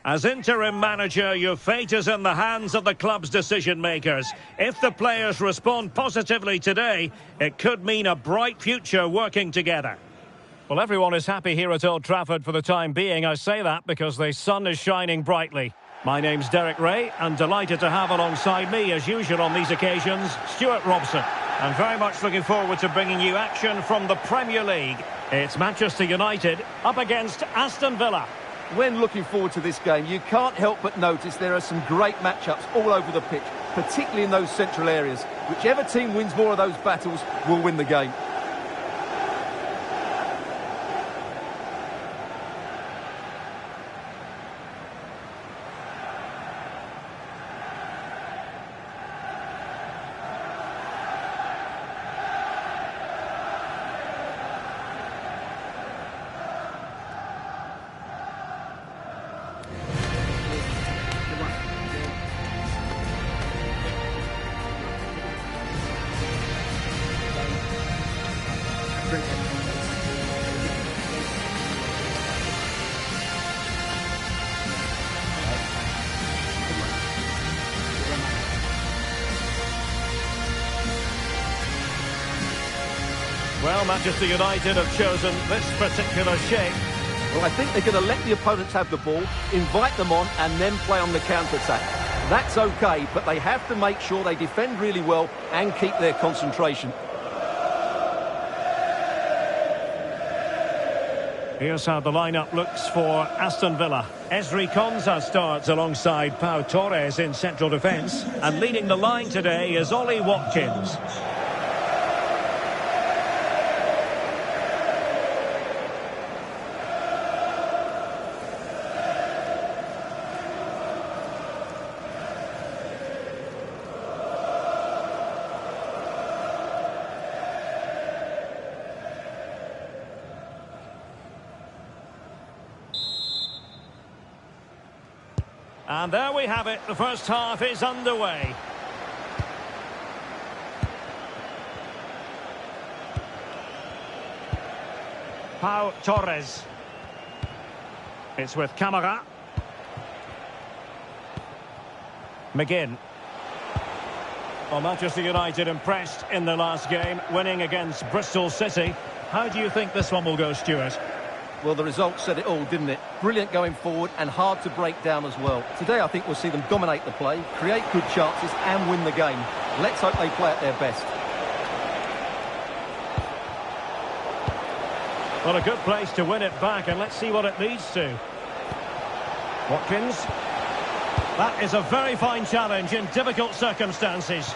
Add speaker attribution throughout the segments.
Speaker 1: As interim manager, your fate is in the hands of the club's decision makers. If the players respond positively today, it could mean a bright future working together.
Speaker 2: Well, everyone is happy here at Old Trafford for the time being. I say that because the sun is shining brightly. My name's Derek Ray, and delighted to have alongside me, as usual on these occasions, Stuart Robson. And very much looking forward to bringing you action from the Premier League. It's Manchester United up against Aston Villa.
Speaker 3: When looking forward to this game, you can't help but notice there are some great matchups all over the pitch, particularly in those central areas. Whichever team wins more of those battles will win the game.
Speaker 2: Well, Manchester United have chosen this particular shape.
Speaker 3: Well, I think they're going to let the opponents have the ball, invite them on, and then play on the counter-attack. That's okay, but they have to make sure they defend really well and keep their concentration.
Speaker 2: Here's how the lineup looks for Aston Villa. Ezri Konsa starts alongside Pau Torres in central defence. And leading the line today is Ollie Watkins. And there we have it. The first half is underway. Pau Torres. It's with Kamara. McGinn. Well, Manchester United impressed in the last game, winning against Bristol City. How do you think this one will go, Stuart?
Speaker 3: Well, the result said it all, didn't it? Brilliant going forward and hard to break down as well. Today, I think we'll see them dominate the play, create good chances and win the game. Let's hope they play at their best.
Speaker 2: Well, a good place to win it back, and let's see what it leads to. Watkins. That is a very fine challenge in difficult circumstances.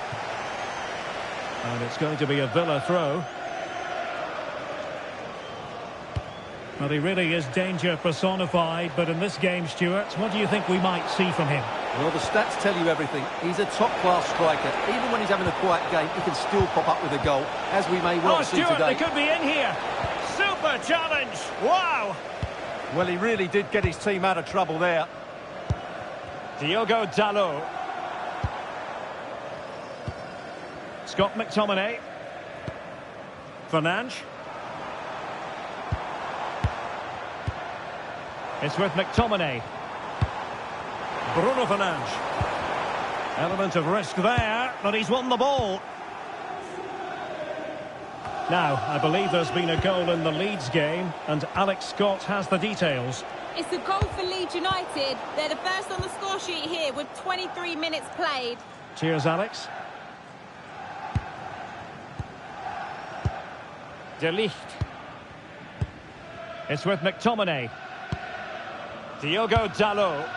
Speaker 2: And it's going to be a Villa throw. Well, he really is danger personified, but in this game, Stuart, what do you think we might see from him?
Speaker 3: Well, the stats tell you everything. He's a top-class striker. Even when he's having a quiet game, he can still pop up with a goal, as we may well see
Speaker 2: Stuart,
Speaker 3: today.
Speaker 2: They could be in here. Super challenge. Wow.
Speaker 3: Well, he really did get his team out of trouble there.
Speaker 2: Diogo Dalot. Scott McTominay. Fernandes. It's with McTominay. Bruno Fernandes. Element of risk there, but he's won the ball. Now, I believe there's been a goal in the Leeds game, and Alex Scott has the details.
Speaker 4: It's a goal for Leeds United. They're the first on the score sheet here with 23 minutes played.
Speaker 2: Cheers, Alex. Ligt. It's with McTominay. Diogo Dalot.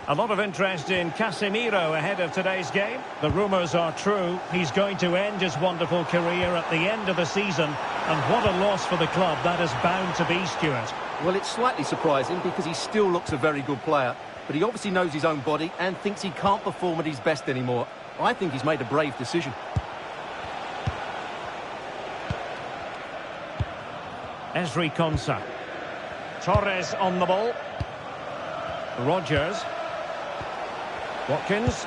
Speaker 2: A lot of interest in Casemiro ahead of today's game. The rumours are true. He's going to end his wonderful career at the end of the season. And what a loss for the club that is bound to be, Stuart.
Speaker 3: Well, it's slightly surprising because he still looks a very good player. But he obviously knows his own body and thinks he can't perform at his best anymore. I think he's made a brave decision.
Speaker 2: Ezri Konsa. Torres on the ball. Rodgers. Watkins.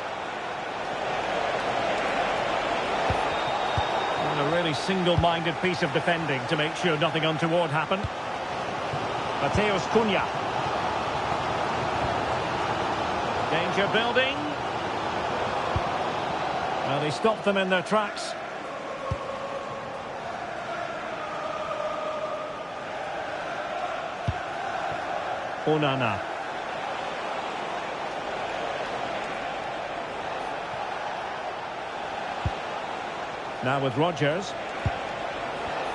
Speaker 2: And a really single-minded piece of defending to make sure nothing untoward happened. Matheus Cunha. Danger building. Well, he stopped them in their tracks. Onana. Now with Rodgers.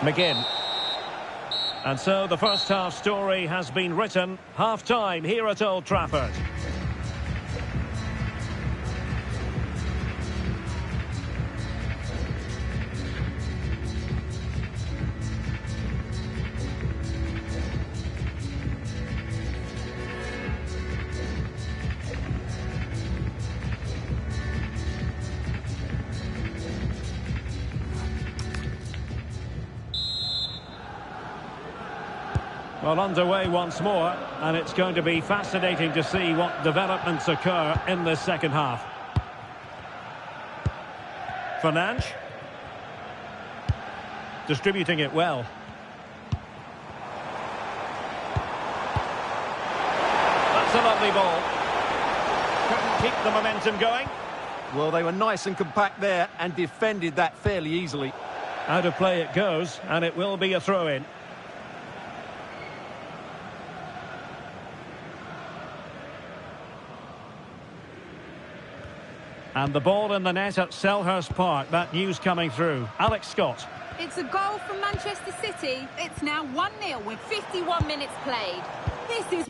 Speaker 2: McGinn. And so the first half story has been written. Half-time here at Old Trafford. Well, underway once more, and it's going to be fascinating to see what developments occur in this second half. Fernandes. Distributing it well. That's a lovely ball. Couldn't keep the momentum going.
Speaker 3: Well, they were nice and compact there and defended that fairly easily.
Speaker 2: Out of play it goes, and it will be a throw-in. And the ball in the net at Selhurst Park. That news coming through. Alex Scott.
Speaker 4: It's a goal from Manchester City. It's now 1-0 with 51 minutes played. This is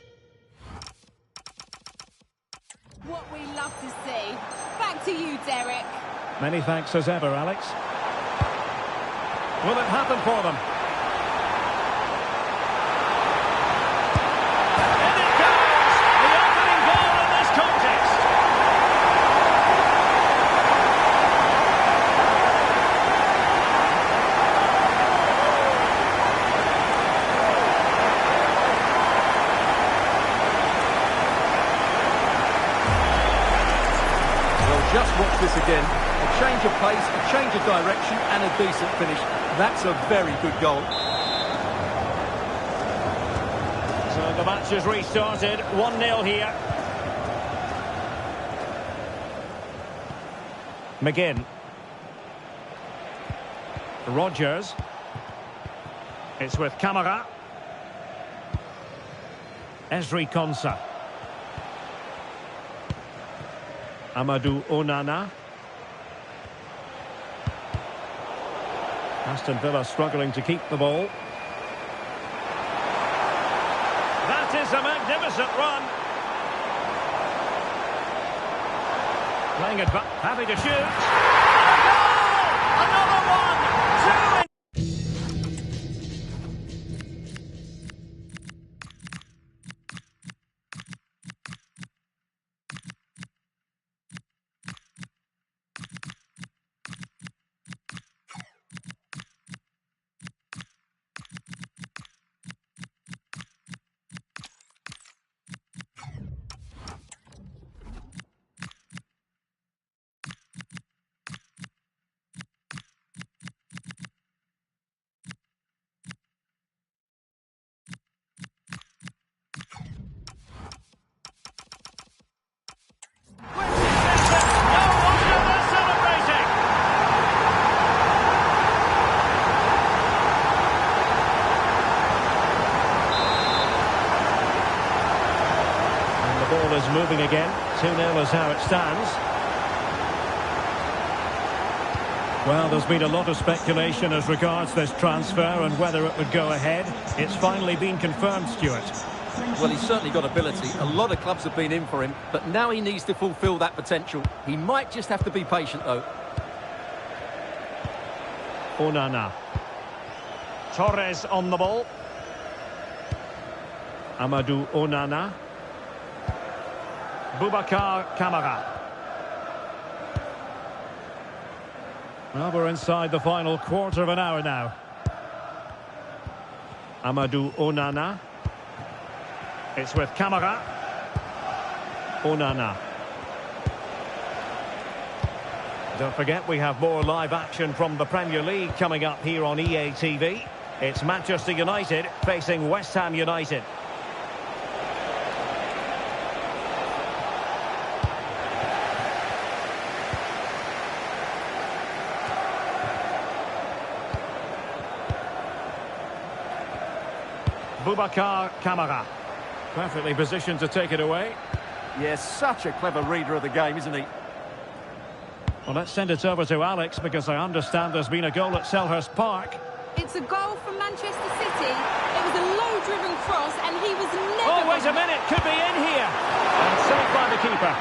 Speaker 4: what we love to see. Back to you, Derek.
Speaker 2: Many thanks as ever, Alex. Will it happen for them? In it goes! The opening goal in this contest.
Speaker 3: Just watch this again. A change of pace, a change of direction, and a decent finish. That's a very good goal.
Speaker 2: So the match has restarted. 1-0 here. McGinn. Rodgers. It's with Kamara. Ezri Konsa. Amadou Onana. Aston Villa struggling to keep the ball. That is a magnificent run. Playing it back, happy to shoot. Another one! Two in. Moving again. 2-0 is how it stands. Well, there's been a lot of speculation as regards this transfer and whether it would go ahead. It's finally been confirmed, Stuart.
Speaker 3: Well, he's certainly got ability. A lot of clubs have been in for him, but now he needs to fulfil that potential. He might just have to be patient, though.
Speaker 2: Onana. Torres on the ball. Amadou Onana. Boubacar Kamara. Well, we're inside the final quarter of an hour now. Amadou Onana. It's with Kamara. Onana. Don't forget, we have more live action from the Premier League coming up here on EA TV. It's Manchester United facing West Ham United. Boubacar Kamara. Perfectly positioned to take it away.
Speaker 3: Yes, such a clever reader of the game, isn't he?
Speaker 2: Well, let's send it over to Alex, because I understand there's been a goal at Selhurst Park.
Speaker 4: It's a goal from Manchester City. It was a low-driven cross, and he was never...
Speaker 2: Oh, wait a minute, could be in here. And saved by the keeper.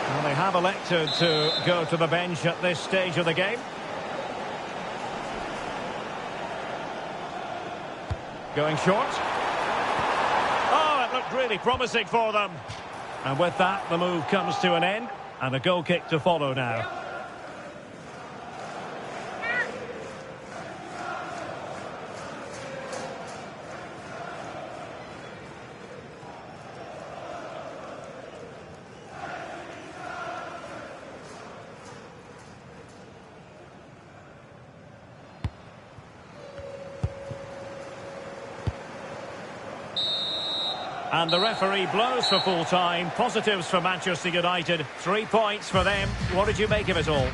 Speaker 2: Well, they have elected to go to the bench at this stage of the game. Going short.
Speaker 1: Oh, it looked really promising for them.
Speaker 2: And with that, the move comes to an end. And a goal kick to follow now. And the referee blows for full time. Positives for Manchester United. 3 points for them. What did you make of it all?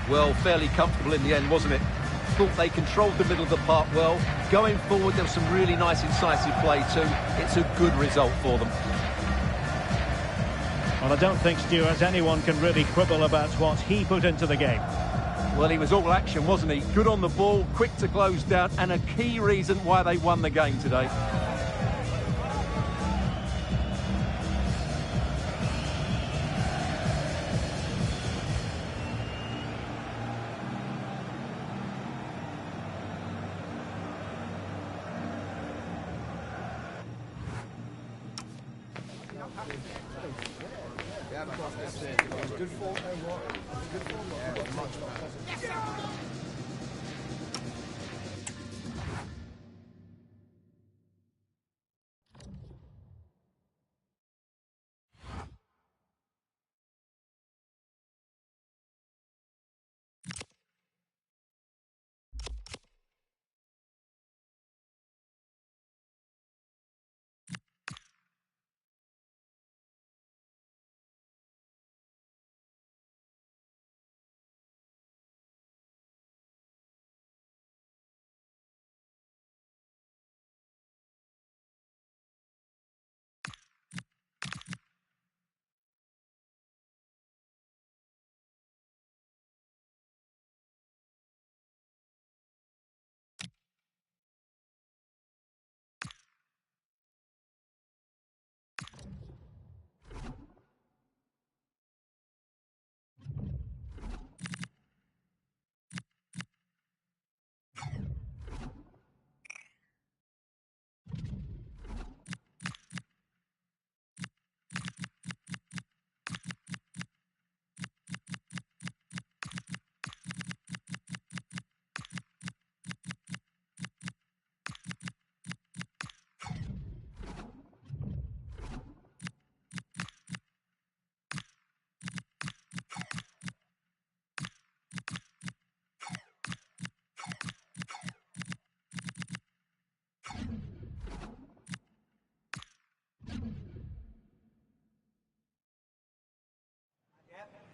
Speaker 3: Well, fairly comfortable in the end, wasn't it? Thought they controlled the middle of the park well. Going forward, there was some really nice incisive play too. It's a good result for them.
Speaker 2: Well, I don't think, Stuart, anyone can really quibble about what he put into the game.
Speaker 3: Well, he was all action, wasn't he? Good on the ball, quick to close down, and a key reason why they won the game today.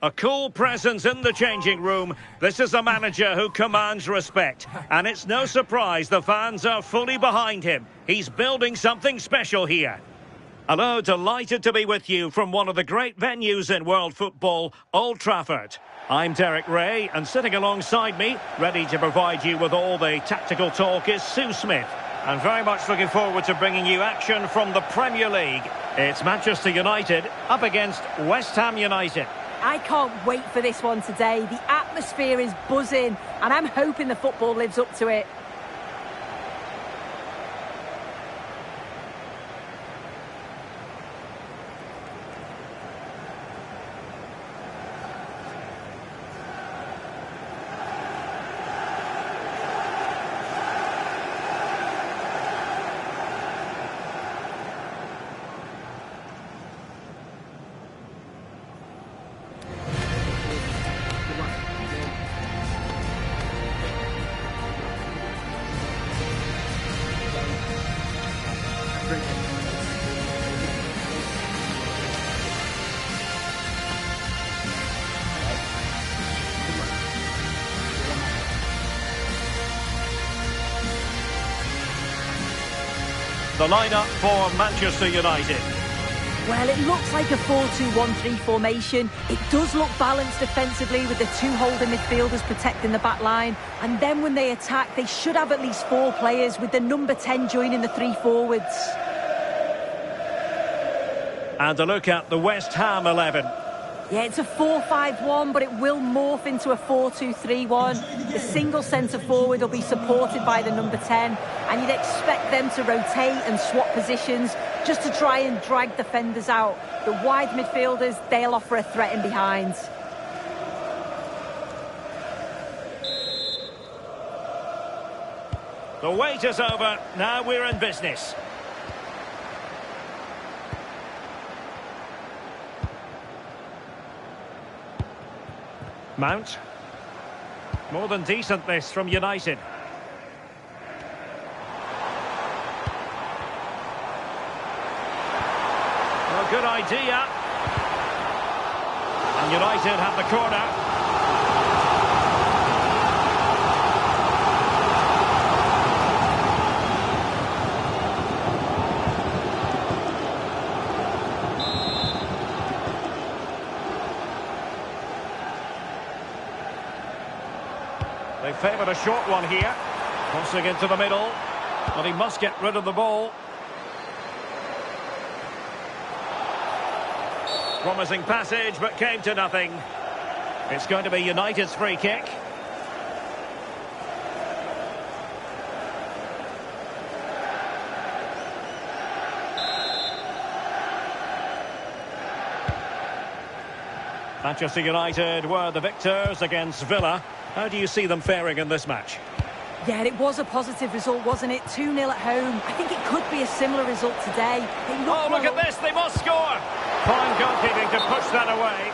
Speaker 1: A cool presence in the changing room. This is a manager who commands respect. And it's no surprise the fans are fully behind him. He's building something special here. Hello, delighted to be with you from one of the great venues in world football, Old Trafford. I'm Derek Ray, and sitting alongside me, ready to provide you with all the tactical talk, is Sue Smith. And very much looking forward to bringing you action from the Premier League. It's Manchester United up against West Ham United.
Speaker 5: I can't wait for this one today. The atmosphere is buzzing, and I'm hoping the football lives up to it.
Speaker 2: the lineup for Manchester United.
Speaker 5: Well, it looks like a 4-2-1-3 formation. It does look balanced defensively with the two holding midfielders protecting the back line. And then when they attack, they should have at least 4 players with the number 10 joining the 3 forwards.
Speaker 2: And a look at the West Ham 11.
Speaker 5: Yeah, it's a 4-5-1, but it will morph into a 4-2-3-1. The single centre forward will be supported by the number 10, and you'd expect them to rotate and swap positions just to try and drag defenders out. The wide midfielders, they'll offer a threat in behind.
Speaker 2: The wait is over. Now we're in business. Mount. More than decent this from United. Well, good idea. And United have the corner. They favoured a short one here. Crossing into the middle. But he must get rid of the ball. Promising passage, but came to nothing. It's going to be United's free kick. Manchester United were the victors against Villa. How do you see them faring in this match?
Speaker 5: Yeah, it was a positive result, wasn't it? 2-0 at home. I think it could be a similar result today.
Speaker 2: Oh, look at this. They must score. Fine goalkeeping to push that away.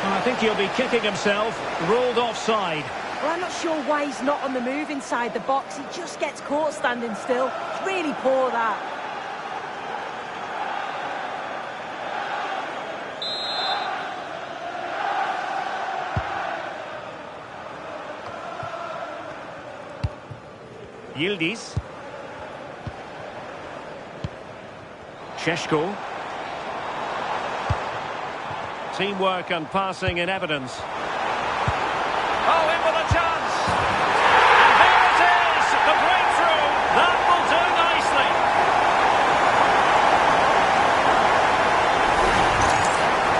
Speaker 2: Well, I think he'll be kicking himself. Ruled offside.
Speaker 5: Well, I'm not sure why he's not on the move inside the box. He just gets caught standing still. It's really poor, that.
Speaker 2: Yildiz. Šeško. Teamwork and passing in evidence. Oh, in with a chance! And there it is! The breakthrough! That will do nicely!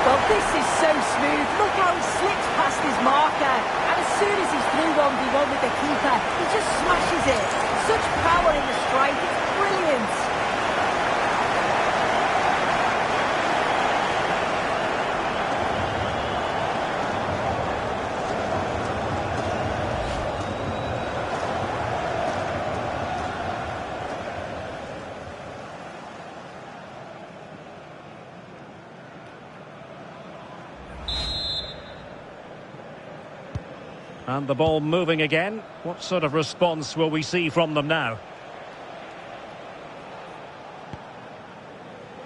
Speaker 5: Well, this is so smooth. Look how he slips past his marker. And as soon as he's through 1v1 with the keeper, he just smashes it. Such power in the strike. It's brilliant.
Speaker 2: And the ball moving again. What sort of response will we see from them now?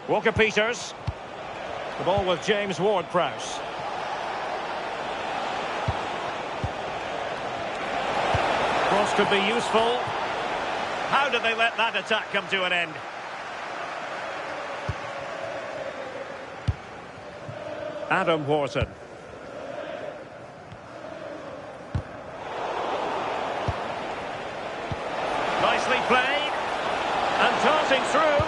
Speaker 2: Walker-Peters. The ball with James Ward-Prowse. Cross could be useful. How did they let that attack come to an end? Adam Wharton. Nicely played. And darting through.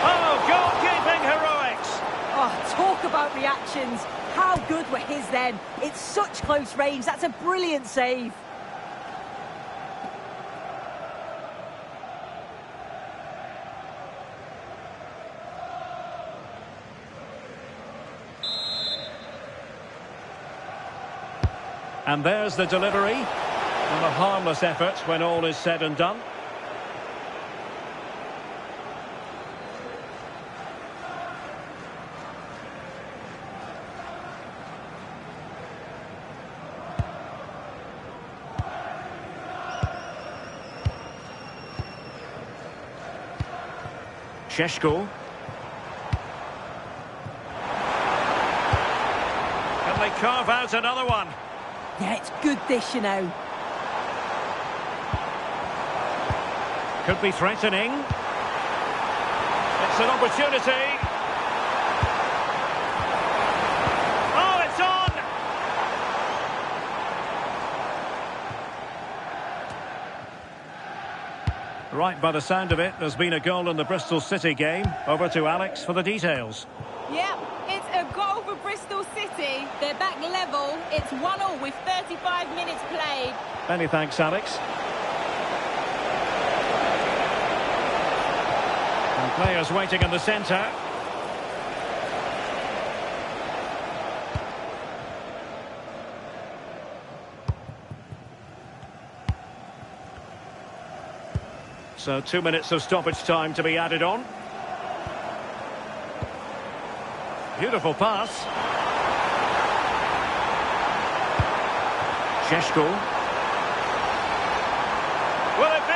Speaker 2: Oh, goalkeeping heroics.
Speaker 5: Oh, talk about reactions. How good were his then? It's such close range. That's a brilliant save.
Speaker 2: And there's the delivery. And a harmless effort when all is said and done. Šeško. Can they carve out another one?
Speaker 5: Yeah, it's good dish, you know.
Speaker 2: Could be threatening. It's an opportunity. Oh, it's on! Right, by the sound of it, there's been a goal in the Bristol City game. Over to Alex for the details.
Speaker 4: Yep, it's a goal for Bristol City. They're back level. It's 1-1 with 35 minutes played.
Speaker 2: Many thanks, Alex. And players waiting in the centre. So 2 minutes of stoppage time to be added on. Beautiful pass. Sheshko. Will it be?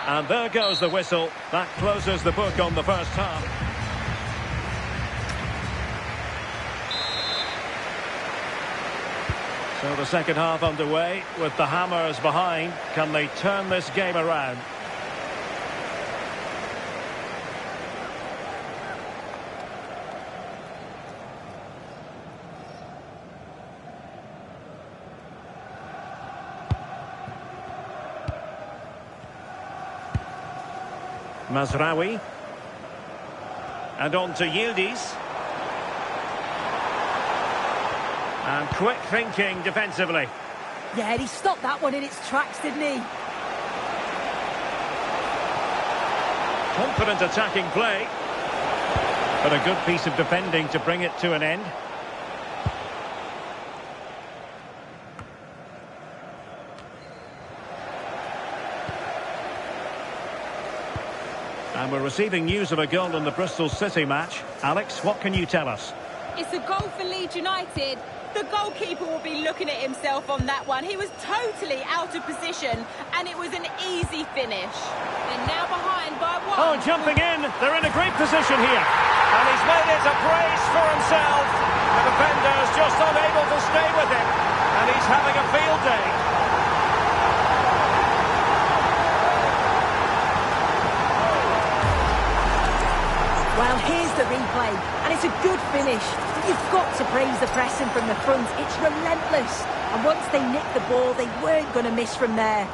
Speaker 2: And there goes the whistle. That closes the book on the first half. So the second half underway with the Hammers behind. Can they turn this game around? Mazraoui. And on to Yildiz. And quick thinking defensively.
Speaker 5: Yeah, he stopped that one in its tracks, didn't he?
Speaker 2: Confident attacking play. But a good piece of defending to bring it to an end. And we're receiving news of a goal in the Bristol City match. Alex, what can you tell us?
Speaker 4: It's a goal for Leeds United. The goalkeeper will be looking at himself on that one. He was totally out of position, and it was an easy finish. They're now behind by 1.
Speaker 2: Oh, jumping in. They're in a great position here. And he's made it a brace for himself. The defender's just unable to stay with him. And he's having a field day.
Speaker 5: Well, here's the replay, and it's a good finish. You've got to praise the pressing from the front. It's relentless. And once they nicked the ball, they weren't going to miss from there.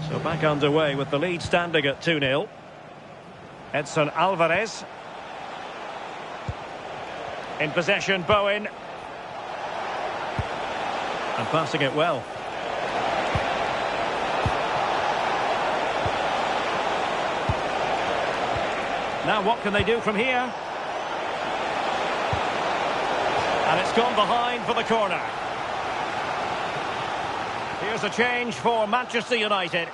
Speaker 2: So back underway with the lead standing at 2-0. Edson Alvarez. In possession, Bowen. And passing it well. Now what can they do from here? And it's gone behind for the corner. Here's a change for Manchester United.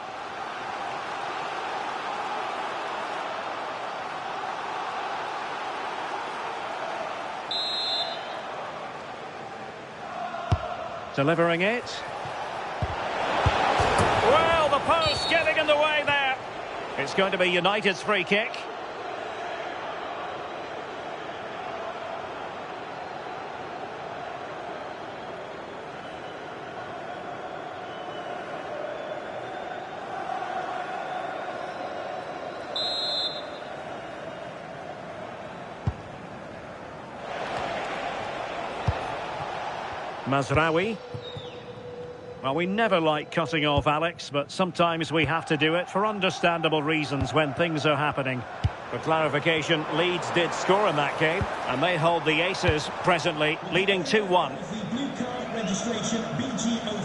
Speaker 2: Delivering it. Well, the post getting in the way there. It's going to be United's free kick. Mazraoui. Well, we never like cutting off Alex, but sometimes we have to do it for understandable reasons when things are happening. For clarification, Leeds did score in that game, and they hold the aces presently, leading 2-1.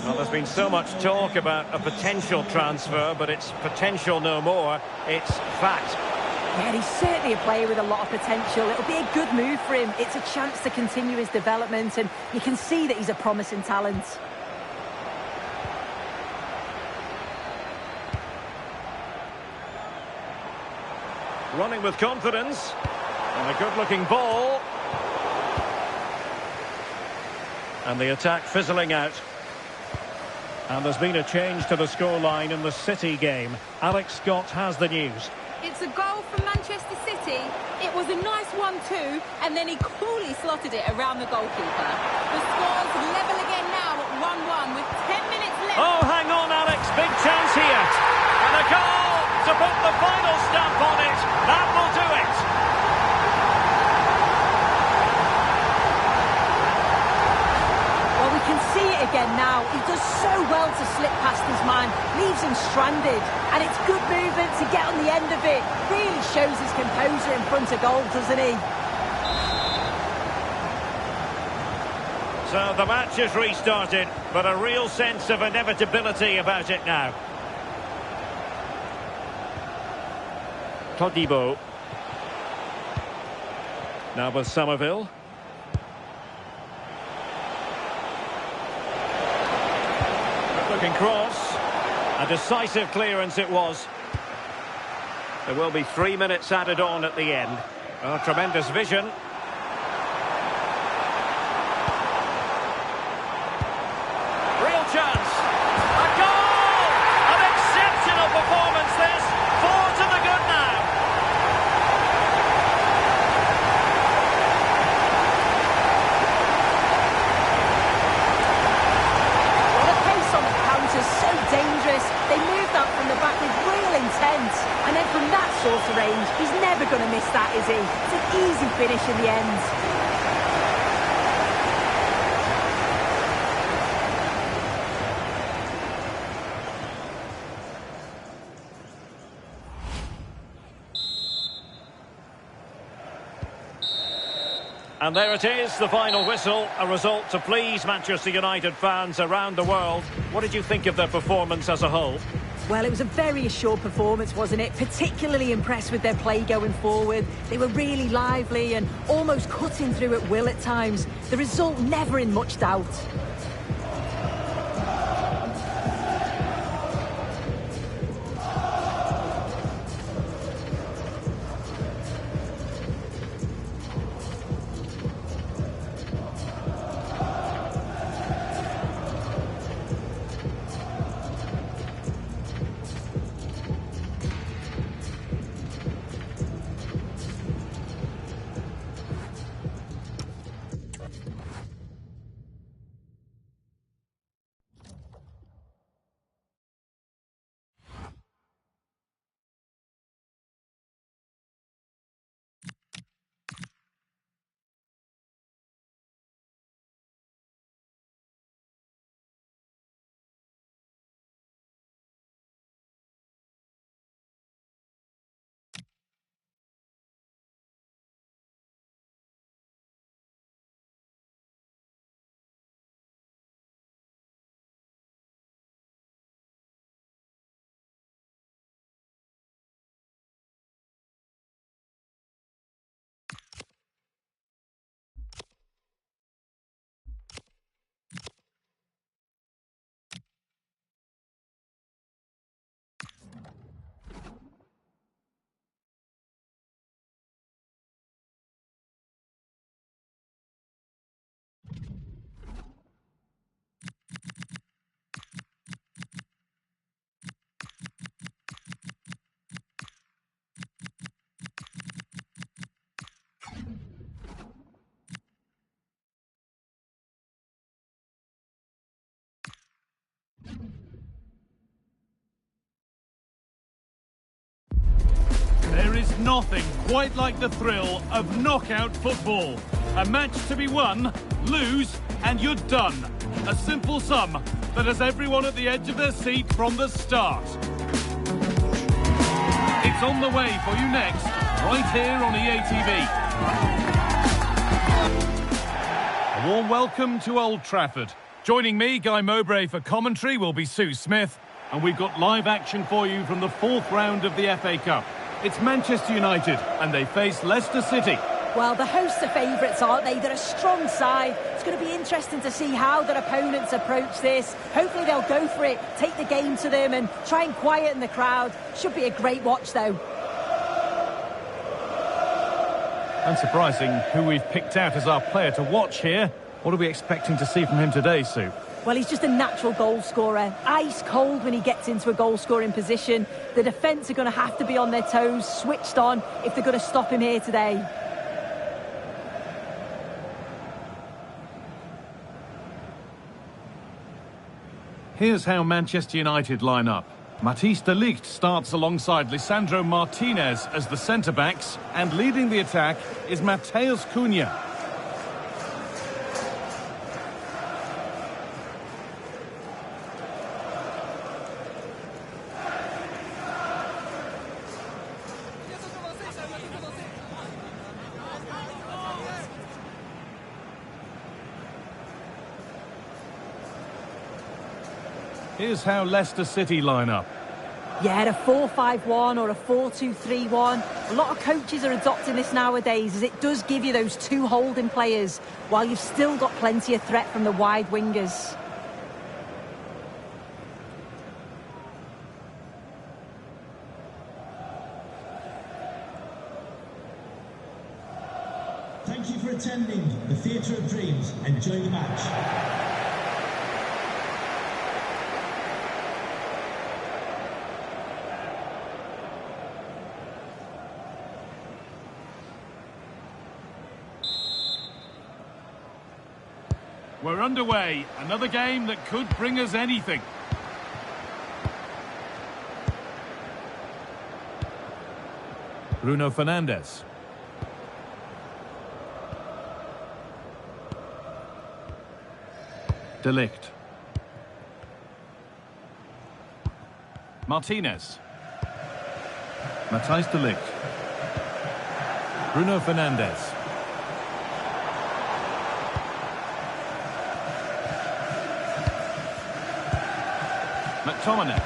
Speaker 2: Well, there's been so much talk about a potential transfer, but it's potential no more. It's fact.
Speaker 5: Yeah, he's certainly a player with a lot of potential. It'll be a good move for him. It's a chance to continue his development, and you can see that he's a promising talent.
Speaker 2: Running with confidence. And a good-looking ball. And the attack fizzling out. And there's been a change to the scoreline in the City game. Alex Scott has the news.
Speaker 4: It's a goal from Manchester City. It was a nice 1-2, and then he coolly slotted it around the goalkeeper. The score's level again now at 1-1 with 10 minutes left.
Speaker 2: Oh, hang on, Alex. Big chance here. And a goal to put the final stamp on it. That will do it.
Speaker 5: Well, we can see it again now. He does so well to slip past his man, leaves him stranded, and it's good movement to get on the end of it. Really shows his composure in front of goal, doesn't he?
Speaker 2: So the match has restarted, but a real sense of inevitability about it now. Todibo. Now with Somerville. Looking cross. A decisive clearance it was. There will be 3 minutes added on at the end. Oh, tremendous vision. Real chance. A goal! An exceptional performance this. 4 to the good now.
Speaker 5: So dangerous. They moved up from the back with real intent, and then from that sort of range, he's never going to miss that, is he? It's an easy finish in the end.
Speaker 2: And there it is, the final whistle, a result to please Manchester United fans around the world. What did you think of their performance as a whole?
Speaker 5: Well, it was a very assured performance, wasn't it? Particularly impressed with their play going forward. They were really lively and almost cutting through at will at times. The result never in much doubt.
Speaker 6: There is nothing quite like the thrill of knockout football. A match to be won, lose, and you're done. A simple sum that has everyone at the edge of their seat from the start. It's on the way for you next, right here on EA TV. A warm welcome to Old Trafford. Joining me, Guy Mowbray for commentary, will be Sue Smith. And we've got live action for you from the 4th round of the FA Cup. It's Manchester United, and they face Leicester City.
Speaker 5: Well, the hosts are favourites, aren't they? They're a strong side. It's going to be interesting to see how their opponents approach this. Hopefully they'll go for it, take the game to them and try and quieten the crowd. Should be a great watch, though.
Speaker 6: Unsurprising who we've picked out as our player to watch here. What are we expecting to see from him today, Sue?
Speaker 5: Well, he's just a natural goal scorer. Ice cold when he gets into a goal-scoring position. The defence are going to have to be on their toes, switched on, if they're going to stop him here today.
Speaker 6: Here's how Manchester United line up. Matthijs de Ligt starts alongside Lisandro Martínez as the centre-backs, and leading the attack is Matheus Cunha. Here's how Leicester City line up.
Speaker 5: Yeah, a 4-5-1 or a 4-2-3-1. A lot of coaches are adopting this nowadays, as it does give you those two holding players, while you've still got plenty of threat from the wide wingers.
Speaker 7: Thank you for attending the Theatre of Dreams. Enjoy the match.
Speaker 6: We're underway. Another game that could bring us anything. Bruno Fernandes. De Ligt. Martínez. Matthijs de Ligt. Bruno Fernandes. McTominay.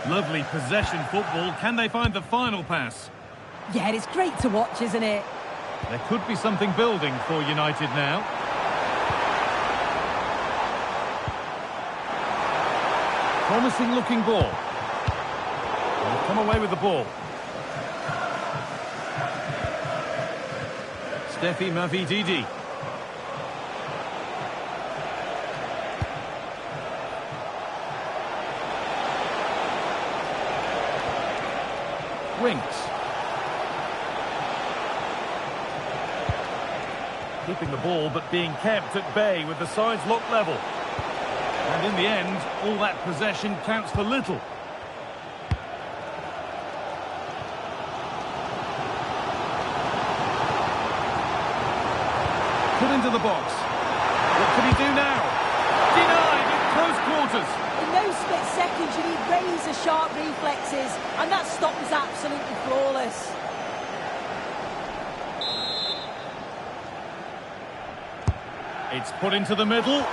Speaker 6: Lovely possession football. Can they find the final pass?
Speaker 5: Yeah, it's great to watch, isn't it?
Speaker 6: There could be something building for United now. Promising looking ball. They've come away with the ball. Steffi Mavididi. Winks. Keeping the ball but being kept at bay with the sides locked level. And in the end, all that possession counts for little. Put into the box. What can he do now? Denied in close quarters.
Speaker 5: In those split seconds, you need razor-sharp reflexes, and that stop was absolutely flawless.
Speaker 6: It's put into the middle.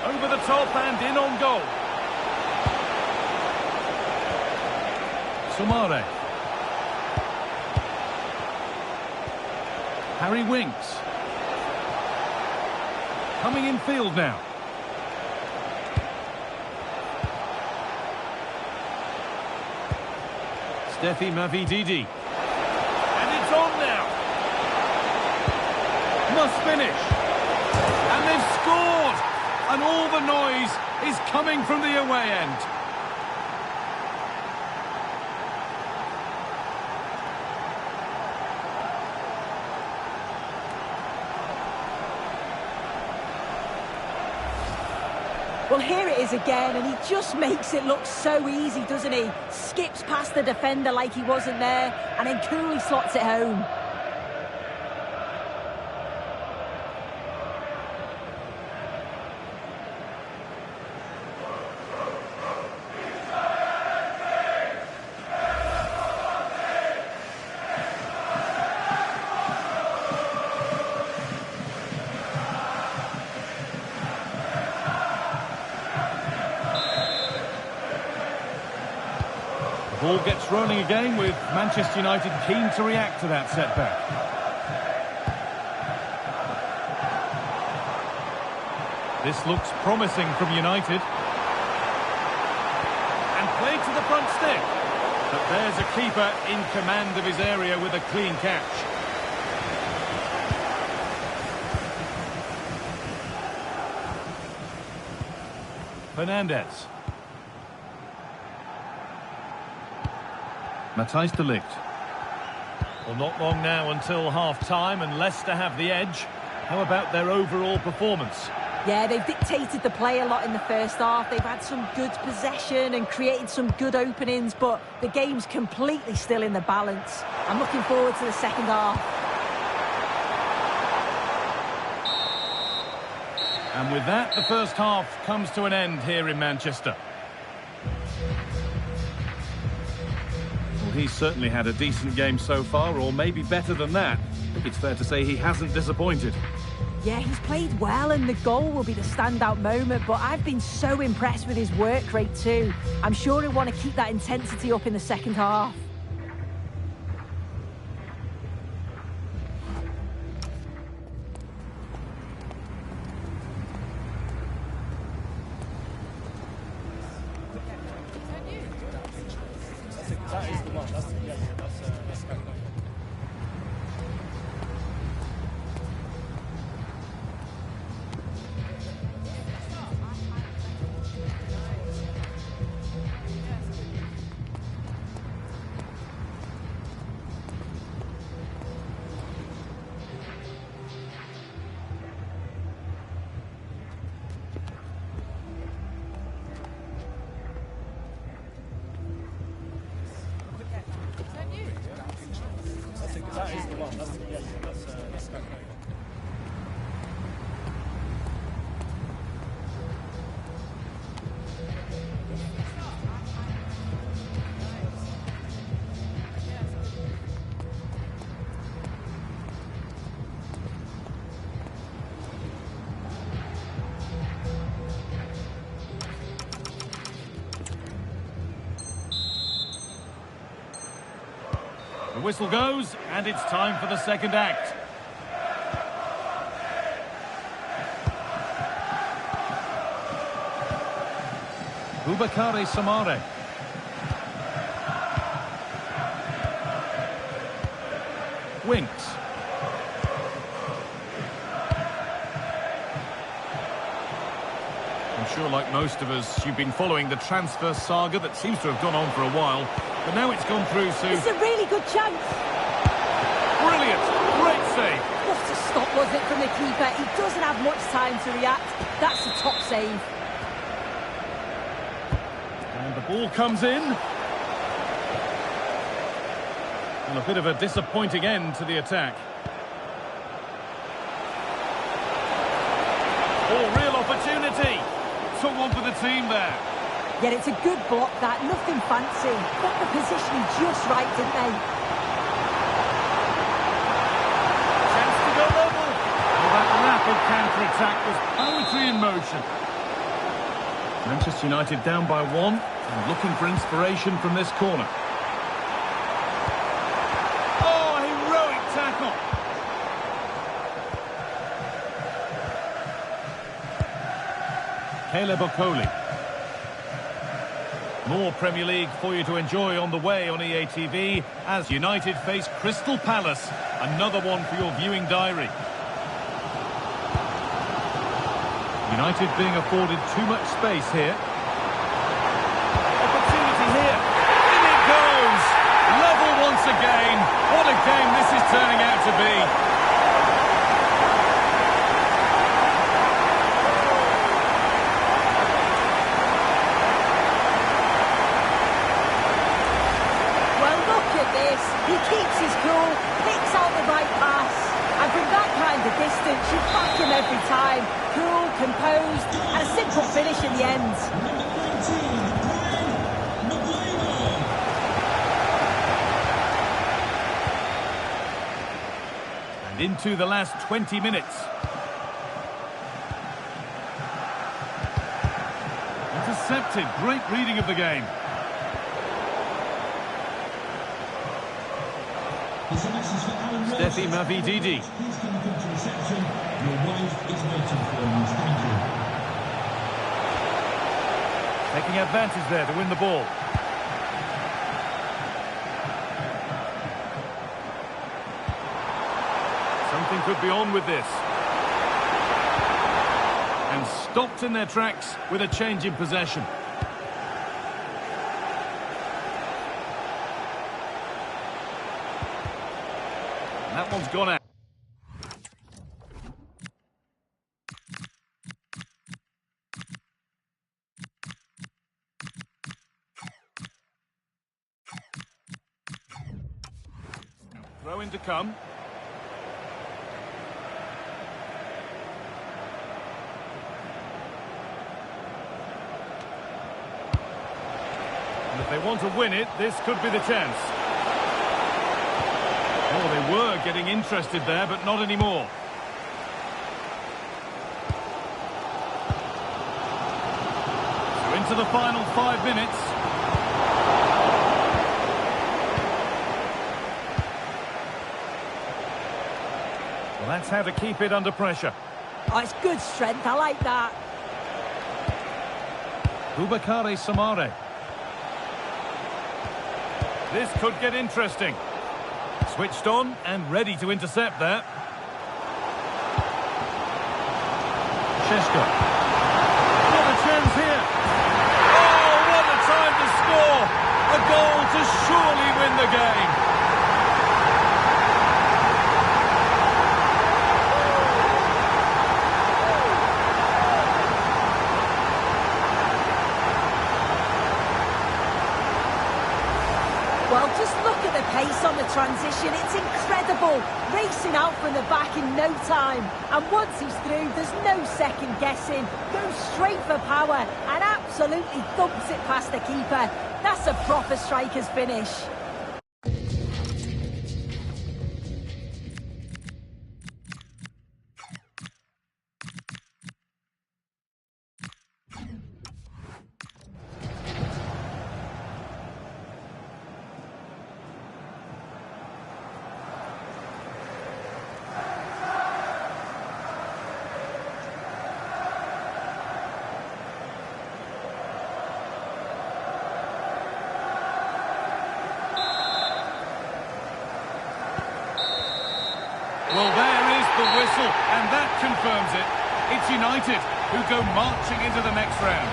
Speaker 6: Over the top and in on goal. Sumare. Harry Winks. Coming in field now. Steffi Mavididi. And it's on now. Must finish. And they've scored. And all the noise is coming from the away end.
Speaker 5: Well, here it is again, and he just makes it look so easy, doesn't he? Skips past the defender like he wasn't there, and then coolly slots it home.
Speaker 6: Ball gets rolling again with Manchester United keen to react to that setback. This looks promising from United. And played to the front stick. But there's a keeper in command of his area with a clean catch. Fernandez. Matthijs to Ligt. Well, not long now until half-time and Leicester have the edge. How about their overall performance?
Speaker 5: Yeah, they've dictated the play a lot in the first half. They've had some good possession and created some good openings, but the game's completely still in the balance. I'm looking forward to the second half.
Speaker 6: And with that, the first half comes to an end here in Manchester. Well, he's certainly had a decent game so far, or maybe better than that. It's fair to say he hasn't disappointed.
Speaker 5: Yeah, he's played well and the goal will be the standout moment, but I've been so impressed with his work rate too. I'm sure he'll want to keep that intensity up in the second half.
Speaker 6: The whistle goes, and it's time for the second act. Hubert Samare. Winks. I'm sure, like most of us, you've been following the transfer saga that seems to have gone on for a while. But now it's gone through, Sue.
Speaker 5: It's a really good chance.
Speaker 6: Brilliant. Great save.
Speaker 5: What a stop was it from the keeper. He doesn't have much time to react. That's a top save.
Speaker 6: And the ball comes in. And a bit of a disappointing end to the attack. Oh, real opportunity. Took one for the team there.
Speaker 5: Yet it's a good block, that. Nothing fancy. Got the positioning just right, didn't they?
Speaker 6: Chance to go level. Well, that rapid counter-attack was poetry in motion. Manchester United down by one and looking for inspiration from this corner. Oh, heroic tackle. Caleb Okoli. More Premier League for you to enjoy on the way on EA TV as United face Crystal Palace. Another one for your viewing diary. United being afforded too much space here. Opportunity here. In it goes! Level once again. What a game this is turning out to be.
Speaker 5: He keeps his cool, picks out the right pass, and from that kind of distance, you back him every time. Cool, composed, and a simple finish in the end.
Speaker 6: And into the last 20 minutes. Intercepted, great reading of the game.
Speaker 7: There's a message for Alan
Speaker 6: Steffi Mavididi.
Speaker 7: Please can you come to reception? Your wife is waiting for you. Thank you.
Speaker 6: Taking advantage there to win the ball. Something could be on with this. And stopped in their tracks with a change in possession. And that one's gone out. Throw in to come. And if they want to win it, this could be the chance. Oh, they were getting interested there, but not anymore. So into the final 5 minutes. Well, that's how to keep it under pressure.
Speaker 5: Oh, it's good strength. I like that.
Speaker 6: Boubacar Samare. This could get interesting. Switched on and ready to intercept there. Shesko. What a chance here. Oh, what a time to score. A goal to surely win the game.
Speaker 5: Well, just look at the pace on the transition. It's incredible. Racing out from the back in no time. And once he's through, there's no second guessing. Goes straight for power and absolutely thumps it past the keeper. That's a proper striker's finish.
Speaker 6: Well, there is the whistle, and that confirms it. It's United who go marching into the next round.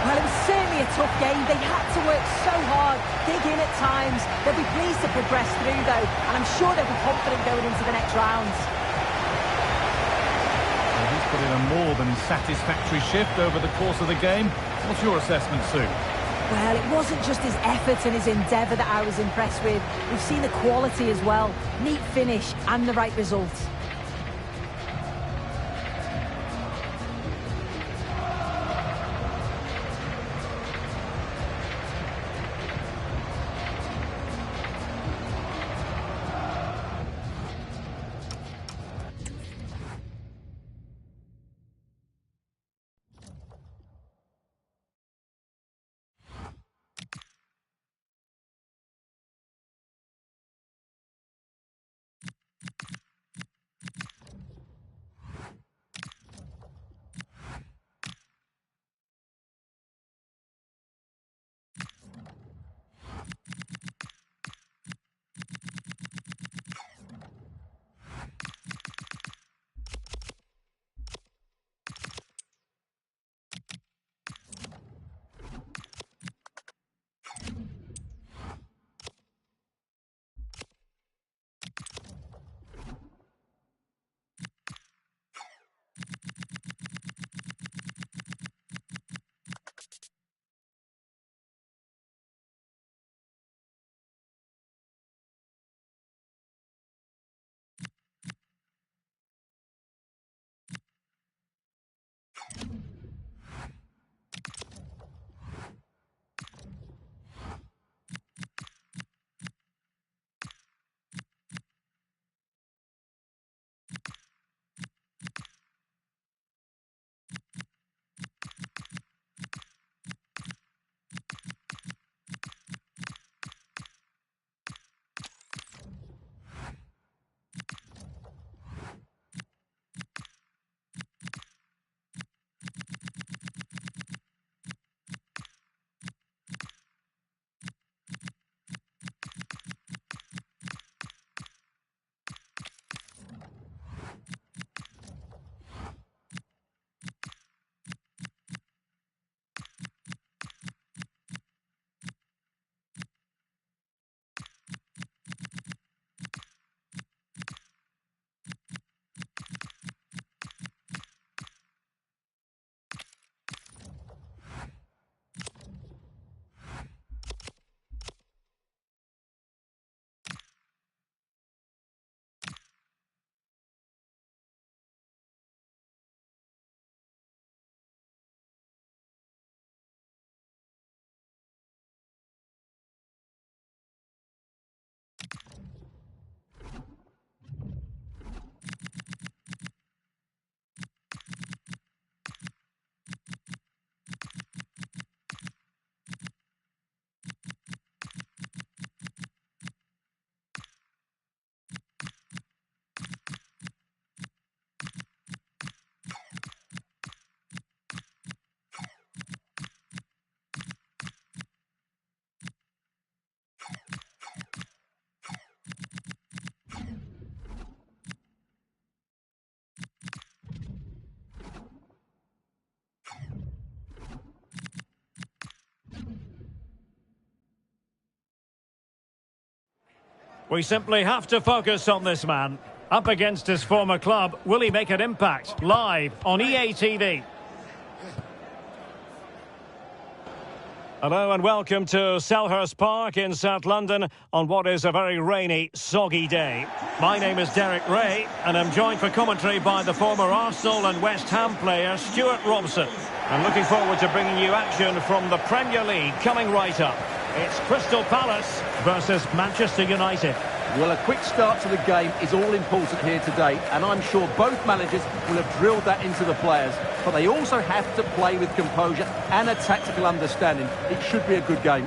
Speaker 5: Well, it was certainly a tough game. They had to work so hard, dig in at times. They'll be pleased to progress through, though, and I'm sure they'll be confident going into the next rounds.
Speaker 6: Well, he's put in a more than satisfactory shift over the course of the game. What's your assessment, Sue?
Speaker 5: Well, it wasn't just his effort and his endeavour that I was impressed with. We've seen the quality as well. Neat finish and the right result.
Speaker 2: We simply have to focus on this man. Up against his former club, will he make an impact? Live on EA TV. Hello and welcome to Selhurst Park in South London on what is a very rainy, soggy day. My name is Derek Ray and I'm joined for commentary by the former Arsenal and West Ham player Stuart Robson. I'm looking forward to bringing you action from the Premier League coming right up. It's Crystal Palace versus Manchester United.
Speaker 3: Well, a quick start to the game is all important here today, and I'm sure both managers will have drilled that into the players, but they also have to play with composure and a tactical understanding. It should be a good game.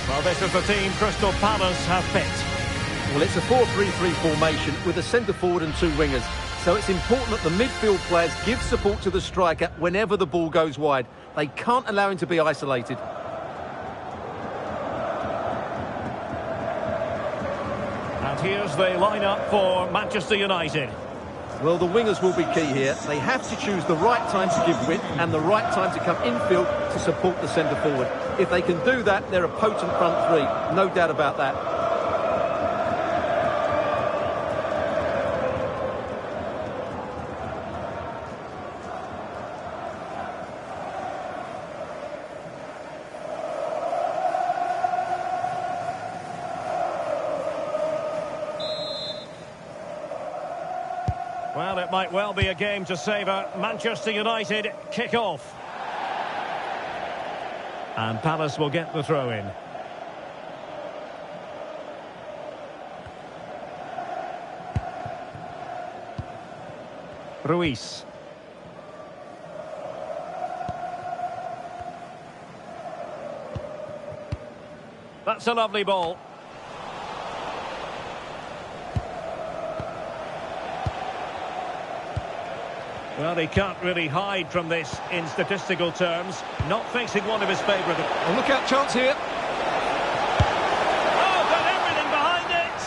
Speaker 2: Well, this is the team Crystal Palace have picked.
Speaker 3: Well, it's a 4-3-3 formation with a centre forward and two wingers. So it's important that the midfield players give support to the striker whenever the ball goes wide. They can't allow him to be isolated.
Speaker 2: And here's the lineup for Manchester United.
Speaker 3: Well, the wingers will be key here. They have to choose the right time to give width and the right time to come infield to support the centre forward. If they can do that, they're a potent front three. No doubt about that.
Speaker 2: Well, it might well be a game to savour. Manchester United kick off. And Palace will get the throw-in. Ruiz. That's a lovely ball. Well, he can't really hide from this in statistical terms. Not facing one of his favourite.
Speaker 3: A look-out chance here.
Speaker 2: Oh, got everything behind it!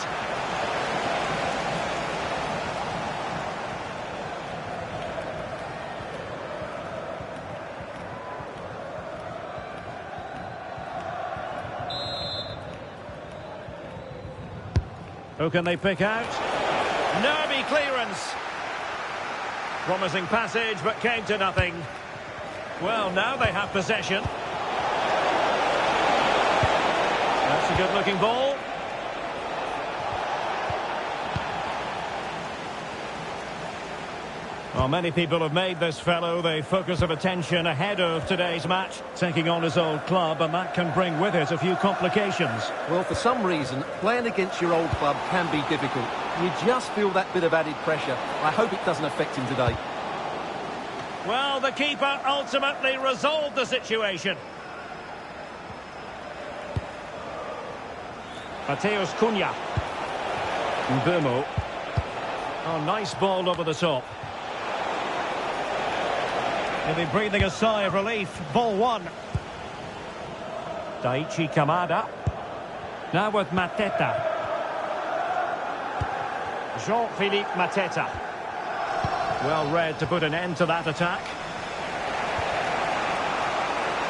Speaker 2: Who can they pick out? Nervy clearance. Promising passage, but came to nothing. Well, now they have possession. That's a good-looking ball. Well, many people have made this fellow the focus of attention ahead of today's match, taking on his old club, and that can bring with it a few complications.
Speaker 3: Well, for some reason, playing against your old club can be difficult. You just feel that bit of added pressure. I hope it doesn't affect him today.
Speaker 1: Well, the keeper ultimately resolved the situation.
Speaker 2: Matheus Cunha. Dermot. Oh, nice ball over the top. He'll be breathing a sigh of relief. Ball one. Daichi Kamada. Now with Mateta. Jean-Philippe Mateta. Well read to put an end to that attack.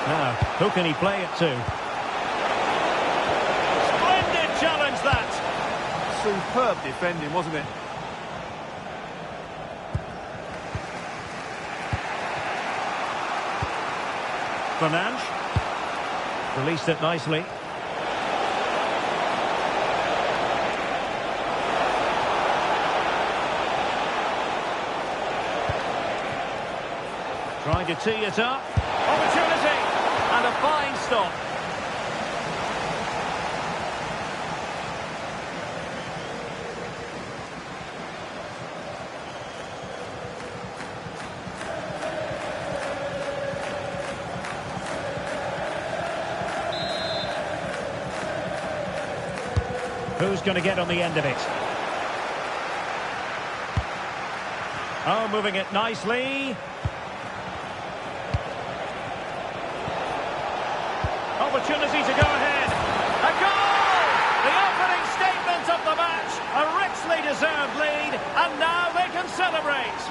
Speaker 2: Now, who can he play it to?
Speaker 1: Splendid challenge, that.
Speaker 6: Superb defending, wasn't it?
Speaker 2: Fernandes. Released it nicely. Trying to tee it up. Opportunity. And a fine stop. Who's going to get on the end of it? Oh, moving it nicely. Opportunity to go ahead. A goal! The opening statement of the match. A richly deserved lead, and now they can celebrate.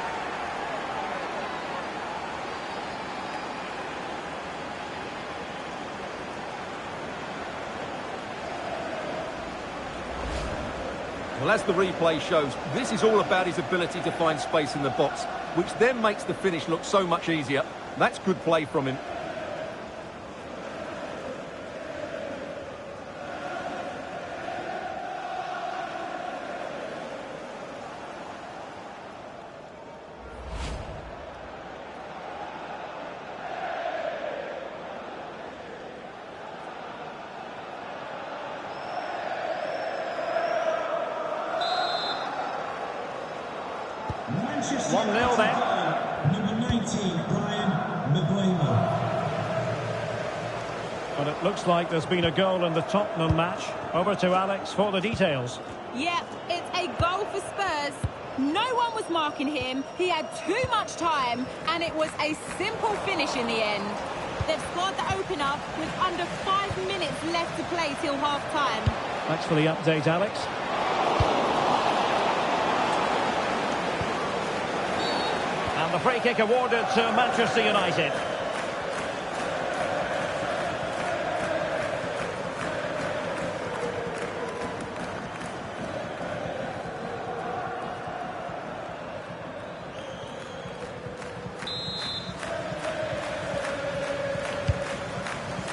Speaker 3: Well, as the replay shows, this is all about his ability to find space in the box, which then makes the finish look so much easier. That's good play from him.
Speaker 7: Manchester
Speaker 2: 1-0 then.
Speaker 7: Number 19, Brian Maguire.
Speaker 2: But it looks like there's been a goal in the Tottenham match. Over to Alex for the details.
Speaker 4: Yeah, it's a goal for Spurs. No one was marking him. He had too much time, and it was a simple finish in the end. They've scored the opener with under 5 minutes left to play till half-time.
Speaker 2: Thanks for the update, Alex. And the free kick awarded to Manchester United.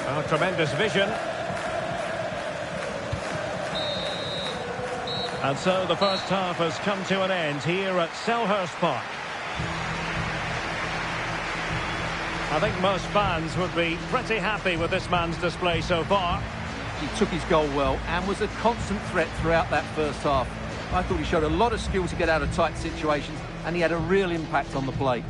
Speaker 2: Oh, tremendous vision. And so the first half has come to an end here at Selhurst Park. I think most fans would be pretty happy with this man's display so far.
Speaker 3: He took his goal well and was a constant threat throughout that first half. I thought he showed a lot of skill to get out of tight situations, and he had a real impact on the play.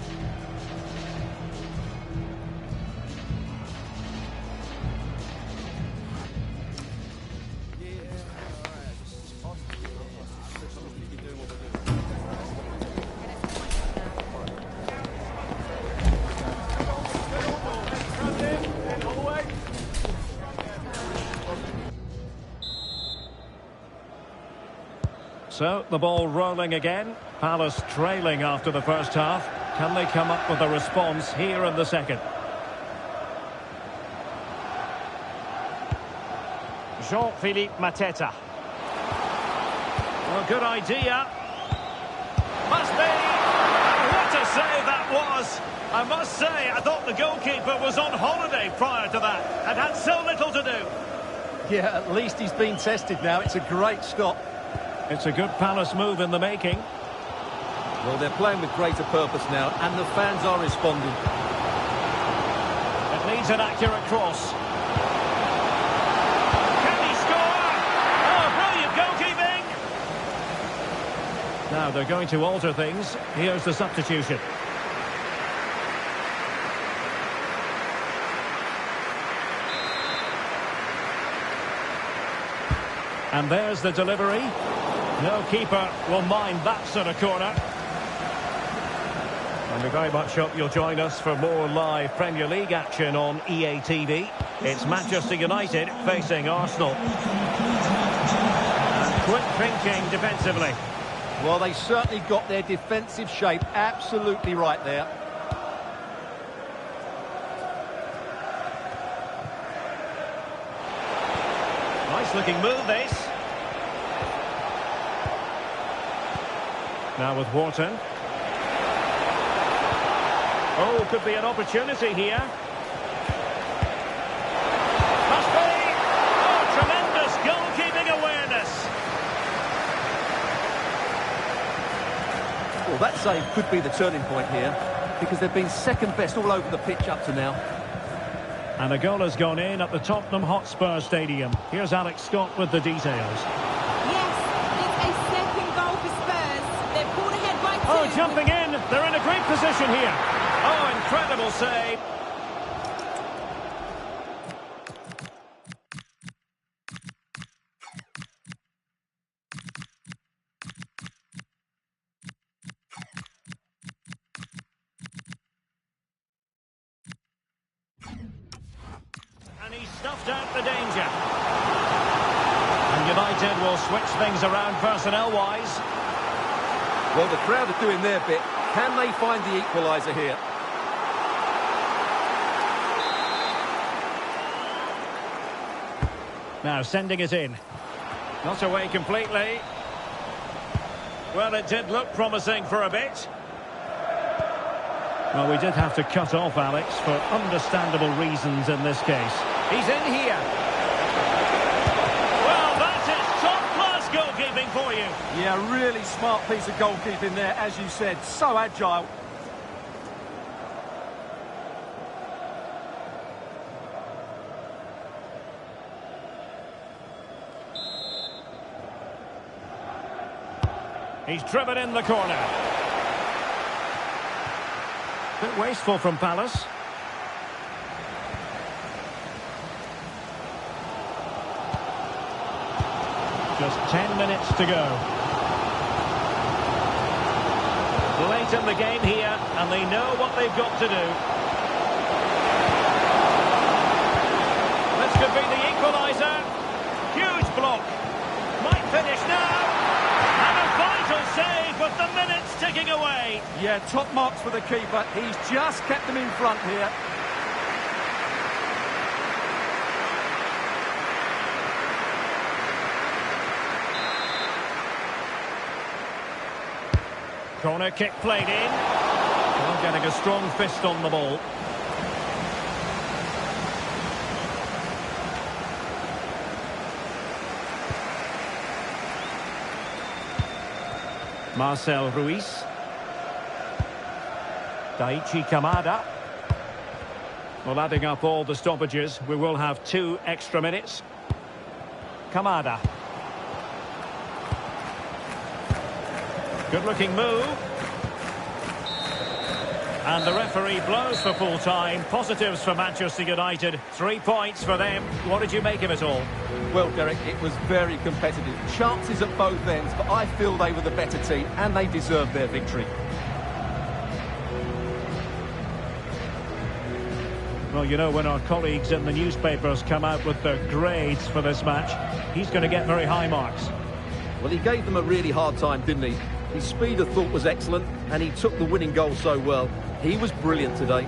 Speaker 2: So, the ball rolling again. Palace trailing after the first half. Can they come up with a response here in the second? Jean-Philippe Mateta. Well, good idea. Must be. And what a save that was. I must say, I thought the goalkeeper was on holiday prior to that and had so little to do.
Speaker 3: Yeah, at least he's been tested now. It's a great stop.
Speaker 2: It's a good Palace move in the making.
Speaker 3: Well, they're playing with greater purpose now, and the fans are responding.
Speaker 2: It needs an accurate cross. Can he score? Oh, brilliant goalkeeping! Now they're going to alter things. Here's the substitution. And there's the delivery. No keeper will mind that sort of corner. And we very much hope you'll join us for more live Premier League action on EA TV. It's Manchester United facing Arsenal. And quick thinking defensively.
Speaker 3: Well, they certainly got their defensive shape absolutely right there.
Speaker 2: Nice looking move, this. Now with Wharton. Oh, could be an opportunity here. Must be! Oh, tremendous goalkeeping awareness.
Speaker 3: Well, that save could be the turning point here, because they've been second best all over the pitch up to now.
Speaker 2: And a goal has gone in at the Tottenham Hotspur Stadium. Here's Alex Scott with the details. Oh, jumping in. They're in a great position here. Oh, incredible save. the danger. And United will switch things around personnel-wise.
Speaker 3: Well, the crowd are doing their bit. Can they find the equaliser here?
Speaker 2: Now sending it in. Not away completely.
Speaker 1: Well, it did look promising for a bit.
Speaker 2: Well, we did have to cut off Alex for understandable reasons in this case.
Speaker 3: He's in here.
Speaker 1: Well, that is top-class goalkeeping for you.
Speaker 3: Yeah, really smart piece of goalkeeping there, as you said. So agile.
Speaker 2: He's driven in the corner. Bit wasteful from Palace. Just 10 minutes to go. Late in the game here, and they know what they've got to do. This could be the equaliser. Huge block. Might finish now. And a vital save with the minutes ticking away.
Speaker 3: Yeah, top marks for the keeper. He's just kept them in front here.
Speaker 2: Corner kick played in. Well, getting a strong fist on the ball. Marcel Ruiz. Daichi Kamada. Well, adding up all the stoppages, we will have 2 extra minutes. Kamada. Good-looking move. And the referee blows for full time. Positives for Manchester United. 3 points for them. What did you make of it all?
Speaker 3: Well, Derek, it was very competitive. Chances at both ends, but I feel they were the better team and they deserved their victory.
Speaker 2: Well, you know, when our colleagues in the newspapers come out with their grades for this match, he's going to get very high marks.
Speaker 3: Well, he gave them a really hard time, didn't he? His speed of thought was excellent, and he took the winning goal so well. He was brilliant today.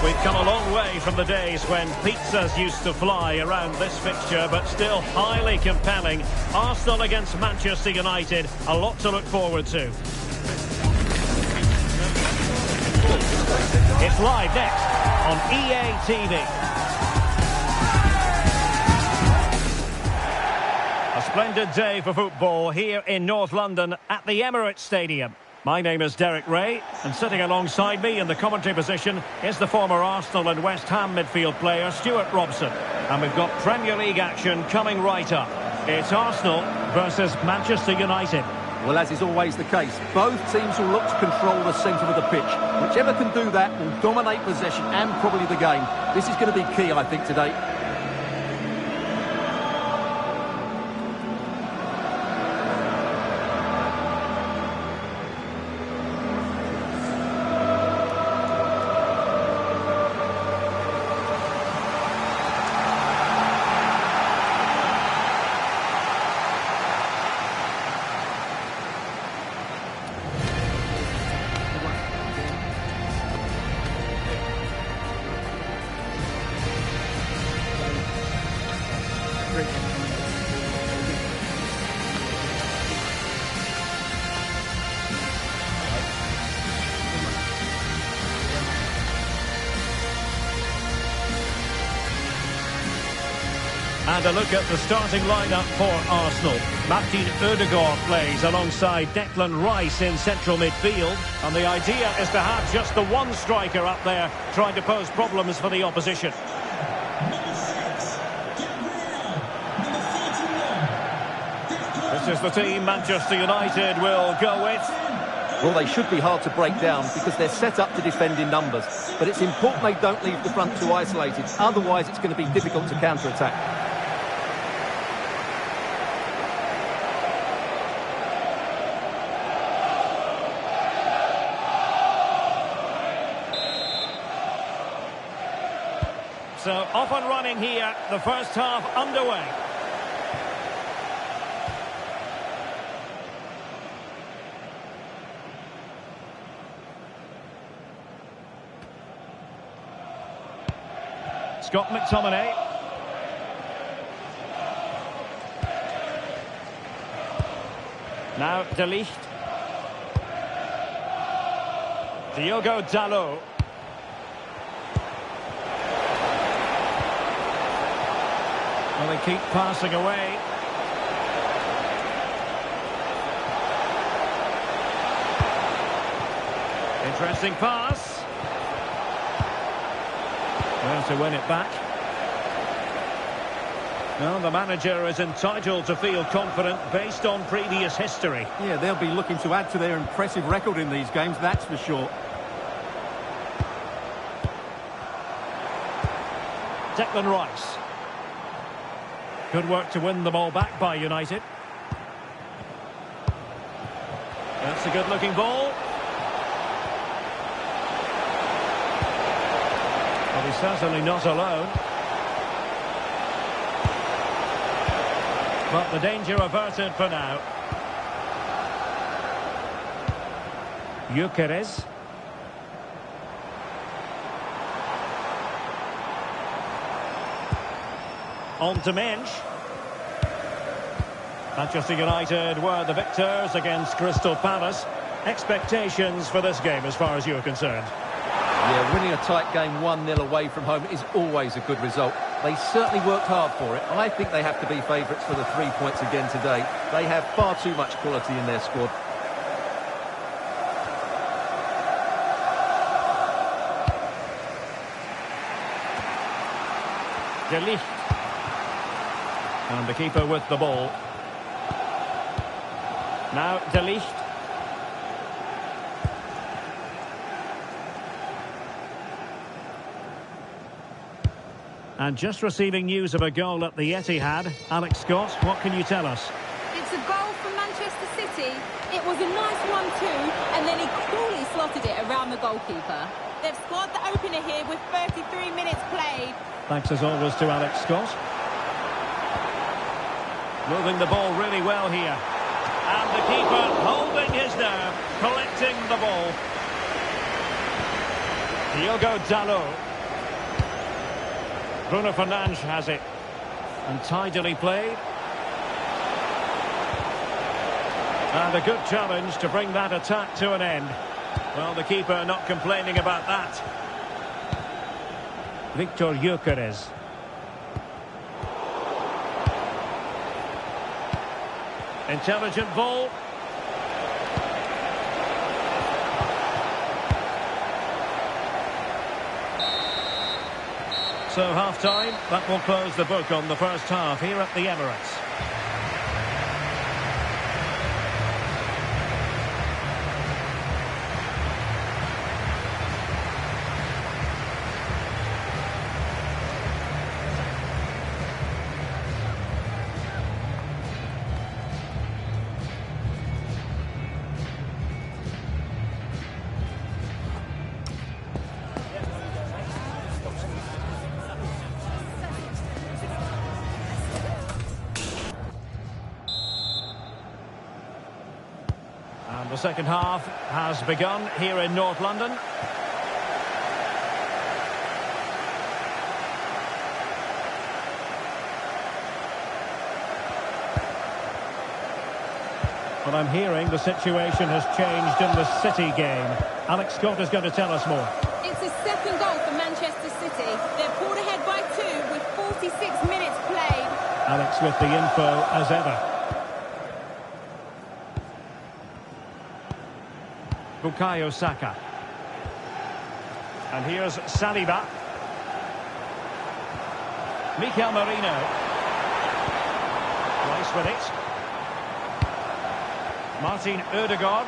Speaker 2: We've come a long way from the days when pizzas used to fly around this fixture, but still highly compelling. Arsenal against Manchester United, a lot to look forward to. It's live next on EA TV. A splendid day for football here in North London at the Emirates Stadium. My name is Derek Ray, and sitting alongside me in the commentary position is the former Arsenal and West Ham midfield player Stuart Robson. And we've got Premier League action coming right up. It's Arsenal versus Manchester United.
Speaker 3: Well, as is always the case, both teams will look to control the centre of the pitch. Whichever can do that will dominate possession and probably the game. This is going to be key, I think, today.
Speaker 2: And a look at the starting lineup for Arsenal. Martin Odegaard plays alongside Declan Rice in central midfield. And the idea is to have just the one striker up there trying to pose problems for the opposition. This is the team Manchester United will go with.
Speaker 3: Well, they should be hard to break down because they're set up to defend in numbers. But it's important they don't leave the front too isolated. Otherwise, it's going to be difficult to counter-attack.
Speaker 2: So off and running here, the first half underway. Scott McTominay. Now Ligt. Diogo Dalot. Well, they keep passing away. Interesting pass. Well, to win it back. Well, the manager is entitled to feel confident based on previous history.
Speaker 3: Yeah, they'll be looking to add to their impressive record in these games, that's for sure.
Speaker 2: Declan Rice. Good work to win the ball back by United. That's a good-looking ball. Well, he's certainly not alone. But the danger averted for now. Gyökeres. On to Manger. Manchester United were the victors against Crystal Palace. Expectations for this game as far as you're concerned?
Speaker 3: Yeah, winning a tight game 1-0 away from home is always a good result. They certainly worked hard for it. I think they have to be favourites for the 3 points again today. They have far too much quality in their squad.
Speaker 2: Elyh. And the keeper with the ball. Now Ligt. And just receiving news of a goal at the Etihad. Alex Scott, what can you tell us?
Speaker 4: It's a goal for Manchester City. It was a nice 1-2, and then he coolly slotted it around the goalkeeper. They've scored the opener here with 33 minutes played.
Speaker 2: Thanks as always to Alex Scott. Moving the ball really well here. And the keeper holding his nerve, collecting the ball. Diogo Dalot. Bruno Fernandes has it. And tidily played. And a good challenge to bring that attack to an end. Well, the keeper not complaining about that. Victor Gyökeres. Intelligent ball. So half-time, that will close the book on the first half here at the Emirates. And the second half has begun here in North London. But I'm hearing the situation has changed in the City game. Alex Scott is going to tell us more.
Speaker 4: It's a second goal for Manchester City. They're pulled ahead by 2 with 46 minutes played.
Speaker 2: Alex with the info as ever. Bukayo Saka. And here's Saliba. Mikel Merino. Rice with it. Martin Ødegaard.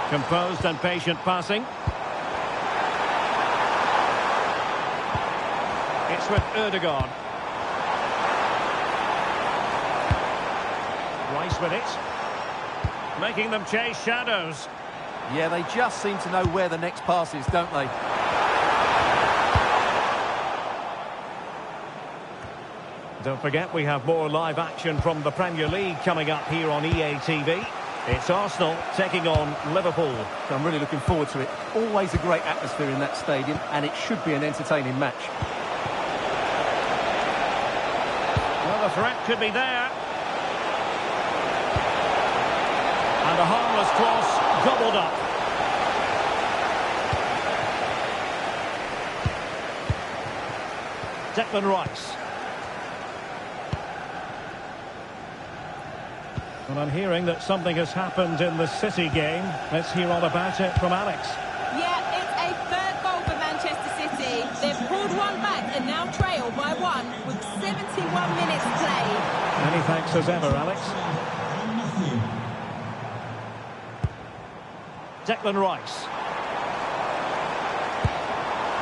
Speaker 2: Composed and patient passing. It's with Ødegaard. Rice with it. Making them chase shadows.
Speaker 3: Yeah, they just seem to know where the next pass is, don't they?
Speaker 2: Don't forget, we have more live action from the Premier League coming up here on EA TV. It's Arsenal taking on Liverpool.
Speaker 3: I'm really looking forward to it. Always a great atmosphere in that stadium, and it should be an entertaining match.
Speaker 1: Well, the threat could be there.
Speaker 2: And a harmless cross, gobbled up. Declan Rice. Well, I'm hearing that something has happened in the City game. Let's hear all about it from Alex.
Speaker 4: Yeah, it's a third goal for Manchester City. They've pulled one back and now trail by one with 71 minutes played.
Speaker 2: Many thanks as ever, Alex. Declan Rice.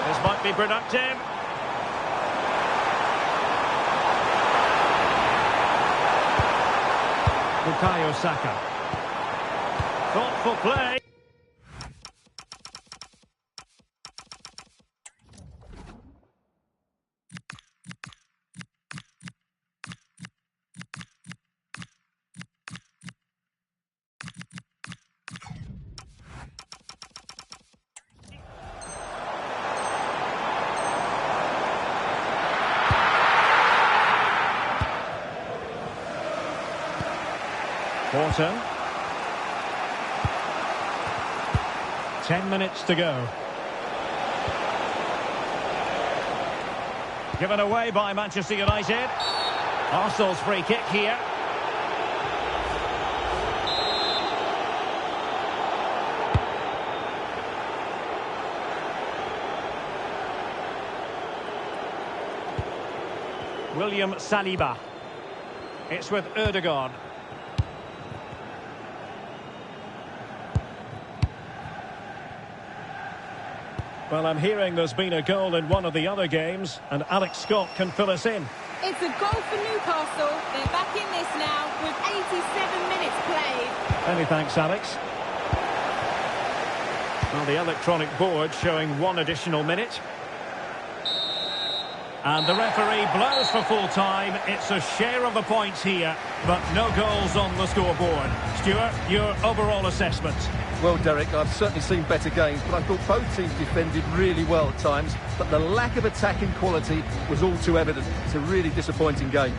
Speaker 1: This might be productive.
Speaker 2: Bukayo Saka.
Speaker 1: Thoughtful play.
Speaker 2: Porter. 10 minutes to go.
Speaker 1: Given away by Manchester United. Arsenal's free kick here. William Saliba. It's with Ødegaard.
Speaker 2: Well, I'm hearing there's been a goal in one of the other games, and Alex Scott can fill us in.
Speaker 4: It's a goal for Newcastle. They're back in this now with 87 minutes played.
Speaker 2: Many thanks, Alex. Well, the electronic board showing one additional minute. And the referee blows for full time. It's a share of the points here, but no goals on the scoreboard. Stuart, your overall assessment?
Speaker 3: Well, Derek, I've certainly seen better games, but I thought both teams defended really well at times, but the lack of attacking quality was all too evident. It's a really disappointing game.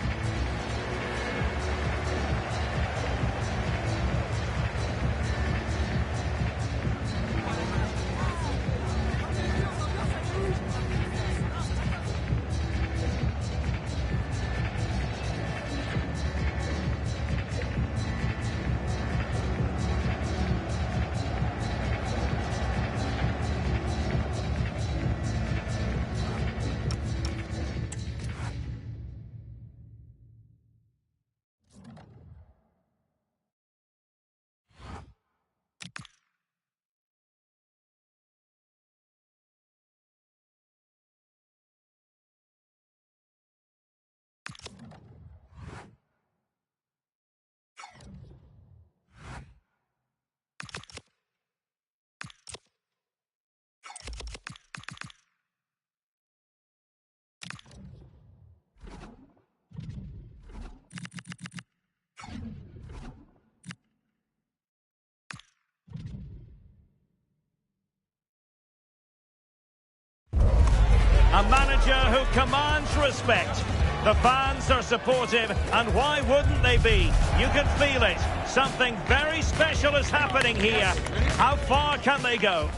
Speaker 1: A manager who commands respect. The fans are supportive, and why wouldn't they be? You can feel it. Something very special is happening here. How far can they go?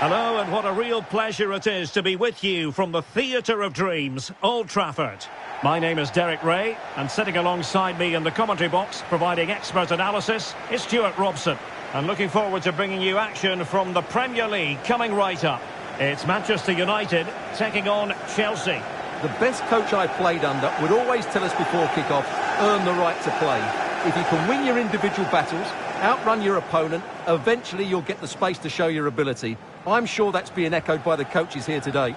Speaker 2: Hello, and what a real pleasure it is to be with you from the Theatre of Dreams, Old Trafford. My name is Derek Ray, and sitting alongside me in the commentary box, providing expert analysis, is Stuart Robson. And looking forward to bringing you action from the Premier League coming right up. It's Manchester United taking on Chelsea.
Speaker 3: The best coach I played under would always tell us before kick-off, earn the right to play. If you can win your individual battles, outrun your opponent, eventually you'll get the space to show your ability. I'm sure that's being echoed by the coaches here today.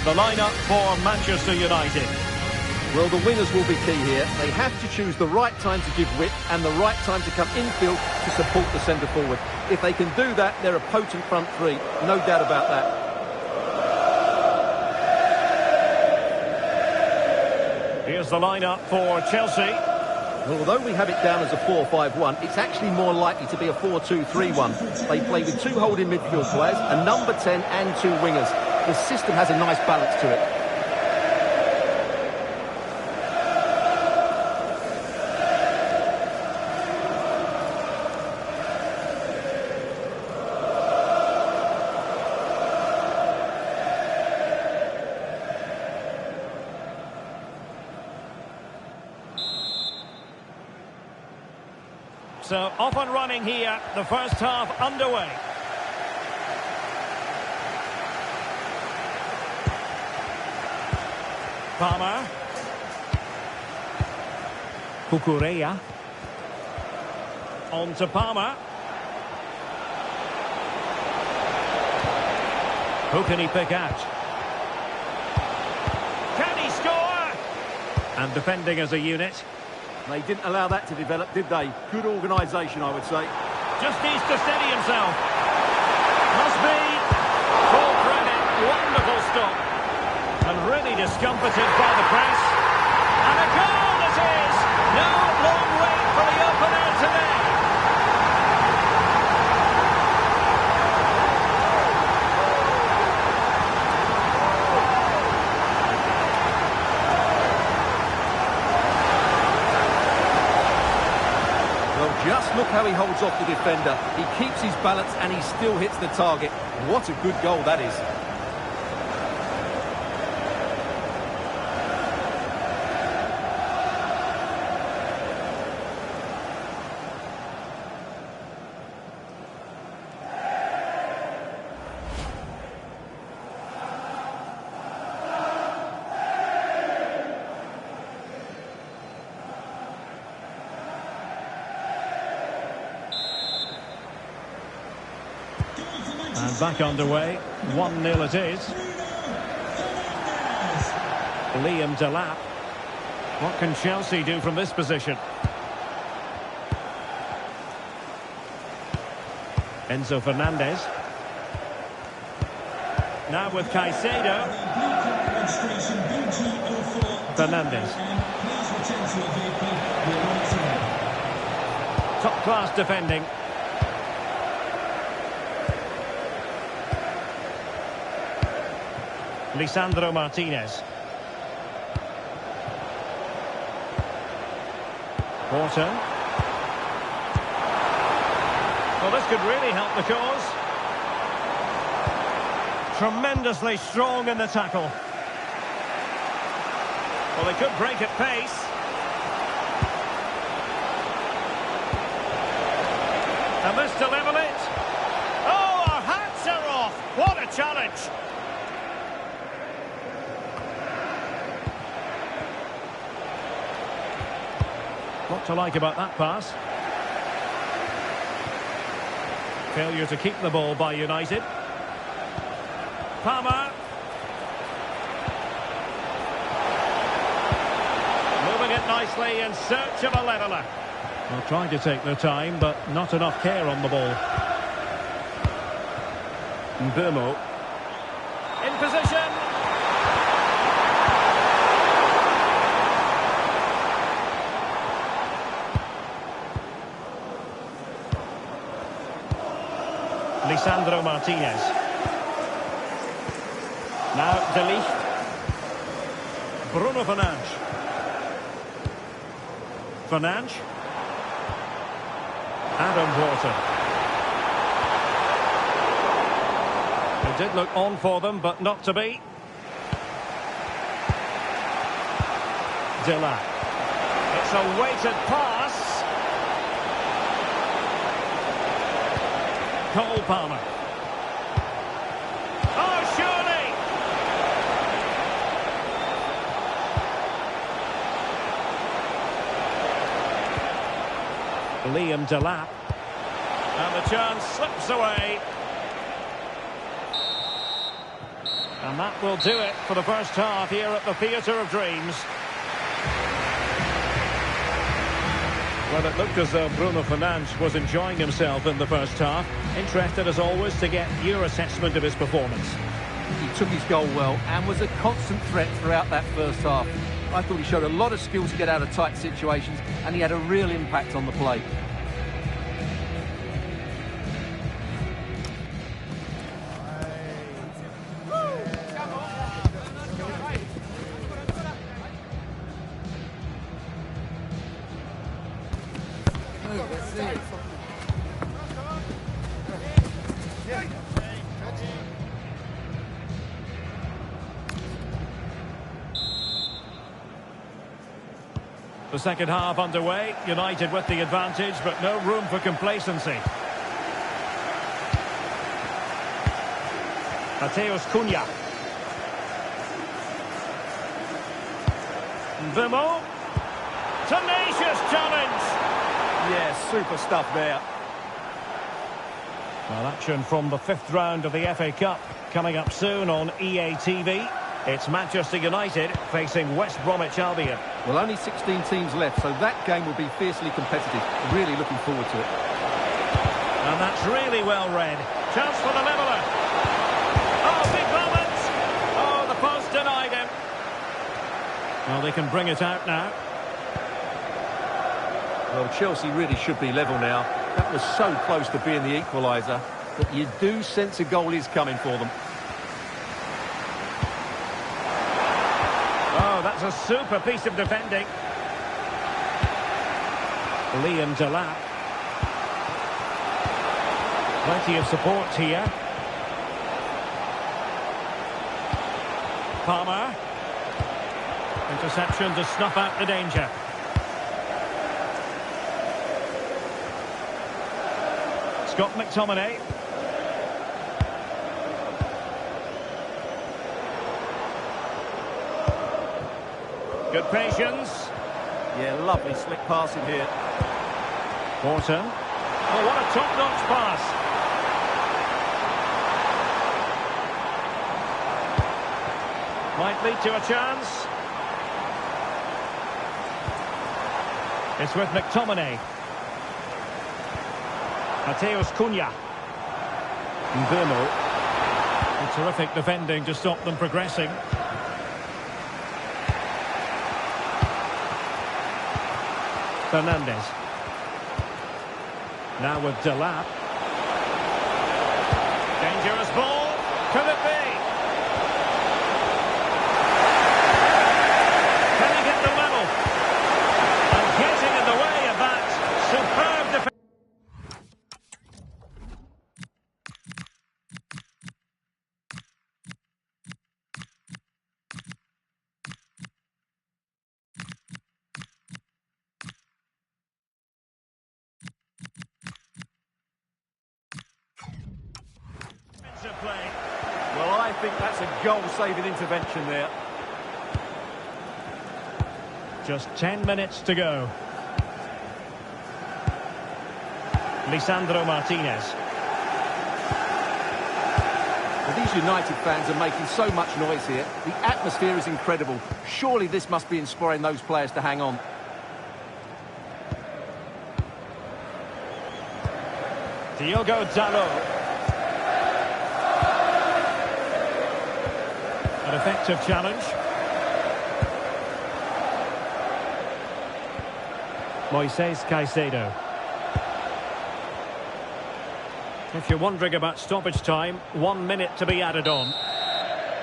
Speaker 2: The lineup for Manchester United.
Speaker 3: Well, the wingers will be key here. They have to choose the right time to give width and the right time to come infield to support the centre forward. If they can do that, they're a potent front three. No doubt about that.
Speaker 2: Here's the lineup for Chelsea.
Speaker 3: Well, although we have it down as a 4-5-1, it's actually more likely to be a 4-2-3-1. They play with two holding midfield players, a number 10 and two wingers. The system has a nice balance to it.
Speaker 2: So off and running here, the first half underway. Palmer. Kukureya. On to Palmer. Who can he pick out? Can he score? And defending as a unit.
Speaker 3: They didn't allow that to develop, did they? Good organisation, I would say.
Speaker 2: Just needs to steady himself. Must be. Full credit. Wonderful stop. And really discomfited by the press. And a goal it is! No long wait for the opener today.
Speaker 3: Well, just look how he holds off the defender. He keeps his balance and he still hits the target. What a good goal that is.
Speaker 2: And back underway, 1-0 it is. Dalot. What can Chelsea do from this position? Enzo Fernandez. Now with Caicedo. Fernandez. Top class defending. Lisandro Martínez. Porto. Well, this could really help the cause. Tremendously strong in the tackle. Well, they could break at pace. And this to level it. Oh, our hats are off. What a challenge. What to like about that pass? Failure to keep the ball by United. Palmer.
Speaker 1: it nicely in search of a leveller.
Speaker 2: Well, trying to take their time, but not enough care on the ball. Dermot. In position. Lisandro Martínez. Now Ligt. Bruno Fernandes. Fernandes. Adam Water. It did look on for them, but not to be. Elyh.
Speaker 1: It's a weighted pass.
Speaker 2: Cole Palmer.
Speaker 1: Oh, surely!
Speaker 2: Dalot.
Speaker 1: And the chance slips away.
Speaker 2: And that will do it for the first half here at the Theatre of Dreams. Well, it looked as though Bruno Fernandes was enjoying himself in the first half. Interested, as always, to get your assessment of his performance.
Speaker 3: He took his goal well and was a constant threat throughout that first half. I thought he showed a lot of skill to get out of tight situations, and he had a real impact on the play.
Speaker 2: The second half underway, United with the advantage, but no room for complacency. Matheus Cunha. Dermot. Tenacious challenge.
Speaker 3: Yeah, super stuff there.
Speaker 2: Well, action from the fifth round of the FA Cup coming up soon on EA TV. It's Manchester United facing West Bromwich Albion.
Speaker 3: Well, only 16 teams left, so that game will be fiercely competitive. Really looking forward to it.
Speaker 2: And that's really well read.
Speaker 1: Chance for the leveller. Oh, big moment. Oh, the post denied him.
Speaker 2: Well, they can bring it out now.
Speaker 3: Well, Chelsea really should be level now. That was so close to being the equaliser, but you do sense a goal is coming for them.
Speaker 1: Oh, that's a super piece of defending.
Speaker 2: Dalot. Plenty of support here. Palmer. Interception to snuff out the danger. Scott McTominay.
Speaker 1: Good patience.
Speaker 3: Yeah, lovely slick passing here.
Speaker 2: Horton.
Speaker 1: Oh, what a top-notch pass. Might lead to a chance.
Speaker 2: It's with McTominay. Matheus Cunha. Dermot. Terrific defending to stop them progressing. Fernandes. Now with Dalot.
Speaker 1: Dangerous ball. Could it be? Can he get the level? And getting in the way of that superb defense. Play.
Speaker 3: Well, I think that's a goal-saving intervention there.
Speaker 2: Just 10 minutes to go. Lisandro Martínez.
Speaker 3: Well, these United fans are making so much noise here. The atmosphere is incredible. Surely this must be inspiring those players to hang on.
Speaker 2: Diogo Dalot. An effective challenge. Moises Caicedo. If you're wondering about stoppage time, 1 minute to be added on.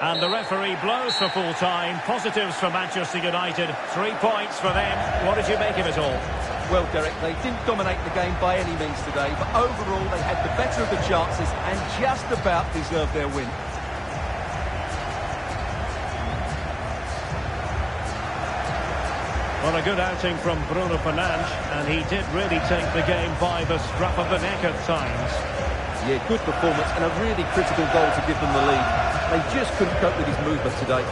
Speaker 2: And the referee blows for full time. Positives for Manchester United. 3 points for them. What did you make of it all?
Speaker 3: Well, Derek, they didn't dominate the game by any means today, but overall they had the better of the chances and just about deserved their win.
Speaker 2: Well, a good outing from Bruno Fernandes, and he did really take the game by the scruff of the neck at times.
Speaker 3: Yeah, good performance and a really critical goal to give them the lead. They just couldn't cope with his movement today.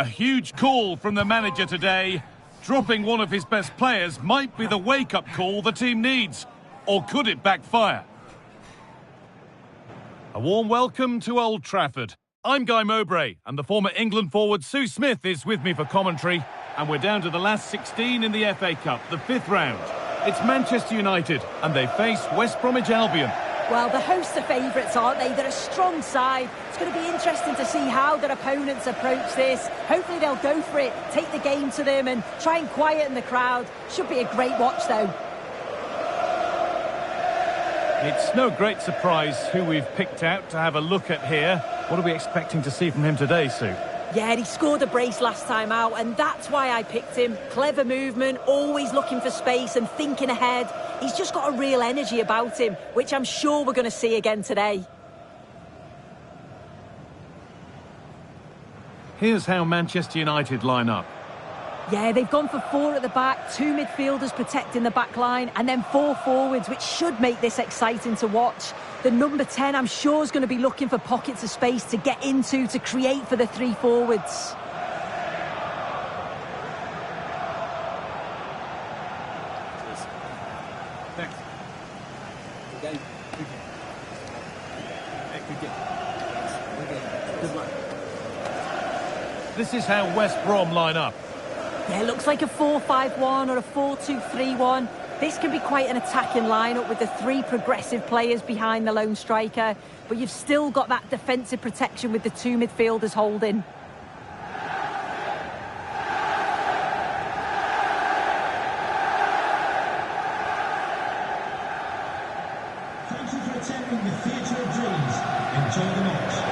Speaker 6: A huge call from the manager today. Dropping one of his best players might be the wake-up call the team needs. Or could it backfire? A warm welcome to Old Trafford. I'm Guy Mowbray, and the former England forward Sue Smith is with me for commentary. And we're down to the last 16 in the FA Cup, the 5th round. It's Manchester United, and they face West Bromwich Albion.
Speaker 5: Well, the hosts are favourites, aren't they? They're a strong side. It's going to be interesting to see how their opponents approach this. Hopefully they'll go for it, take the game to them and try and quieten the crowd. Should be a great watch, though.
Speaker 6: It's no great surprise who we've picked out to have a look at here. What are we expecting to see from him today, Sue?
Speaker 5: Yeah, he scored a brace last time out, and that's why I picked him. Clever movement, always looking for space and thinking ahead. He's just got a real energy about him, which I'm sure we're going to see again today.
Speaker 6: Here's how Manchester United line up.
Speaker 5: Yeah, they've gone for 4 at the back, 2 midfielders protecting the back line, and then 4 forwards, which should make this exciting to watch. The number 10, I'm sure, is going to be looking for pockets of space to get into, to create for the 3 forwards.
Speaker 6: Thanks. This is how West Brom line up.
Speaker 5: Yeah, it looks like a 4-5-1 or a 4-2-3-1. This can be quite an attacking lineup with the 3 progressive players behind the lone striker, but you've still got that defensive protection with the 2 midfielders holding.
Speaker 7: Thank you for attending the Theatre of Dreams. Enjoy the match.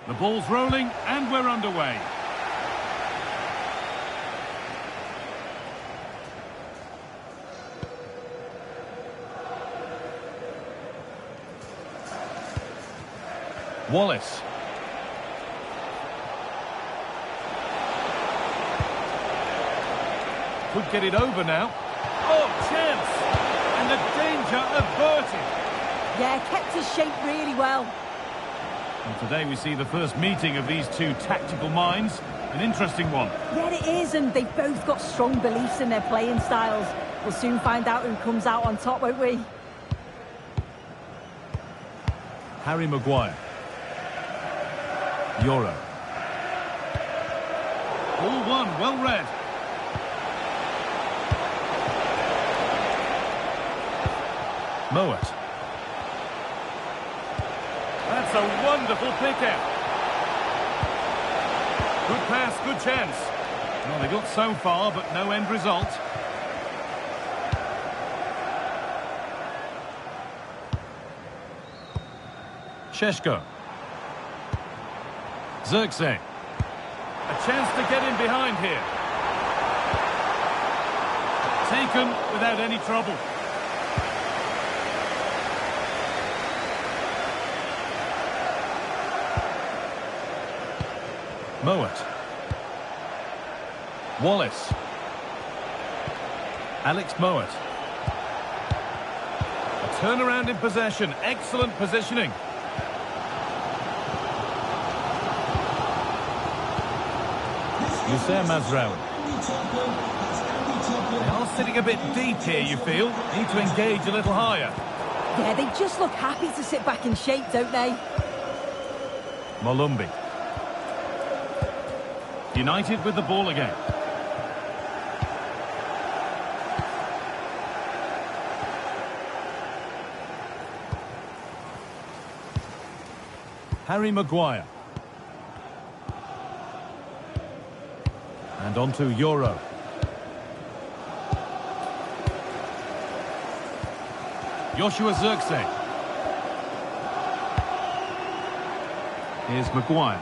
Speaker 6: The ball's rolling and we're underway. Wallace. Could get it over now. Oh, chance! And the danger averted.
Speaker 5: Yeah, kept his shape really well.
Speaker 6: And today we see the first meeting of these two tactical minds. An interesting one.
Speaker 5: Yeah, it is, and they've both got strong beliefs in their playing styles. We'll soon find out who comes out on top, won't we?
Speaker 6: Harry Maguire. Euro. All one, well read. Mowat. That's a wonderful pick-out. Good pass, good chance. Well, they got so far, but no end result. Šeško. Zirkzee. A chance to get in behind here. Taken without any trouble. Mowat. Wallace. Alex Mowat. A turnaround in possession. Excellent positioning. Youssef Mazraoui. They are sitting a bit deep here, you feel. Need to engage a little higher.
Speaker 5: Yeah, they just look happy to sit back in shape, don't they?
Speaker 6: Molumby. United with the ball again. Harry Maguire. And on to Euro. Joshua Zirkzee. Here's Maguire.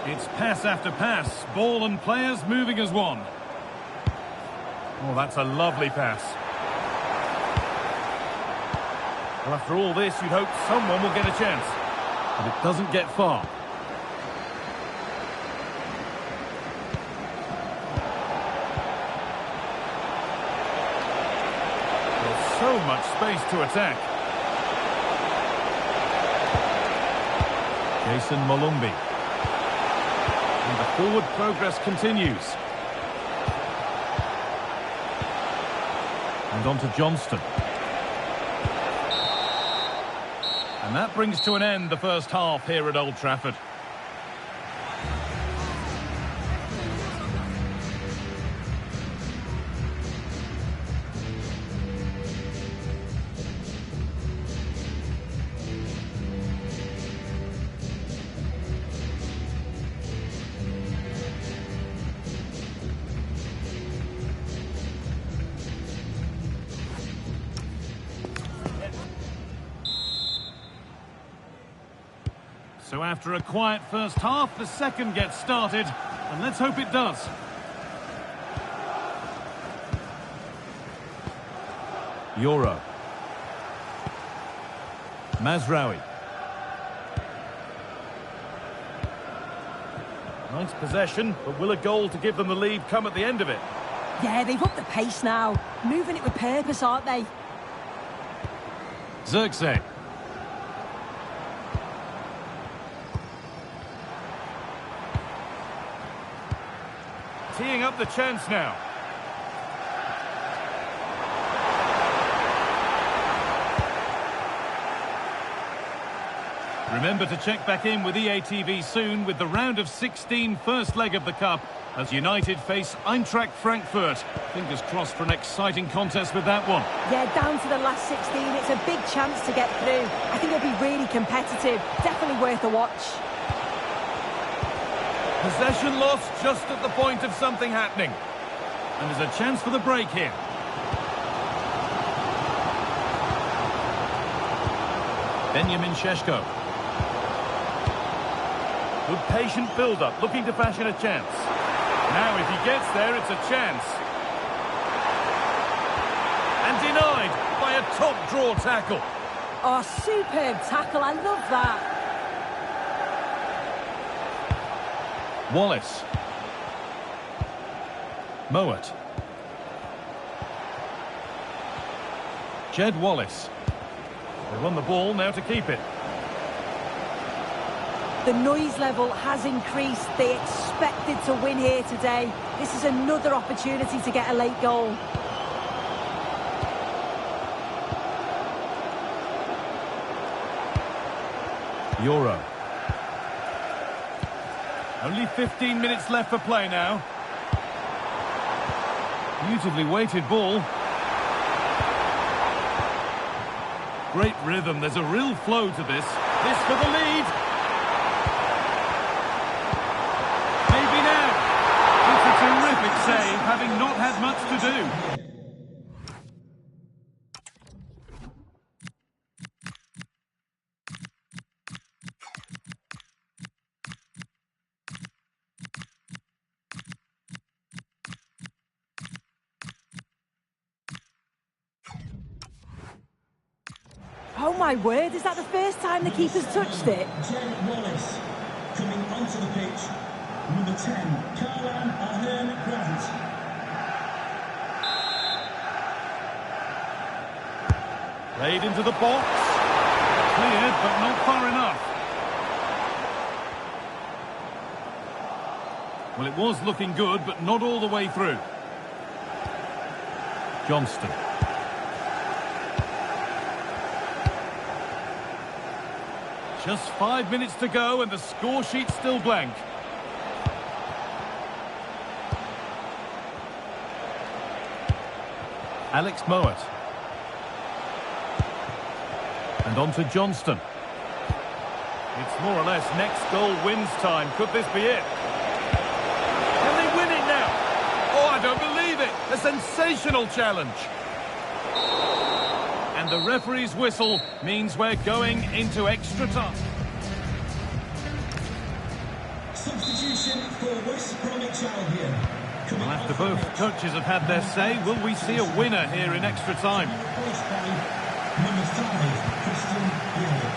Speaker 6: It's pass after pass. Ball and players moving as one. Oh, that's a lovely pass. Well, after all this, you'd hope someone will get a chance. But it doesn't get far. There's so much space to attack. Jason Molumby. And the forward progress continues. And on to Johnston. And that brings to an end the first half here at Old Trafford. So after a quiet first half, the second gets started, and let's hope it does. Euro. Mazraoui. Nice possession, but will a goal to give them the lead come at the end of it?
Speaker 5: Yeah, they've upped the pace now. Moving it with purpose, aren't they?
Speaker 6: Zirkzee. Teeing up the chance now. Remember to check back in with EA TV soon with the round of 16 first leg of the Cup as United face Eintracht Frankfurt. Fingers crossed for an exciting contest with that one.
Speaker 5: Yeah, down to the last 16. It's a big chance to get through. I think it'll be really competitive. Definitely worth a watch.
Speaker 6: Possession lost just at the point of something happening. And there's a chance for the break here. Benjamin Šeško. Good patient build-up, looking to fashion a chance. Now if he gets there, it's a chance. And denied by a top-draw tackle.
Speaker 5: Oh, superb tackle. I love that.
Speaker 6: Wallace. Mowat. Jed Wallace. They won the ball, now to keep it.
Speaker 5: The noise level has increased. They expected to win here today. This is another opportunity to get a late goal.
Speaker 6: Euro. Only 15 minutes left for play now. Beautifully weighted ball. Great rhythm, there's a real flow to this. This for the lead. Maybe now. It's a terrific save, having not had much to do.
Speaker 5: Oh my word, is that the first time the keeper's touched it?
Speaker 7: Jed Wallace coming onto the pitch. Number 10, Ayden Grant.
Speaker 6: Played into the box. Cleared, but not far enough. Well, it was looking good, but not all the way through. Johnston. Just 5 minutes to go and the score sheet's still blank. Alex Mowat. And on to Johnston. It's more or less next goal wins time. Could this be it? Can they win it now? Oh, I don't believe it. A sensational challenge. And the referee's whistle means we're going into extra time.
Speaker 7: Substitution for West Bromwich Albion.
Speaker 6: Well, after both coaches have had their say, will we see a winner here in extra time?
Speaker 7: Replaced by number 5, Christian Elyh.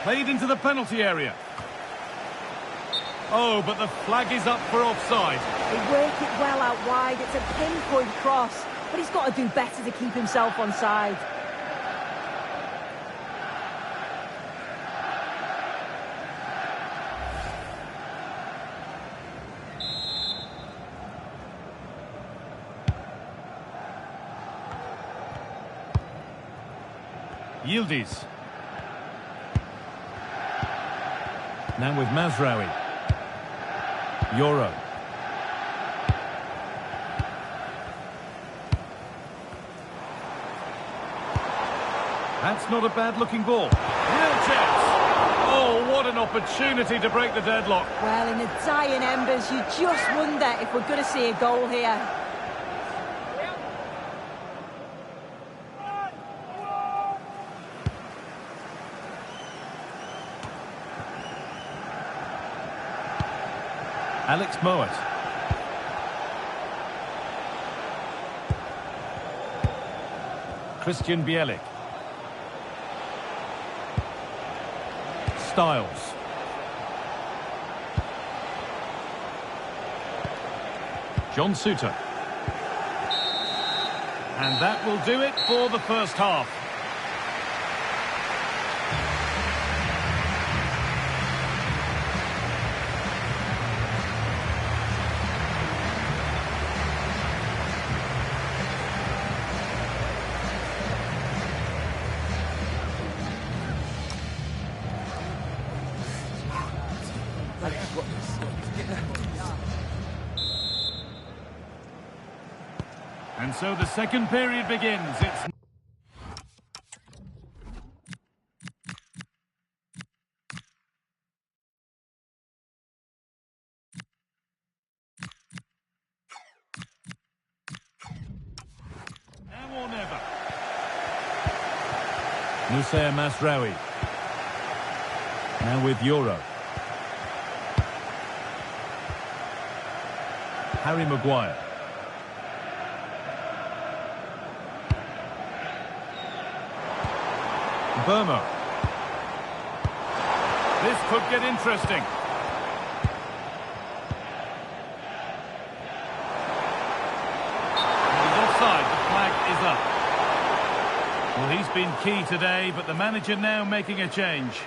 Speaker 6: Played into the penalty area. Oh, but the flag is up for offside.
Speaker 5: They work it well out wide. It's a pinpoint cross. But he's got to do better to keep himself on side.
Speaker 6: Yildiz. Now with Mazraoui. Euro. That's not a bad-looking ball. Real chance. Oh, what an opportunity to break the deadlock.
Speaker 5: Well, in the dying embers, you just wonder if we're going to see a goal here.
Speaker 6: Alex Mowat. Christian Bielik. Styles. John Suter. And that will do it for the first half. And so the second period begins. It's now or never. Nusayr Mazraoui. Now with Euro. Harry Maguire. Dermot. This could get interesting. He's offside. The flag is up. Well, he's been key today, but the manager now making a change.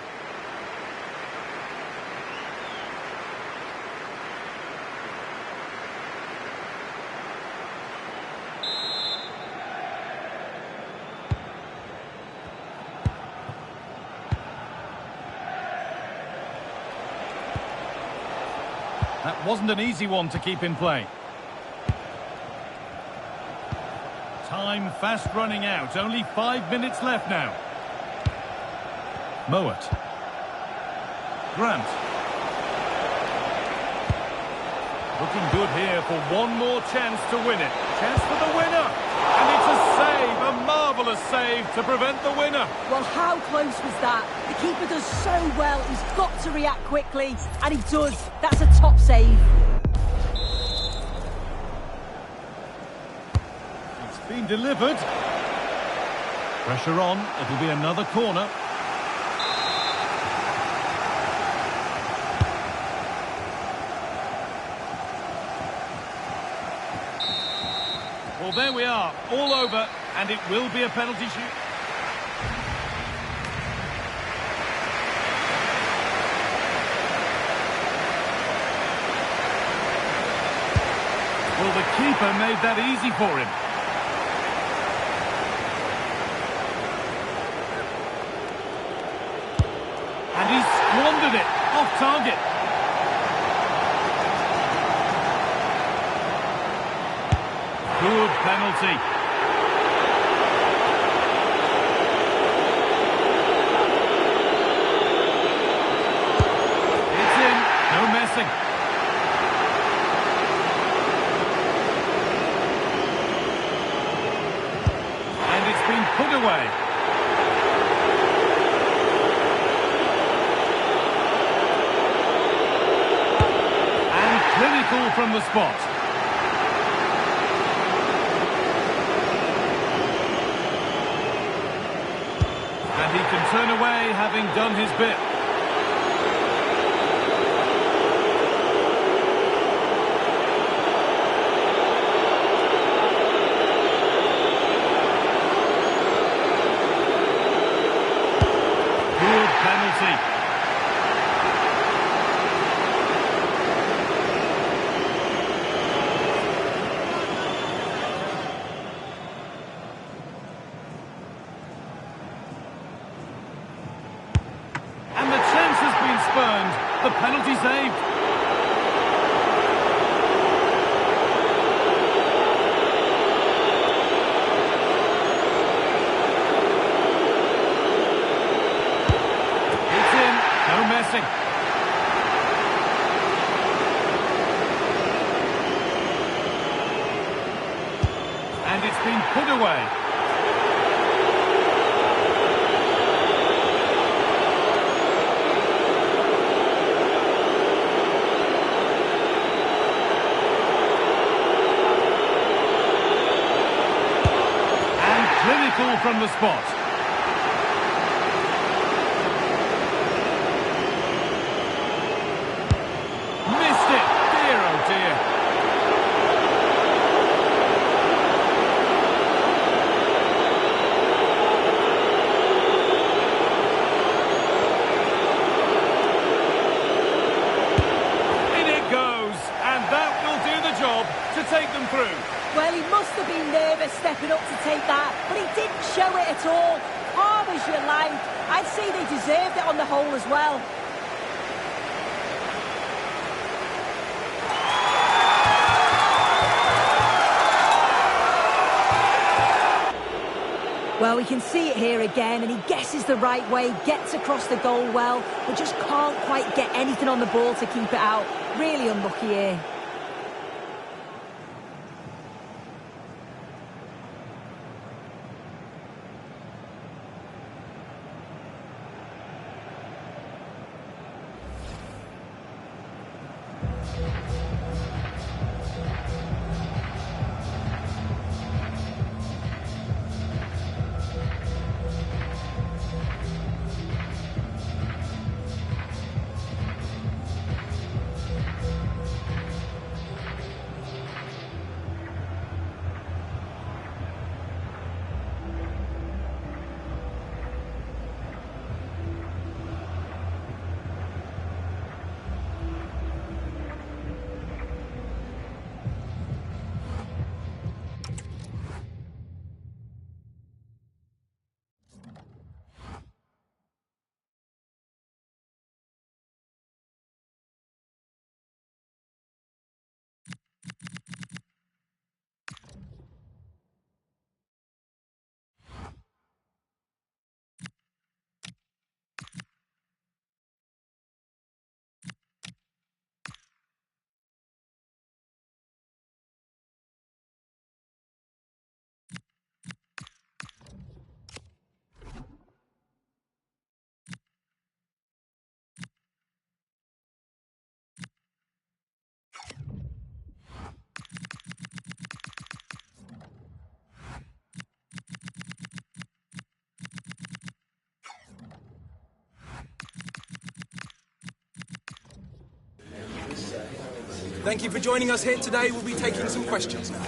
Speaker 6: That wasn't an easy one to keep in play. Time fast running out. Only 5 minutes left now. Mowat. Grant. Looking good here for one more chance to win it. Chance for the winner. And it's a save, a marvellous save to prevent the winner.
Speaker 5: Well, how close was that? The keeper does so well. He's got to react quickly, and he does. That's a top save.
Speaker 6: It's been delivered. Pressure on. It'll be another corner. Well, there we are, all over, and it will be a penalty shoot. Well, the keeper made that easy for him. And he squandered it, off target. Good penalty. It's in. No messing. And it's been put away. And clinical from the spot. He can turn away, having done his bit. Good penalty. The penalty saved. It's in. No messing. And it's been put away. Clinical from the spot. Missed it. Dear, oh dear. In it goes. And that will do the job to take them through.
Speaker 5: Well, he must have been nervous stepping up to take that, but he didn't show it at all. Calm as you like. I'd say they deserved it on the whole as well. Well, we can see it here again, and he guesses the right way, gets across the goal well, but just can't quite get anything on the ball to keep it out. Really unlucky here.
Speaker 8: Thank you for joining us here today. We'll be taking some questions now.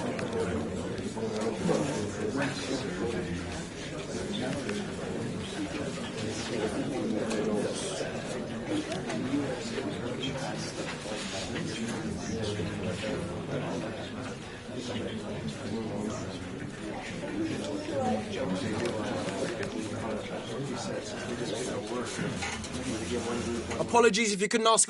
Speaker 8: Apologies if you couldn't ask.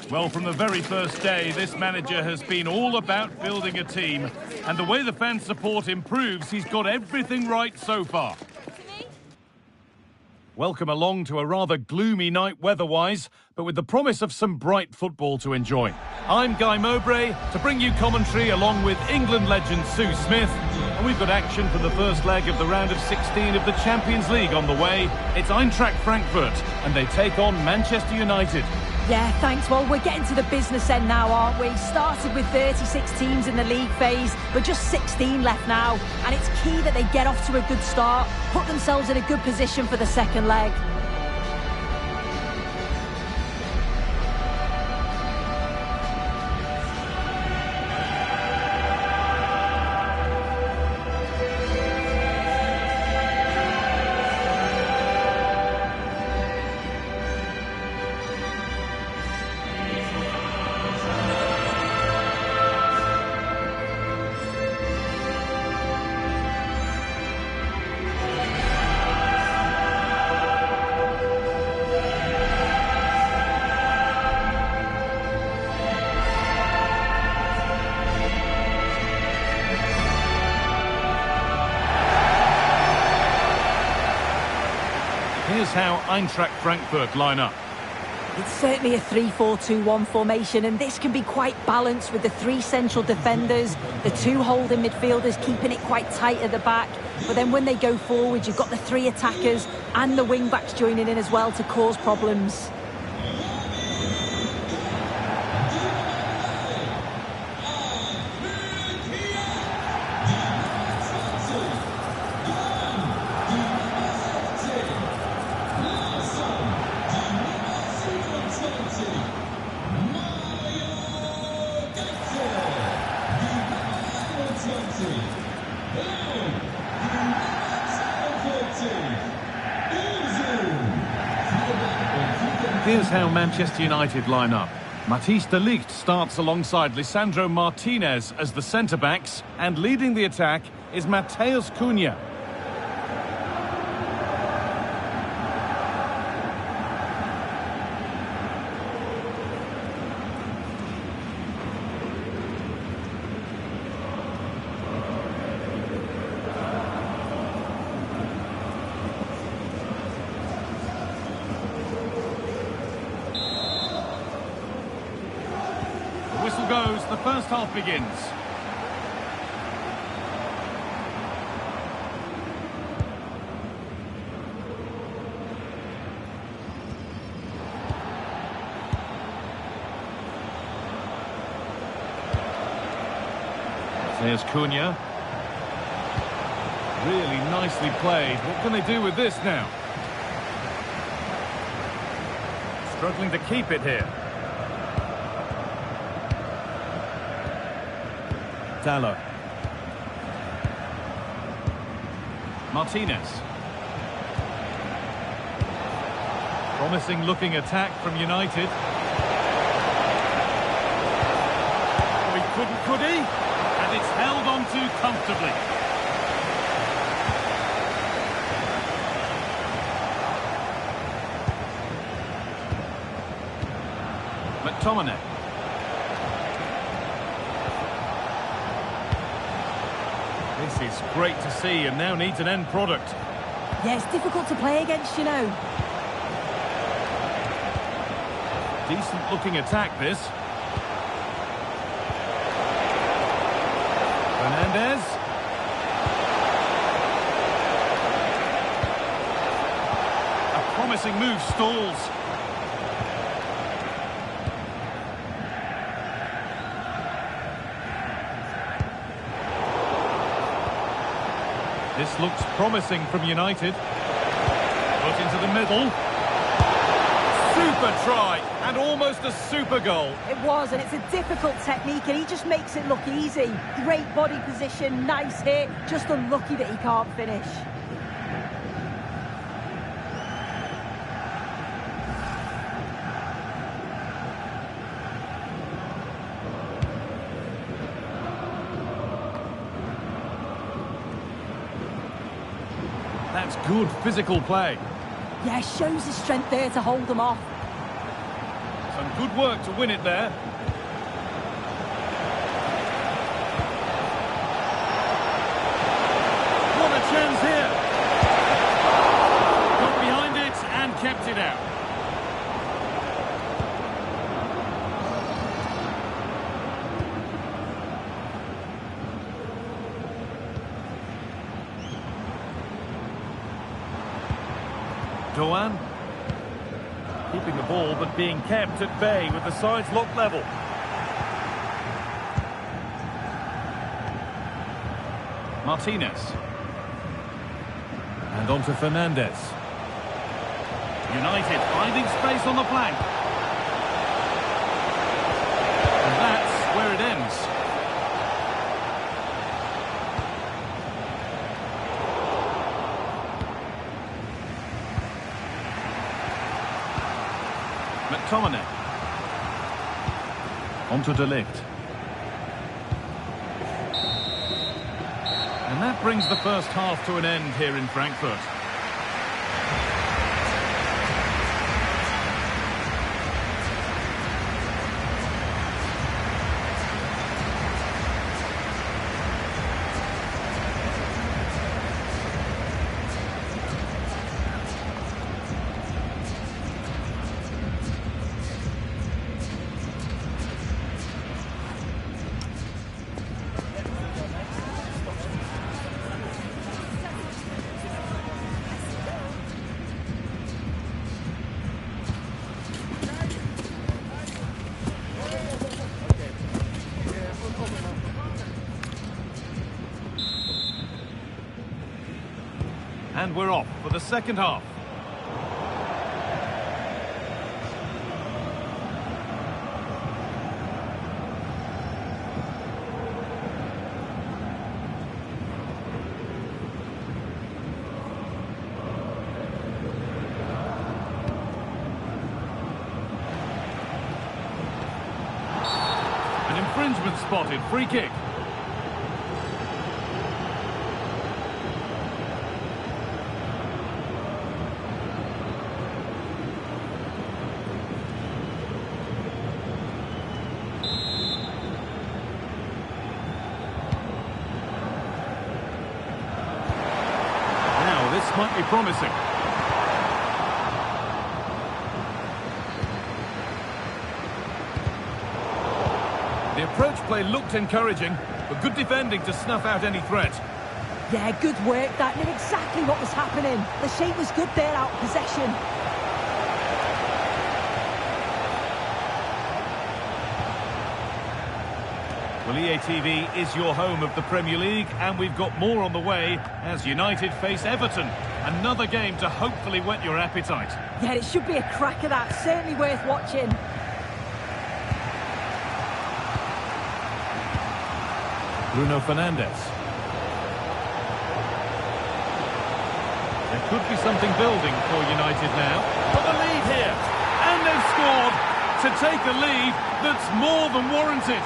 Speaker 6: Well, from the very first day, this manager has been all about building a team. And the way the fan support improves, he's got everything right so far. Welcome along to a rather gloomy night weather-wise, but with the promise of some bright football to enjoy. I'm Guy Mowbray to bring you commentary along with England legend Sue Smith. And we've got action for the first leg of the round of 16 of the Champions League on the way. It's Eintracht Frankfurt, and they take on Manchester United.
Speaker 5: Yeah, thanks. Well, we're getting to the business end now, aren't we? Started with 36 teams in the league phase, but just 16 left now. And it's key that they get off to a good start, put themselves in a good position for the second leg.
Speaker 6: Here's how Eintracht Frankfurt line up.
Speaker 5: It's certainly a 3-4-2-1 formation, and this can be quite balanced with the three central defenders, the two holding midfielders keeping it quite tight at the back. But then when they go forward, you've got the three attackers and the wing-backs joining in as well to cause problems.
Speaker 6: Here's how Manchester United line up. Matthijs de Ligt starts alongside Lisandro Martínez as the centre-backs, and leading the attack is Matheus Cunha. Whistle goes, the first half begins. There's Cunha. Really nicely played. What can they do with this now? Struggling to keep it here. Dalot. Martínez. Promising looking attack from United. Oh, he couldn't, could he? And it's held on to comfortably. McTominay. This is great to see and now needs an end product.
Speaker 5: Yeah, it's difficult to play against, you know.
Speaker 6: Decent looking attack, this. Fernandez. A promising move stalls. This looks promising from United. Put into the middle. Super try, and almost a super goal.
Speaker 5: It was, and it's a difficult technique, and he just makes it look easy. Great body position, nice hit, just unlucky that he can't finish.
Speaker 6: That's good physical play.
Speaker 5: Yeah, shows his strength there to hold them off.
Speaker 6: Some good work to win it there. What a chance here. Got behind it and kept it out. Doan. Keeping the ball, but being kept at bay with the sides locked level. Martínez. And on to Fernandes. United finding space on the flank. And that's where it ends. McTominay. On to Ligt. And that brings the first half to an end here in Frankfurt. And we're off for the second half. An infringement spotted, free kick. Might be promising. The approach play looked encouraging, but good defending to snuff out any threat.
Speaker 5: Yeah, good work. That knew exactly what was happening. The shape was good there out of possession.
Speaker 6: Well, EA TV is your home of the Premier League, and we've got more on the way as United face Everton. Another game to hopefully whet your appetite.
Speaker 5: Yeah, it should be a cracker, that. Certainly worth watching.
Speaker 6: Bruno Fernandes. There could be something building for United now. Got the lead here, and they've scored to take a lead that's more than warranted.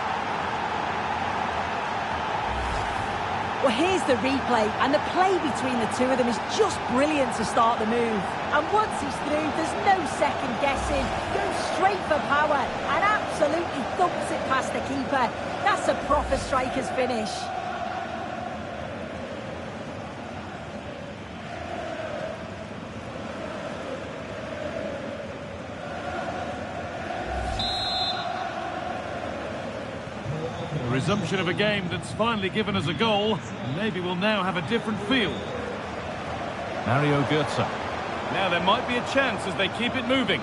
Speaker 5: Well, here's the replay, and the play between the two of them is just brilliant to start the move. And once he's through, there's no second guessing. Goes straight for power and absolutely thumps it past the keeper. That's a proper striker's finish.
Speaker 6: Resumption of a game that's finally given us a goal. Maybe we'll now have a different feel. Mario Götze. Now there might be a chance as they keep it moving.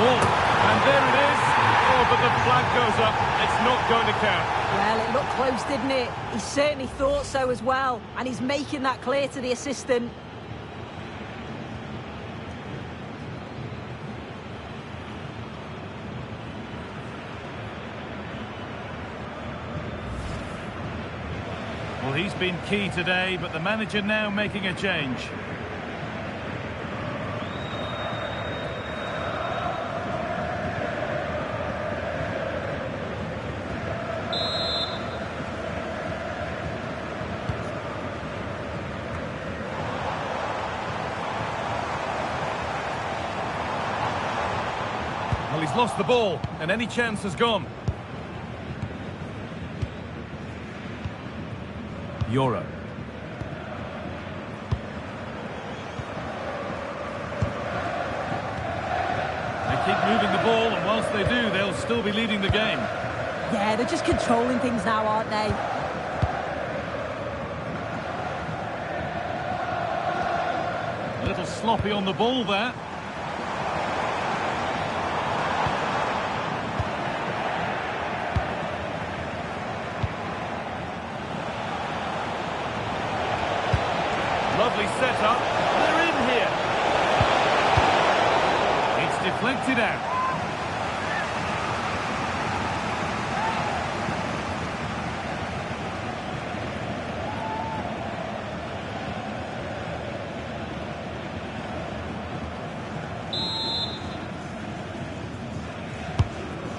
Speaker 6: And there it is. Oh, but the flag goes up. It's not going to count.
Speaker 5: Well, it looked close, didn't it? He certainly thought so as well. And he's making that clear to the assistant.
Speaker 6: Well, he's been key today, but the manager now making a change. Well, he's lost the ball, and any chance has gone. Euro. They keep moving the ball, and whilst they do, they'll still be leading the game.
Speaker 5: Yeah, they're just controlling things now, aren't they?
Speaker 6: A little sloppy on the ball there. Lovely setup. They're in here. It's deflected out.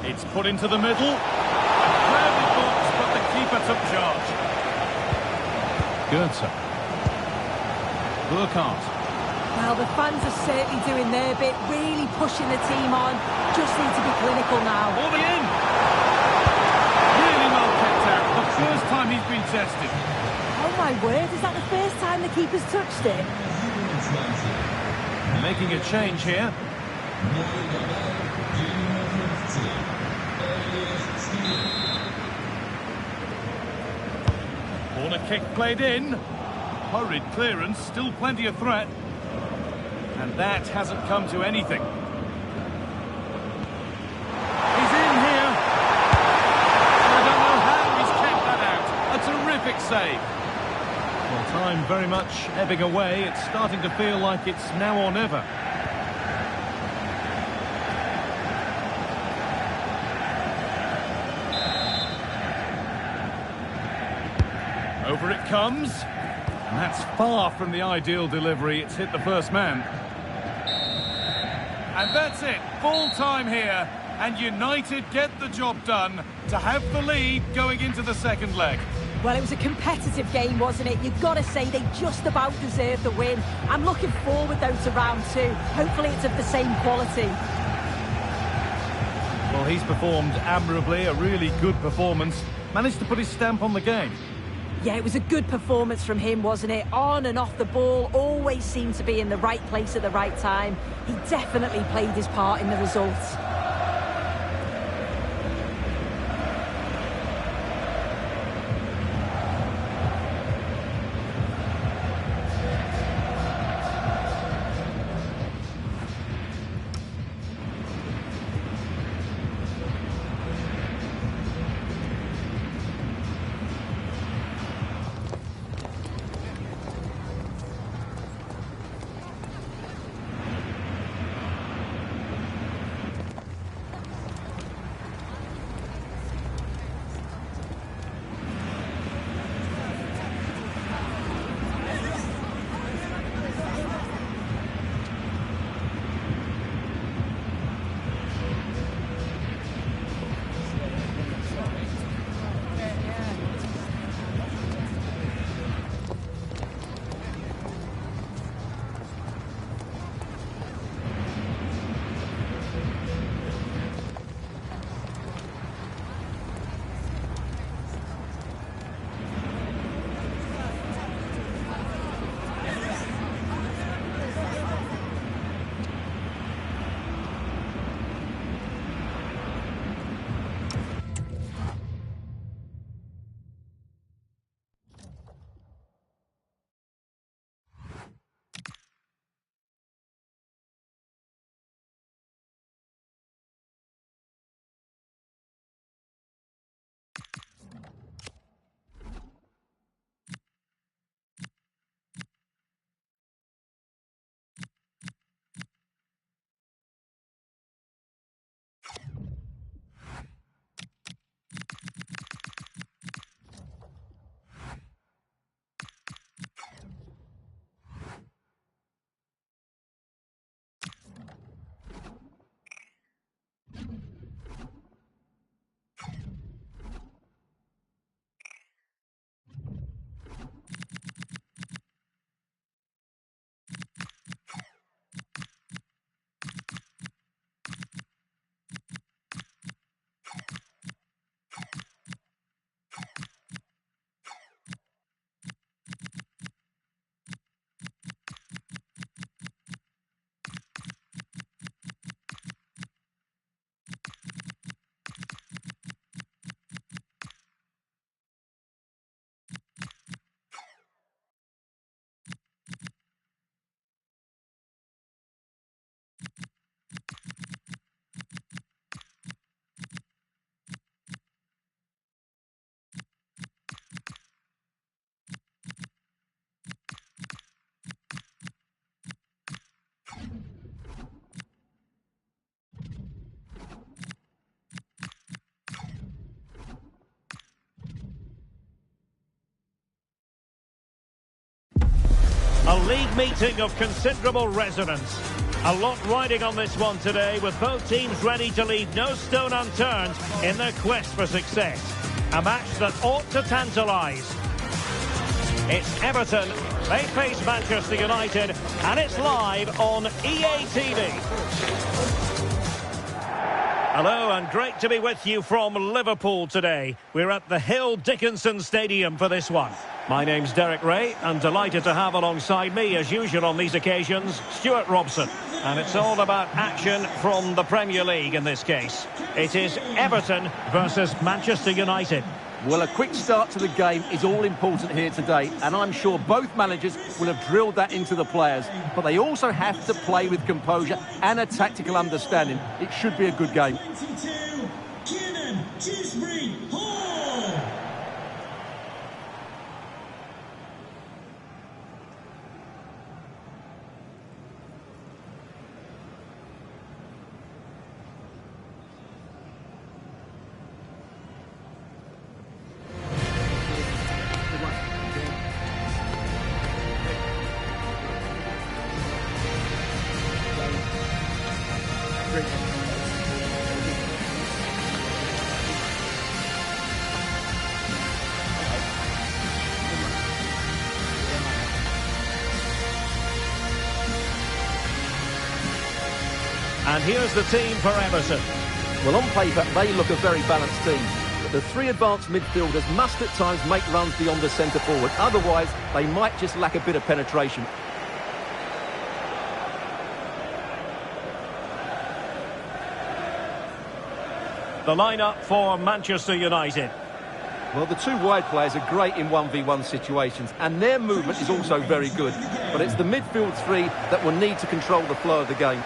Speaker 6: It's put into the middle. A crowded box, but the keeper took charge. Goethe. Burkhardt.
Speaker 5: Well, the fans are certainly doing their bit, really pushing the team on. Just need to be clinical now.
Speaker 6: All the in. Really well kept out. The first time he's been tested.
Speaker 5: Oh my word, is that the first time the keeper's touched it?
Speaker 6: Making a change here. Corner kick played in. Hurried clearance, still plenty of threat. And that hasn't come to anything. He's in here. I don't know how he's kept that out. A terrific save. Well, time very much ebbing away. It's starting to feel like it's now or never. Over it comes. And that's far from the ideal delivery. It's hit the first man. And that's it. Full time here. And United get the job done to have the lead going into the second leg.
Speaker 5: Well, it was a competitive game, wasn't it? You've got to say they just about deserved the win. I'm looking forward, though, to round two. Hopefully it's of the same quality.
Speaker 6: Well, he's performed admirably. A really good performance. Managed to put his stamp on the game.
Speaker 5: Yeah, it was a good performance from him, wasn't it? On and off the ball, always seemed to be in the right place at the right time. He definitely played his part in the results.
Speaker 2: A league meeting of considerable resonance. A lot riding on this one today, with both teams ready to leave no stone unturned in their quest for success. A match that ought to tantalise. It's Everton. They face Manchester United, and it's live on EA TV. Hello, and great to be with you from Liverpool today. We're at the Hill Dickinson Stadium for this one. My name's Derek Ray, and delighted to have alongside me, as usual on these occasions, Stuart Robson. And it's all about action from the Premier League in this case. It is Everton versus Manchester United.
Speaker 3: Well, a quick start to the game is all important here today, and I'm sure both managers will have drilled that into the players. But they also have to play with composure and a tactical understanding. It should be a good game.
Speaker 2: And here's the team for Everton.
Speaker 3: Well, on paper, they look a very balanced team. But the three advanced midfielders must at times make runs beyond the centre-forward. Otherwise, they might just lack a bit of penetration.
Speaker 2: The lineup for Manchester United.
Speaker 3: Well, the two wide players are great in 1v1 situations, and their movement is also very good. But it's the midfield three that will need to control the flow of the game.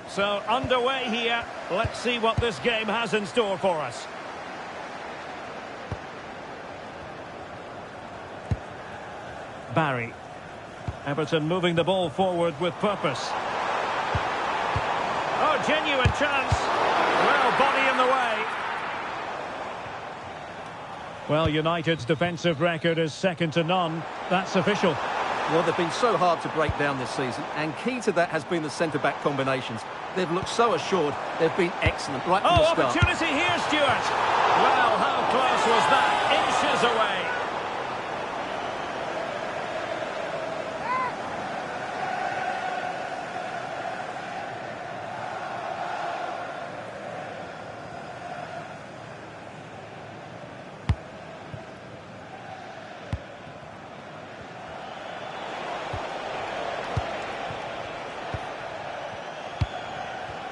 Speaker 2: So, underway here. Let's see what this game has in store for us. Barry. Everton moving the ball forward with purpose. Oh, genuine chance. Well, body in the way. Well, United's defensive record is second to none. That's official.
Speaker 3: Well, they've been so hard to break down this season, and key to that has been the centre-back combinations. They've looked so assured. They've been excellent right from the start.
Speaker 2: Opportunity here, Stuart. Well, how close was that? Inches away.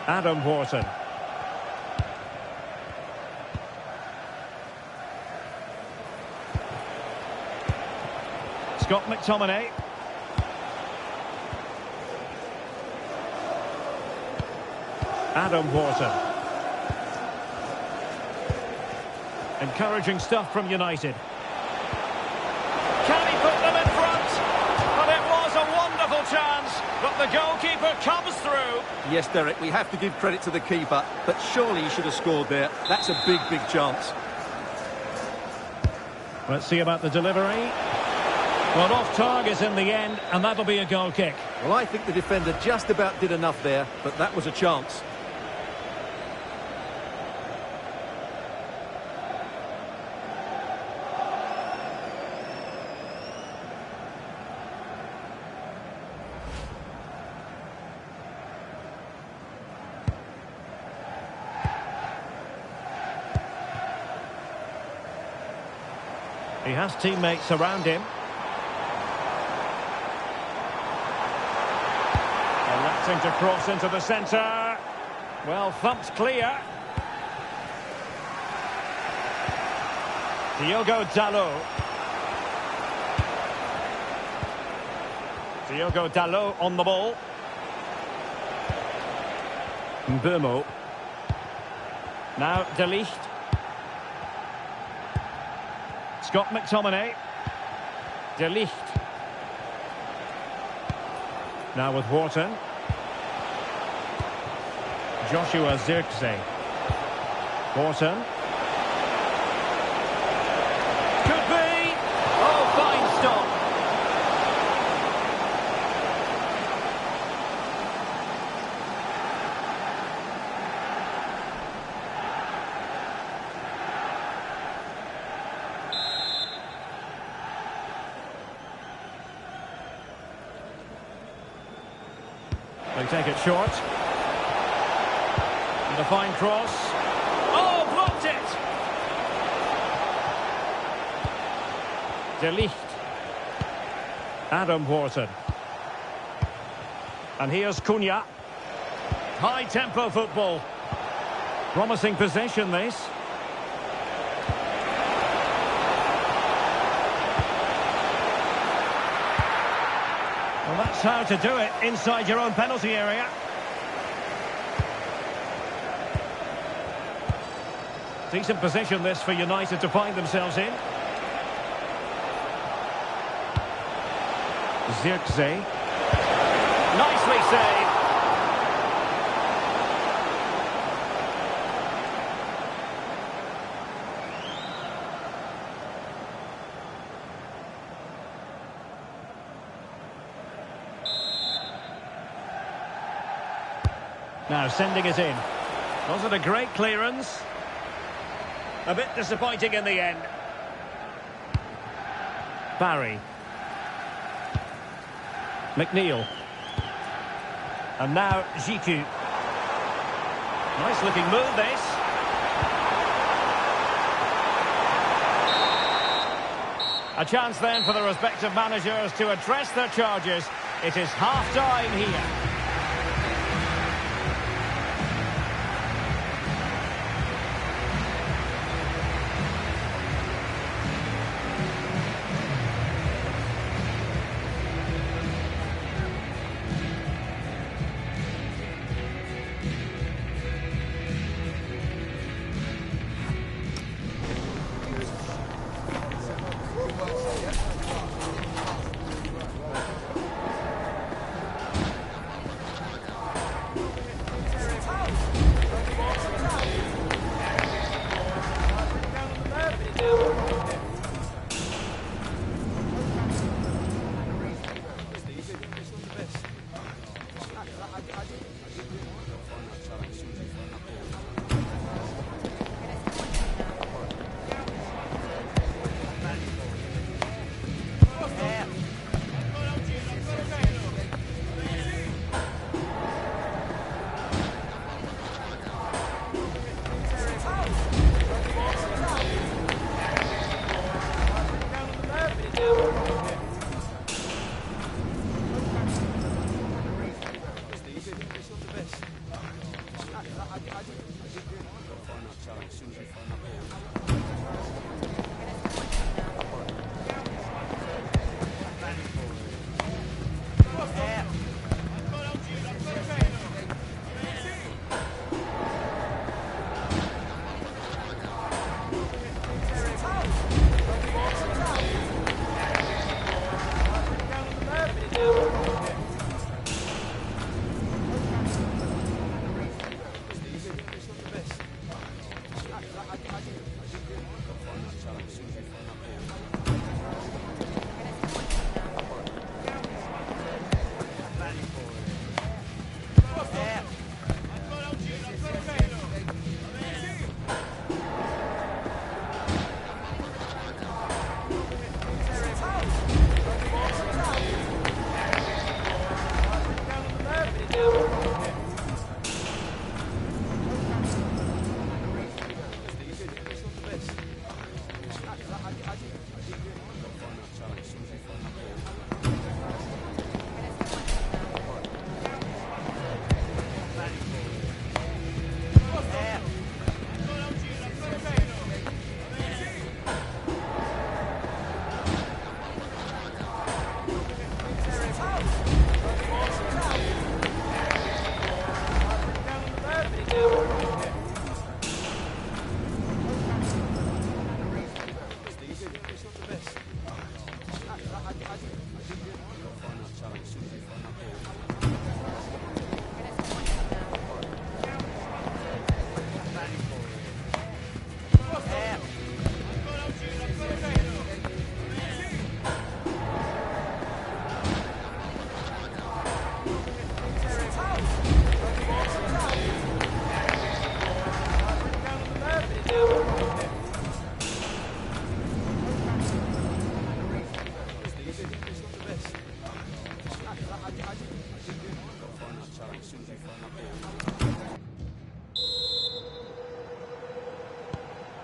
Speaker 2: Adam Wharton. Scott McTominay. Adam Wharton. Encouraging stuff from United. Can he put them in front? But it was a wonderful chance. But the goalkeeper comes through.
Speaker 3: Yes, Derek, we have to give credit to the keeper, but surely he should have scored there. That's a big, big chance.
Speaker 2: Let's see about the delivery. Well, off target in the end, and that'll be a goal kick.
Speaker 3: Well, I think the defender just about did enough there, but that was a chance.
Speaker 2: He has teammates around him. Electing to cross into the centre. Well, thumped clear. Diogo Dalot. Diogo Dalot on the ball. Dermot. Now Ligt. Scott McTominay. Ligt. Now with Wharton. Joshua Zirkzee. Morton. Could be! Oh, fine stop. They take it short. And a fine cross. Oh, blocked it! Ligt. Adam Wharton. And here's Cunha. High-tempo football. Promising possession, this. Well, that's how to do it inside your own penalty area. Decent position this for United to find themselves in. Zirkzee. Nicely saved. Now sending it in. Wasn't a great clearance. A bit disappointing in the end. Barry. McNeil. And now Jiku. Nice looking move, this. A chance then for the respective managers to address their charges. It is half-time here.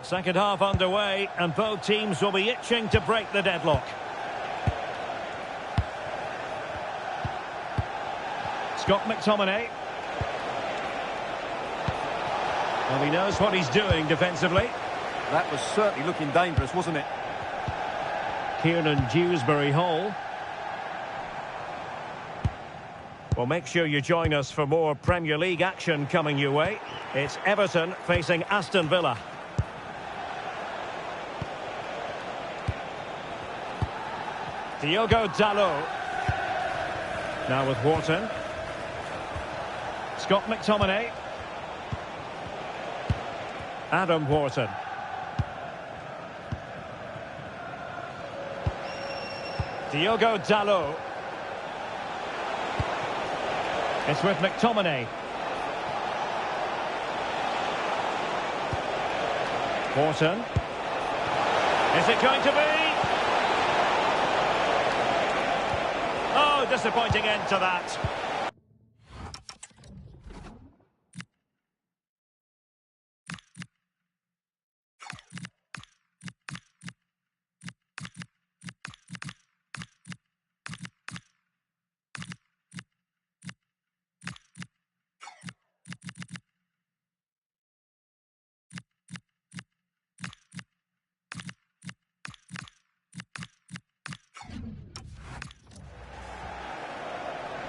Speaker 2: Second half underway, and both teams will be itching to break the deadlock. Scott McTominay. Well, he knows what he's doing defensively.
Speaker 3: That was certainly looking dangerous, wasn't it?
Speaker 2: Kieran Dewsbury Hall. Well, make sure you join us for more Premier League action coming your way. It's Everton facing Aston Villa. Diogo Dalot. Now with Wharton. Scott McTominay. Adam Wharton. Diogo Dalot. It's with McTominay. Wharton. Is it going to be? Oh, disappointing end to that.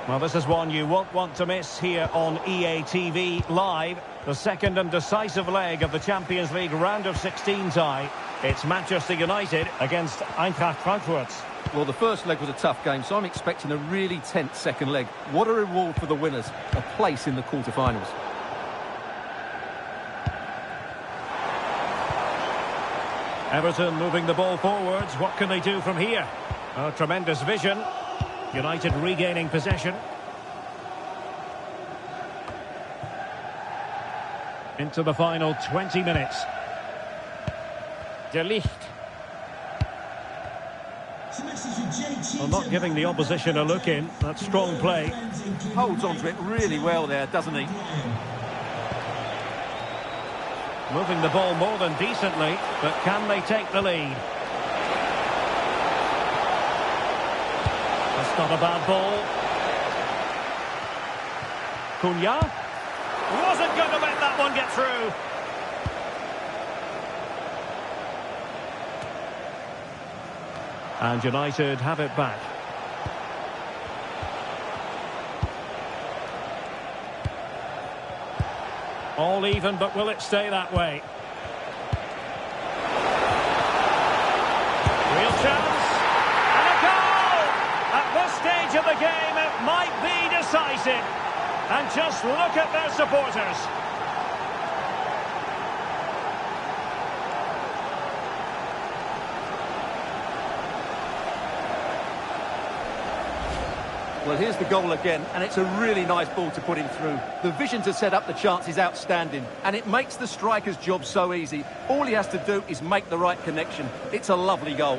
Speaker 2: Well, this is one you won't want to miss here on EA TV Live. The second and decisive leg of the Champions League round of 16 tie. It's Manchester United against Eintracht Frankfurt.
Speaker 3: Well, the first leg was a tough game, so I'm expecting a really tense second leg. What a reward for the winners, a place in the quarter-finals.
Speaker 2: Everton moving the ball forwards. What can they do from here? Oh, tremendous vision. United regaining possession. Into the final 20 minutes. Ligt. Well, not giving the opposition a look in. That's strong play.
Speaker 3: Holds on to it really well there, doesn't he?
Speaker 2: Moving the ball more than decently, but can they take the lead? That's not a bad ball. Cunha wasn't going to let that one get through. And United have it back. All even, but will it stay that way? Real chance. And a goal! At this stage of the game, it might be decisive. And just look at their supporters.
Speaker 3: Well, here's the goal again, and it's a really nice ball to put him through. The vision to set up the chance is outstanding, and it makes the striker's job so easy. All he has to do is make the right connection. It's a lovely goal.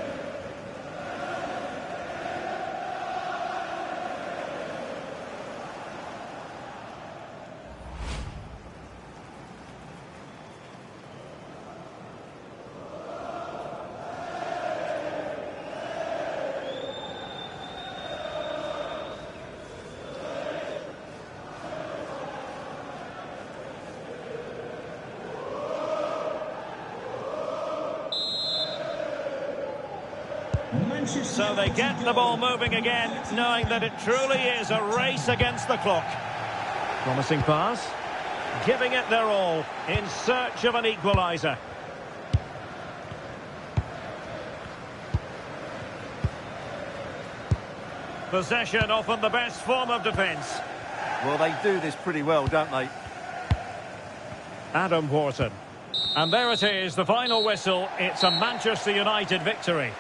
Speaker 2: So they get the ball moving again, knowing that it truly is a race against the clock. Promising pass. Giving it their all in search of an equaliser. Possession often the best form of defence.
Speaker 3: Well, they do this pretty well, don't they?
Speaker 2: Adam Wharton. And there it is, the final whistle. It's a Manchester United victory.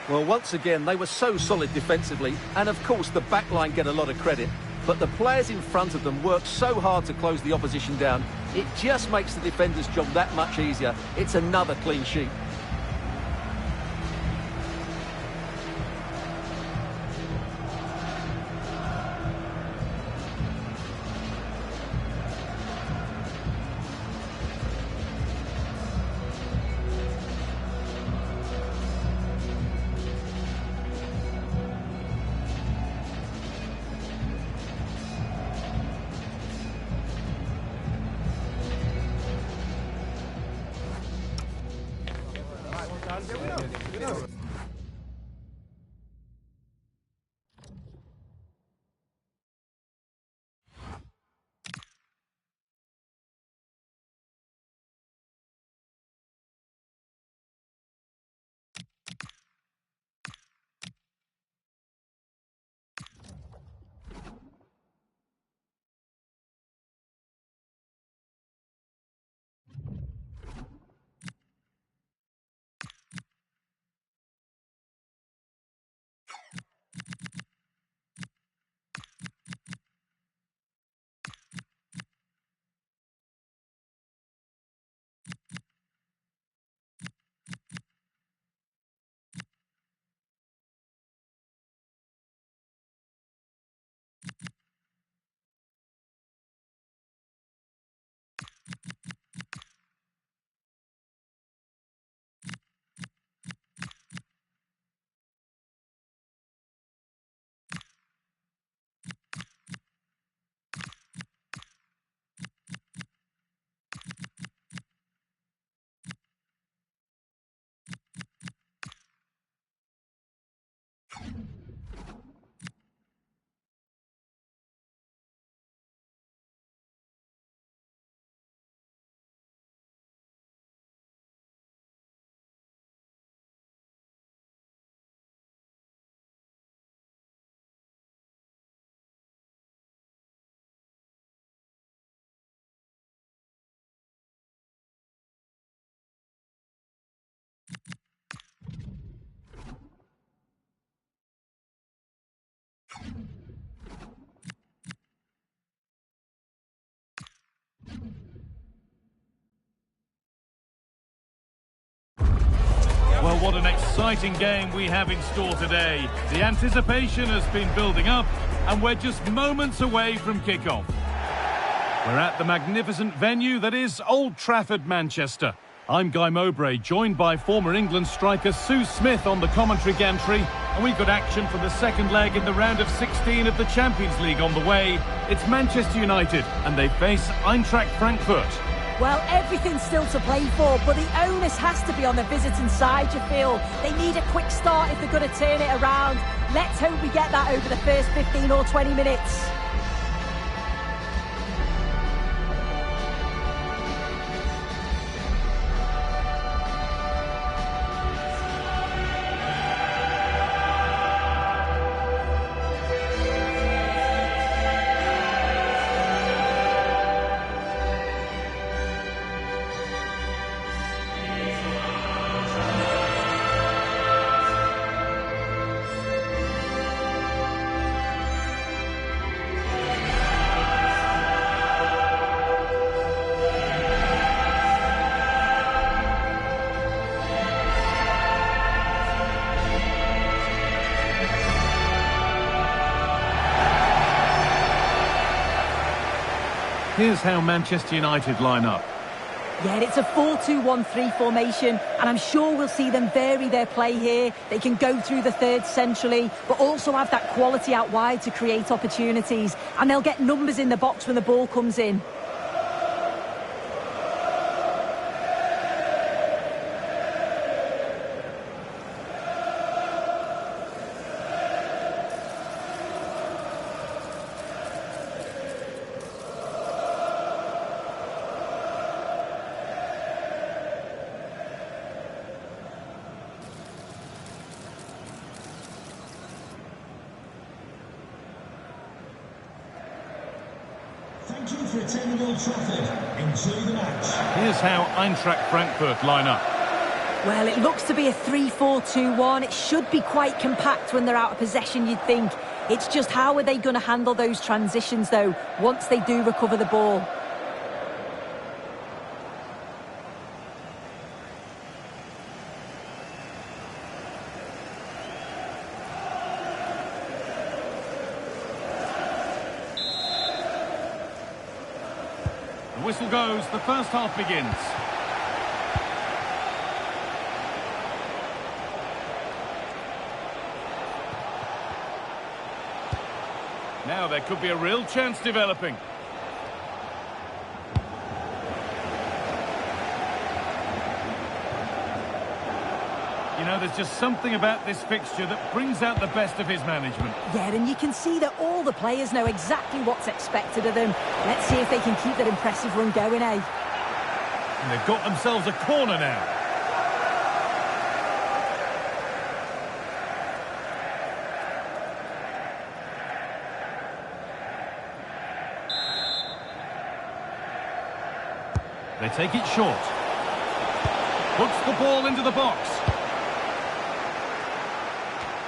Speaker 3: Well, once again, they were so solid defensively, and of course the back line get a lot of credit. But the players in front of them work so hard to close the opposition down, it just makes the defender's job that much easier. It's another clean sheet.
Speaker 6: what an exciting game we have in store today. The anticipation has been building up, and we're just moments away from kick-off. We're at the magnificent venue that is Old Trafford, Manchester. I'm Guy Mowbray, joined by former England striker Sue Smith on the commentary gantry, and we've got action for the second leg in the round of 16 of the Champions League on the way. It's Manchester United, and they face Eintracht Frankfurt.
Speaker 5: Well, everything's still to play for, but the onus has to be on the visiting side, you feel. They need a quick start if they're going to turn it around. Let's hope we get that over the first 15 or 20 minutes.
Speaker 6: Here's how Manchester United line up.
Speaker 5: Yeah, it's a 4-2-1-3 formation, and I'm sure we'll see them vary their play here. They can go through the third centrally, but also have that quality out wide to create opportunities, and they'll get numbers in the box when the ball comes in.
Speaker 7: Thank you for attending Old Trafford. Enjoy the match.
Speaker 6: Here's how Eintracht Frankfurt line up.
Speaker 5: Well, it looks to be a 3-4-2-1. It should be quite compact when they're out of possession, you'd think. It's just how are they going to handle those transitions, though, once they do recover the ball?
Speaker 6: The whistle goes, the first half begins. Now there could be a real chance developing. You know, there's just something about this fixture that brings out the best of his management.
Speaker 5: Yeah, and you can see that all the players know exactly what's expected of them. Let's see if they can keep that impressive run going, eh?
Speaker 6: And they've got themselves a corner now. They take it short. Puts the ball into the box.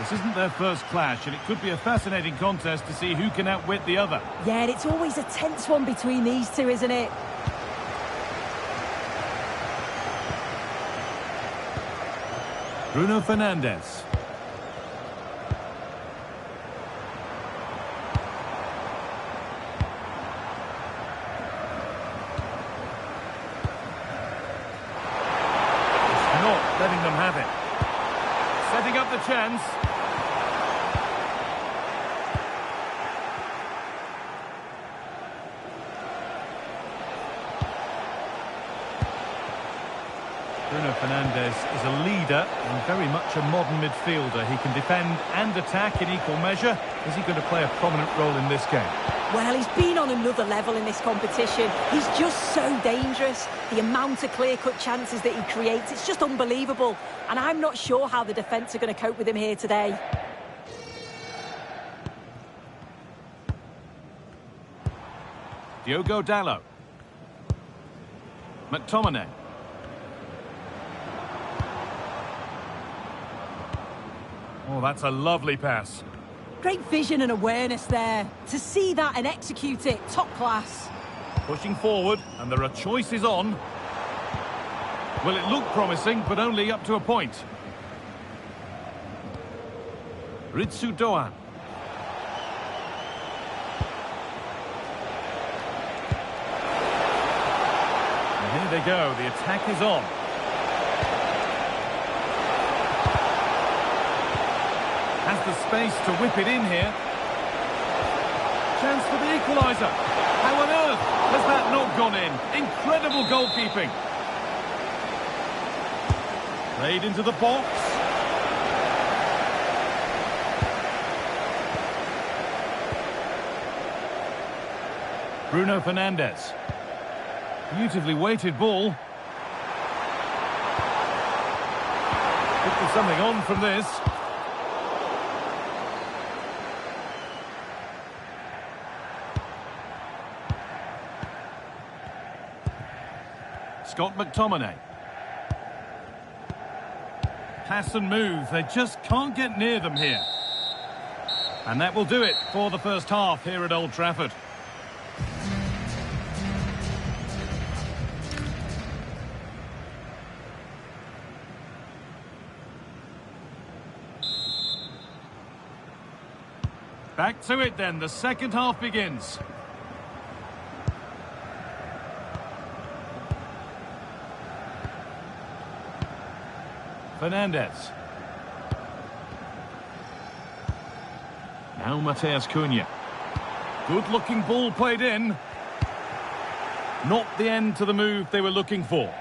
Speaker 6: This isn't their first clash, and it could be a fascinating contest to see who can outwit the other.
Speaker 5: Yeah, and it's always a tense one between these two, isn't it?
Speaker 6: Bruno Fernandes. Not letting them have it. Setting up the chance. Bruno Fernandes is a leader and very much a modern midfielder. He can defend and attack in equal measure. Is he going to play a prominent role in this game?
Speaker 5: Well, he's been on another level in this competition. He's just so dangerous. The amount of clear-cut chances that he creates, it's just unbelievable. And I'm not sure how the defence are going to cope with him here today.
Speaker 6: Diogo Dalot. McTominay. Oh, that's a lovely pass.
Speaker 5: Great vision and awareness there. To see that and execute it, top class.
Speaker 6: Pushing forward, and there are choices on. Well, it looked promising, but only up to a point. Ritsu-Doan. And here they go, the attack is on. Has the space to whip it in here. Chance for the equaliser. How on earth has that not gone in? Incredible goalkeeping. Played into the box. Bruno Fernandes. Beautifully weighted ball. Could be something on from this. Scott McTominay. Pass and move. They just can't get near them here. And that will do it for the first half here at Old Trafford. Back to it then. The second half begins. Fernandes. Now Matthias Cunha. Good-looking ball played in. Not the end to the move they were looking for.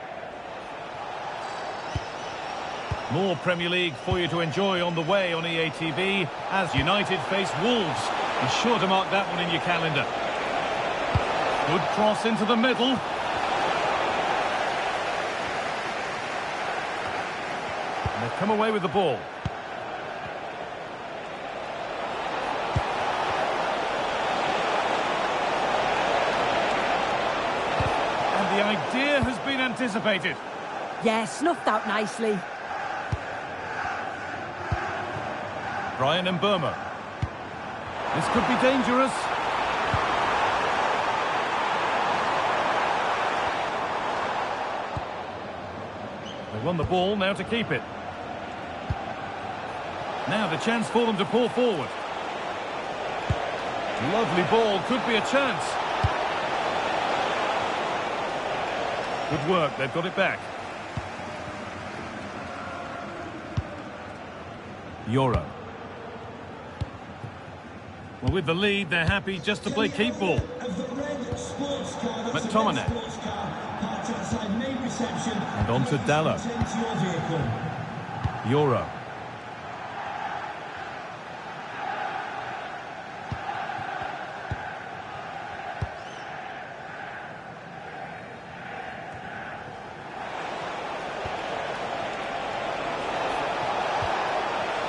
Speaker 6: More Premier League for you to enjoy on the way on EA TV as United face Wolves. Be sure to mark that one in your calendar. Good cross into the middle. And they've come away with the ball. And the idea has been anticipated.
Speaker 5: Yeah, snuffed out nicely.
Speaker 6: Brian Mbeumo. This could be dangerous. They won the ball, now to keep it. Now the chance for them to pull forward. Lovely ball, could be a chance. Good work, they've got it back. Euro. Well, with the lead, they're happy just to play keep ball. McTominay. And on to Dalot. Euro.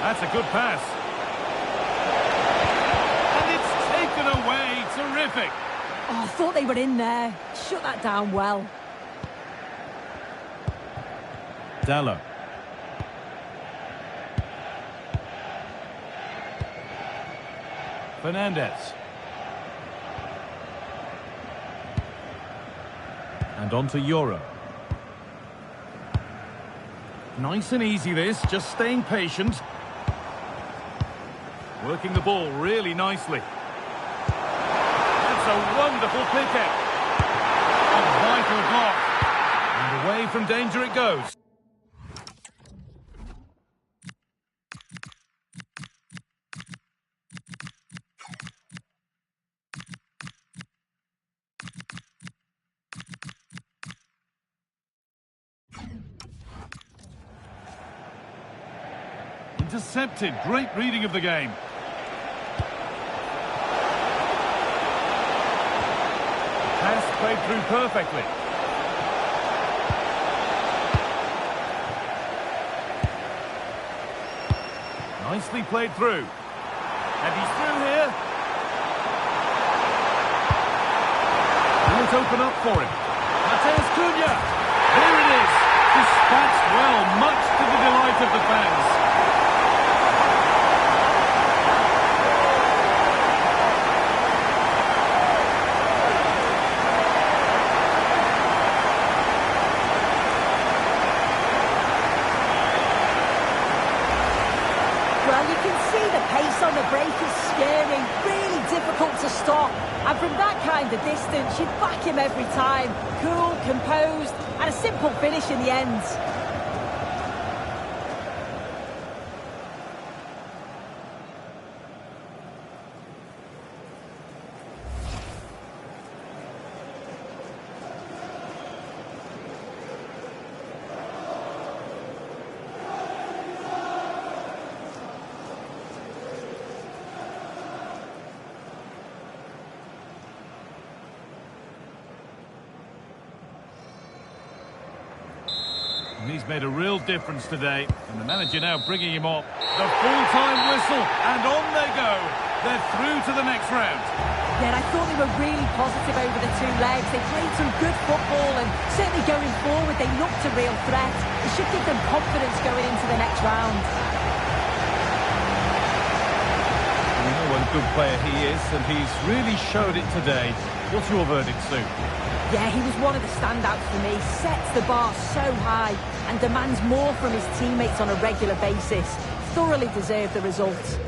Speaker 6: That's a good pass. Away, terrific.
Speaker 5: Oh, I thought they were in there. Shut that down well.
Speaker 6: Dalot. Fernandes. And on to Euro. Nice and easy this, just staying patient. Working the ball really nicely. That's a wonderful pick out. A vital block. And away from danger it goes. Intercepted. Great reading of the game. Pass played through perfectly. Nicely played through. And he's through here. Will it open up for him? Matthias Cunha. Here it is. Dispatched well, much to the delight of the fans.
Speaker 5: on the break is scary, really difficult to stop. And from that kind of distance, you'd back him every time. Cool, composed, and a simple finish in the end.
Speaker 6: And he's made a real difference today, and the manager now bringing him up. The full-time whistle, and on they go. They're through to the next round.
Speaker 5: Yeah, I thought they were really positive over the two legs. They played some good football, and certainly going forward, they looked a real threat. It should give them confidence going into the next round.
Speaker 6: We know what a good player he is, and he's really showed it today. What's your verdict, Sue?
Speaker 5: Yeah, he was one of the standouts for me. Sets the bar so high and demands more from his teammates on a regular basis. Thoroughly deserved the result.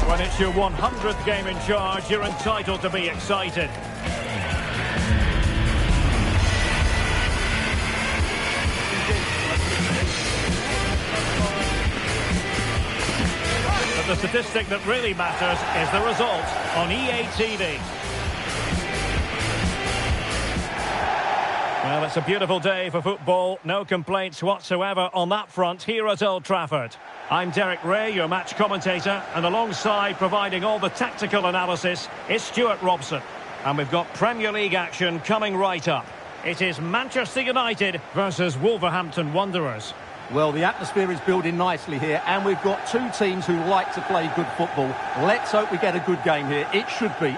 Speaker 2: When it's your 100th game in charge, you're entitled to be excited. But the statistic that really matters is the result on EA TV. Well, it's a beautiful day for football. No complaints whatsoever on that front here at Old Trafford. I'm Derek Ray, your match commentator, and alongside providing all the tactical analysis is Stuart Robson. And we've got Premier League action coming right up. It is Manchester United versus Wolverhampton Wanderers.
Speaker 3: Well, the atmosphere is building nicely here, and we've got two teams who like to play good football. Let's hope we get a good game here. It should be.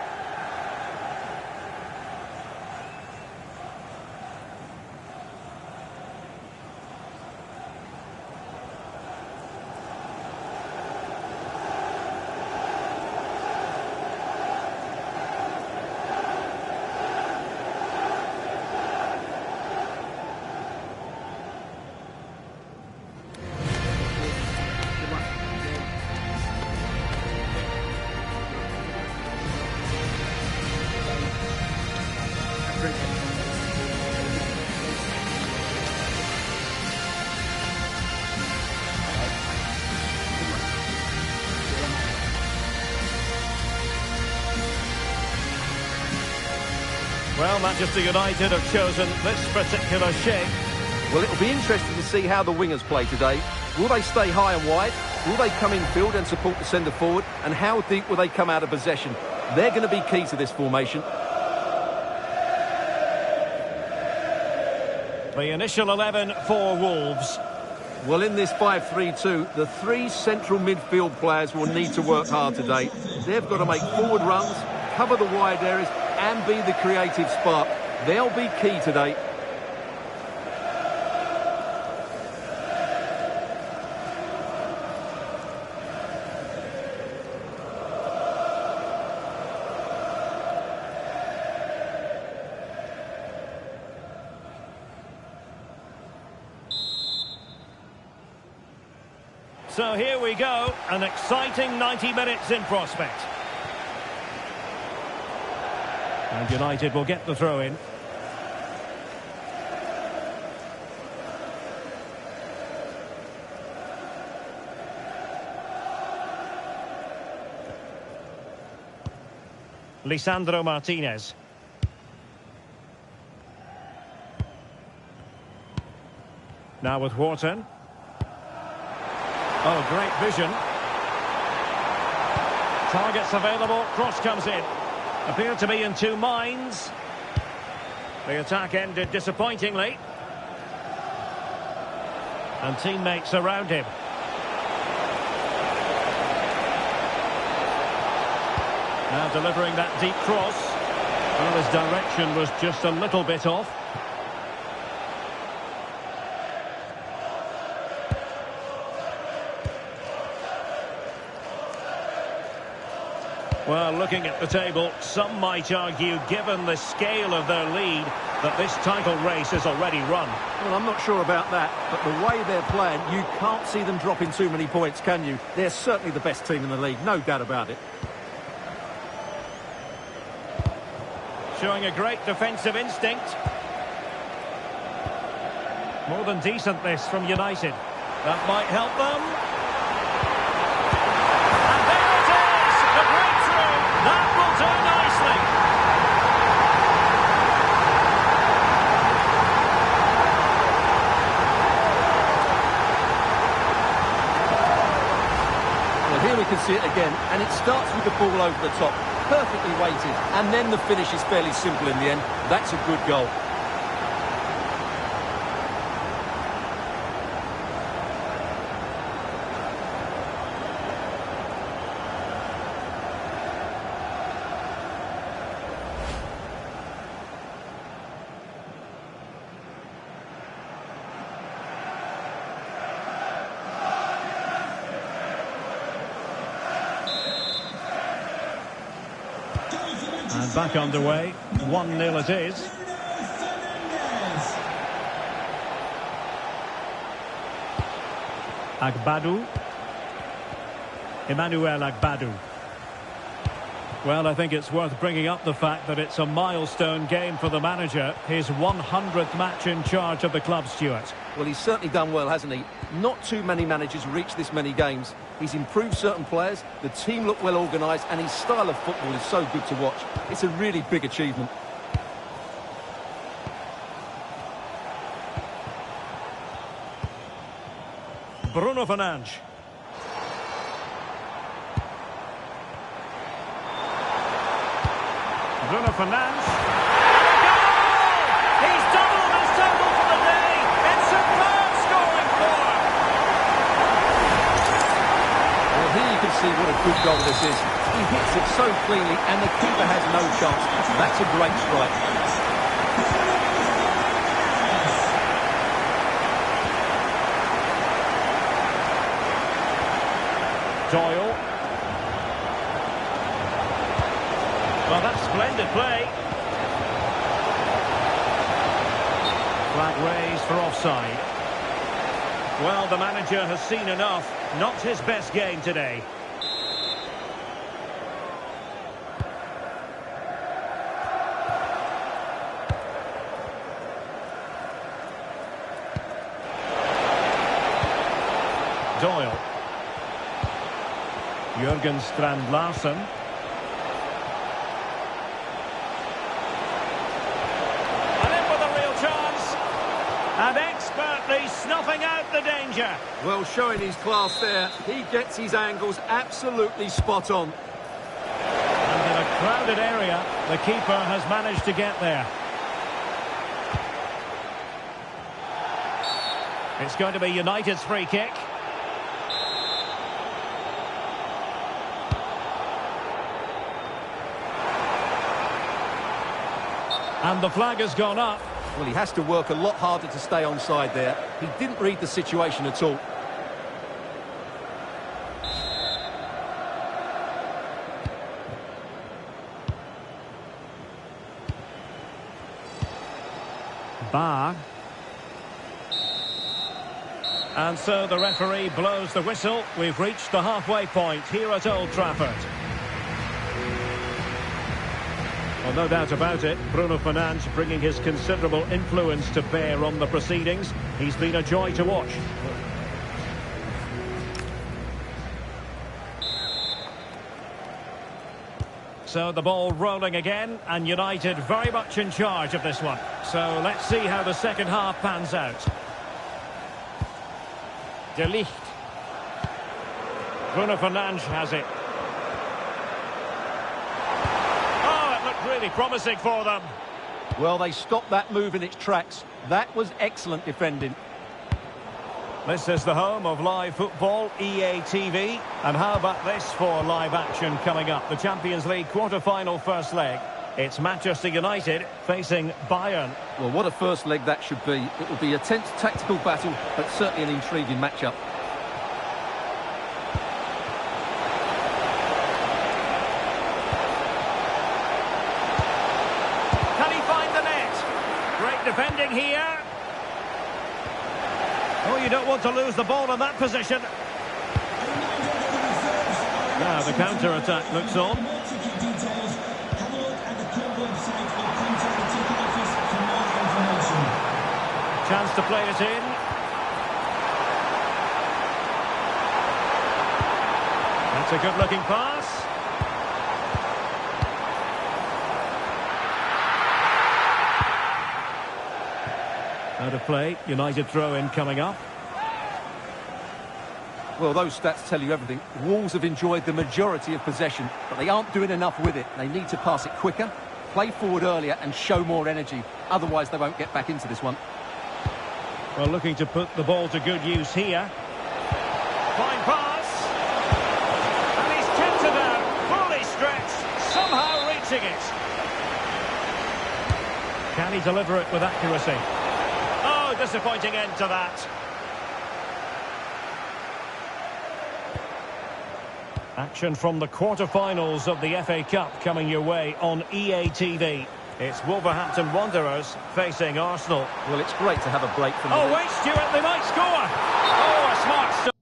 Speaker 2: Well, Manchester United have chosen this particular shape.
Speaker 3: Well, it'll be interesting to see how the wingers play today. Will they stay high and wide? Will they come in field and support the centre forward? And how deep will they come out of possession? They're going to be key to this formation.
Speaker 2: The initial 11 for Wolves.
Speaker 3: Well, in this 5-3-2, the three central midfield players will need to work hard today. They've got to make forward runs, cover the wide areas, and be the creative spark. They'll be key today.
Speaker 2: So here we go, an exciting 90 minutes in prospect. And United will get the throw in. Lisandro Martínez. Now with Wharton. Oh, great vision. Targets available, cross comes in. Appeared to be in two minds. The attack ended disappointingly. And teammates around him. Now delivering that deep cross. Well, his direction was just a little bit off. Well, looking at the table, some might argue, given the scale of their lead, that this title race is already run.
Speaker 3: Well, I'm not sure about that, but the way they're playing, you can't see them dropping too many points, can you? They're certainly the best team in the league, no doubt about it.
Speaker 2: Showing a great defensive instinct. More than decent this from United. That might help them. That will do nicely.
Speaker 3: Well, here we can see it again, and it starts with the ball over the top, perfectly weighted, and then the finish is fairly simple in the end. That's a good goal.
Speaker 2: And back underway, 1-0 it is. Agbadou. Emmanuel Agbadou. Well, I think it's worth bringing up the fact that it's a milestone game for the manager. His 100th match in charge of the club, Stuart.
Speaker 3: Well, he's certainly done well, hasn't he? Not too many managers reach this many games. He's improved certain players, the team look well organised, and his style of football is so good to watch. It's a really big achievement.
Speaker 2: Bruno Fernandes. Bruno Fernandes. He's doubled his total for the day. It's superb scoring form.
Speaker 3: Well, here you can see what a good goal this is. He hits it so cleanly, and the keeper has no chance. That's a great strike.
Speaker 2: Doyle. Well, that's splendid play. Flag raised for offside. Well, the manager has seen enough. Not his best game today. Doyle. Jürgen Strand Larsen. And expertly snuffing out the danger.
Speaker 3: Well, showing his class there. He gets his angles absolutely spot on.
Speaker 2: And in a crowded area, the keeper has managed to get there. It's going to be United's free kick. And the flag has gone up.
Speaker 3: Well, he has to work a lot harder to stay onside there. He didn't read the situation at all.
Speaker 2: Bar. And so the referee blows the whistle. We've reached the halfway point here at Old Trafford. Well, no doubt about it, Bruno Fernandes bringing his considerable influence to bear on the proceedings. He's been a joy to watch. So the ball rolling again, and United very much in charge of this one. So let's see how the second half pans out. Ligt. Bruno Fernandes has it. Really promising for them.
Speaker 3: Well, they stopped that move in its tracks. That was excellent defending.
Speaker 2: This is the home of live football, EA TV. And how about this for live action coming up? The Champions League quarter-final first leg. It's Manchester United facing Bayern.
Speaker 3: Well, what a first leg that should be. It will be a tense tactical battle, but certainly an intriguing matchup.
Speaker 2: Defending here. Oh, you don't want to lose the ball in that position. Now the counter-attack looks on. Chance to play it in. That's a good-looking pass. Out of play, United throw-in coming up.
Speaker 3: Well, those stats tell you everything. Wolves have enjoyed the majority of possession, but they aren't doing enough with it. They need to pass it quicker, play forward earlier and show more energy. Otherwise, they won't get back into this one.
Speaker 2: Well, looking to put the ball to good use here. Fine pass. And he's kept it out, fully stretched, somehow reaching it. Can he deliver it with accuracy? Disappointing end to that. Action from the quarter-finals of the FA Cup coming your way on EA TV. It's Wolverhampton Wanderers facing Arsenal.
Speaker 3: Well, it's great to have a break from the...
Speaker 2: Oh, wait, Stuart, they might score! Oh, a smart stop.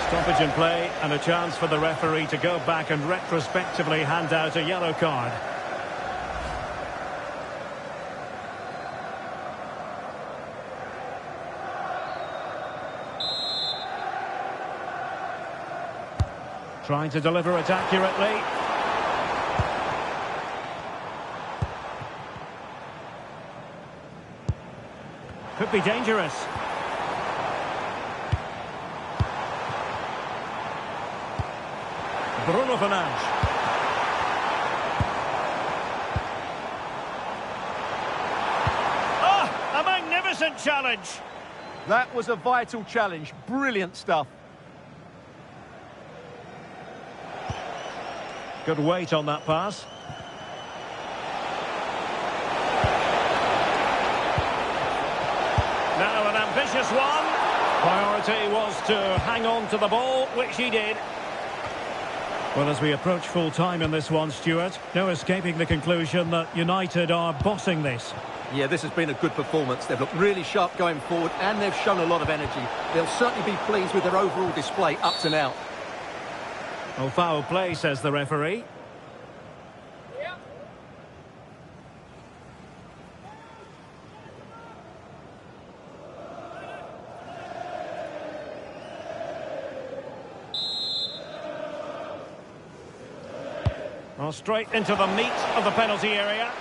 Speaker 2: Stoppage in play and a chance for the referee to go back and retrospectively hand out a yellow card. Trying to deliver it accurately. Could be dangerous. Bruno Fernandes. Ah, a magnificent challenge.
Speaker 3: That was a vital challenge. Brilliant stuff.
Speaker 2: Good weight on that pass. Now an ambitious one. Priority was to hang on to the ball, which he did. Well, as we approach full time in this one, Stuart, no escaping the conclusion that United are bossing this.
Speaker 3: Yeah, this has been a good performance. They've looked really sharp going forward and they've shown a lot of energy. They'll certainly be pleased with their overall display up to now.
Speaker 2: Oh, foul play, says the referee. Well, straight into the meat of the penalty area.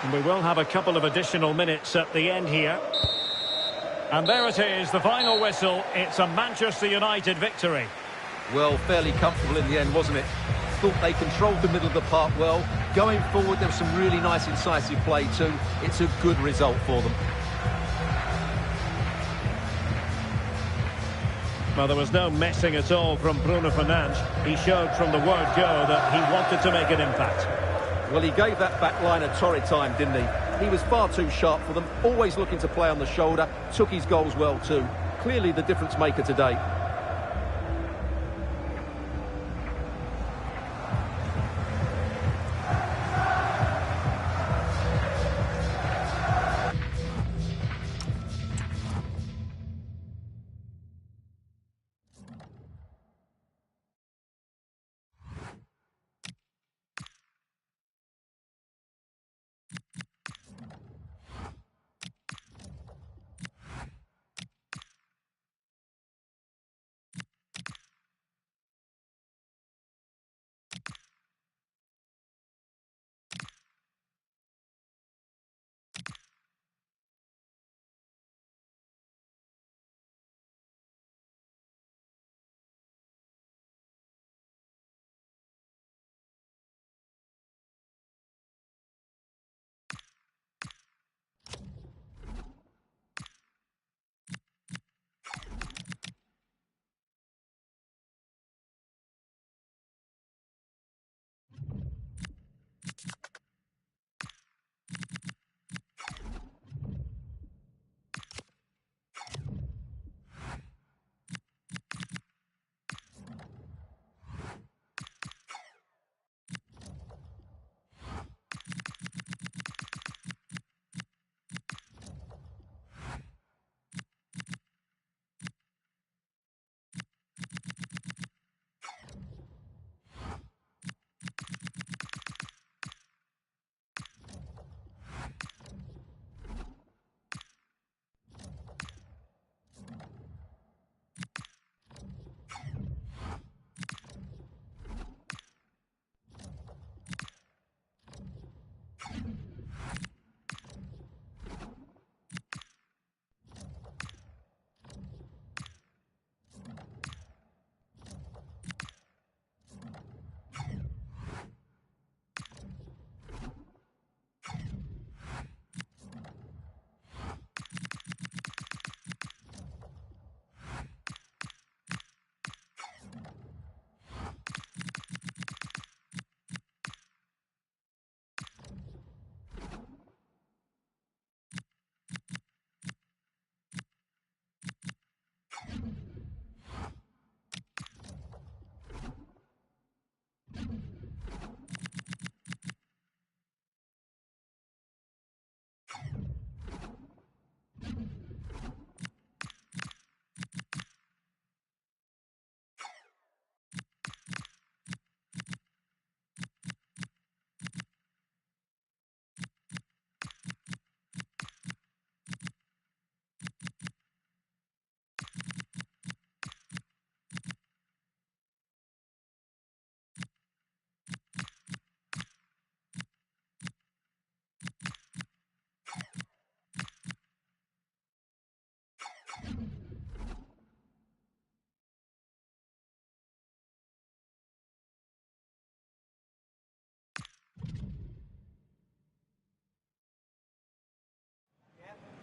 Speaker 2: And we will have a couple of additional minutes at the end here. And there it is, the final whistle. It's a Manchester United victory.
Speaker 3: Well, fairly comfortable in the end, wasn't it? Thought they controlled the middle of the park well. Going forward, there was some really nice incisive play too. It's a good result for them.
Speaker 2: Well, there was no messing at all from Bruno Fernandes. He showed from the word go that he wanted to make an impact.
Speaker 3: Well, he gave that back line a torrid time, didn't he? He was far too sharp for them, always looking to play on the shoulder, took his goals well too. Clearly the difference maker today.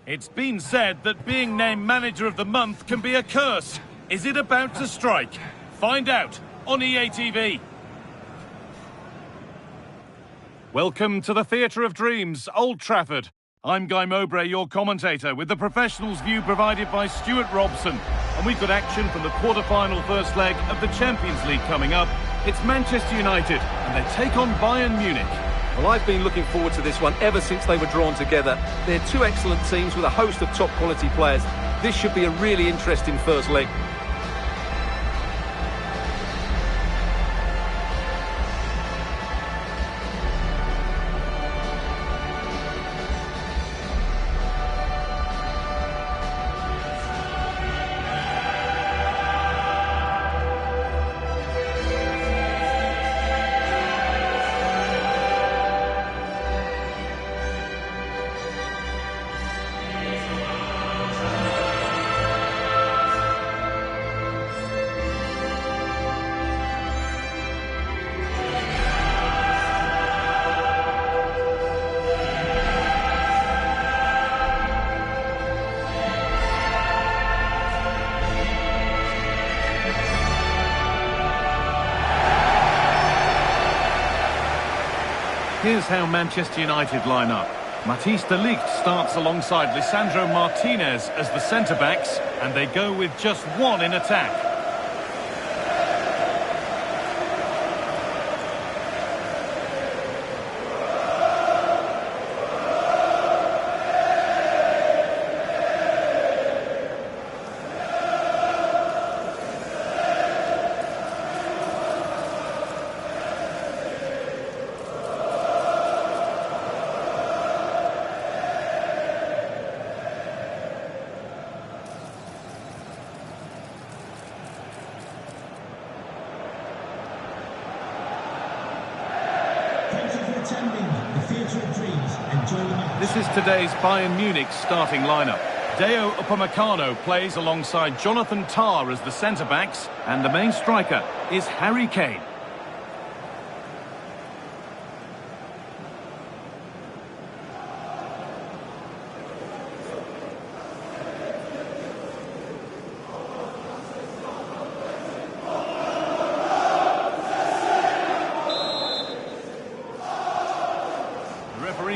Speaker 6: It's been said that being named Manager of the Month can be a curse. Is it about to strike? Find out on EA TV. Welcome to the Theatre of Dreams, Old Trafford. I'm Guy Mowbray, your commentator, with the professionals' view provided by Stuart Robson. And we've got action from the quarter-final first leg of the Champions League coming up. It's Manchester United, and they take on Bayern Munich.
Speaker 3: Well, I've been looking forward to this one ever since they were drawn together. They're two excellent teams with a host of top-quality players. This should be a really interesting first leg.
Speaker 6: Here's how Manchester United line up. Matthijs Ligt starts alongside Lisandro Martínez as the centre-backs, and they go with just one in attack. This is today's Bayern Munich starting lineup. Deo Upamecano plays alongside Jonathan Tah as the centre-backs, and the main striker is Harry Kane.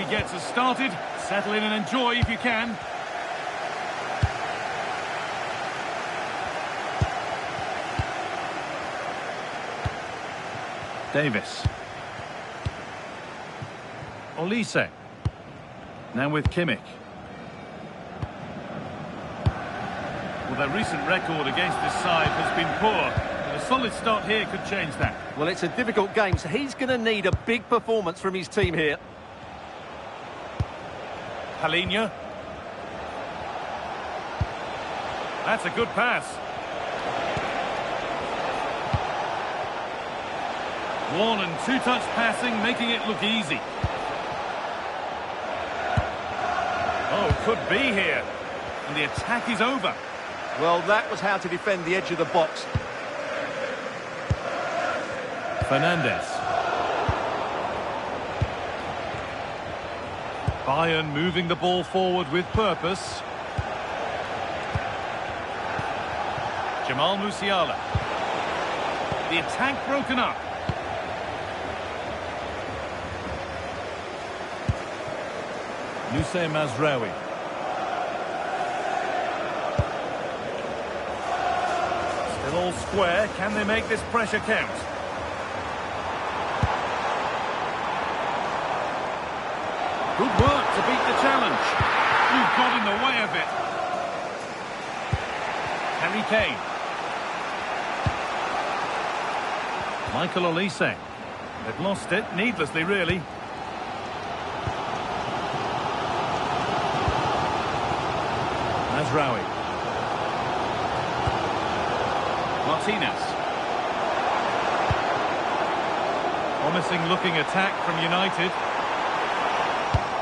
Speaker 6: Gets us started. Settle in and enjoy if you can. Davis. Elyh. Now with Kimmich. Well, their recent record against this side has been poor. But a solid start here could change that.
Speaker 3: Well, it's a difficult game, so he's going to need a big performance from his team here.
Speaker 6: Elyh. That's a good pass. One and two-touch passing, making it look easy. Oh, could be here. And the attack is over.
Speaker 3: Well, that was how to defend the edge of the box.
Speaker 6: Fernandes. Bayern moving the ball forward with purpose. Jamal Musiala. The attack broken up. Nusay Mazraoui. Still all square. Can they make this pressure count? Good work to beat the challenge. You've got in the way of it. Harry Kane. Michael Elyh. They've lost it, needlessly really. Mazraoui. Martínez. Promising looking attack from United.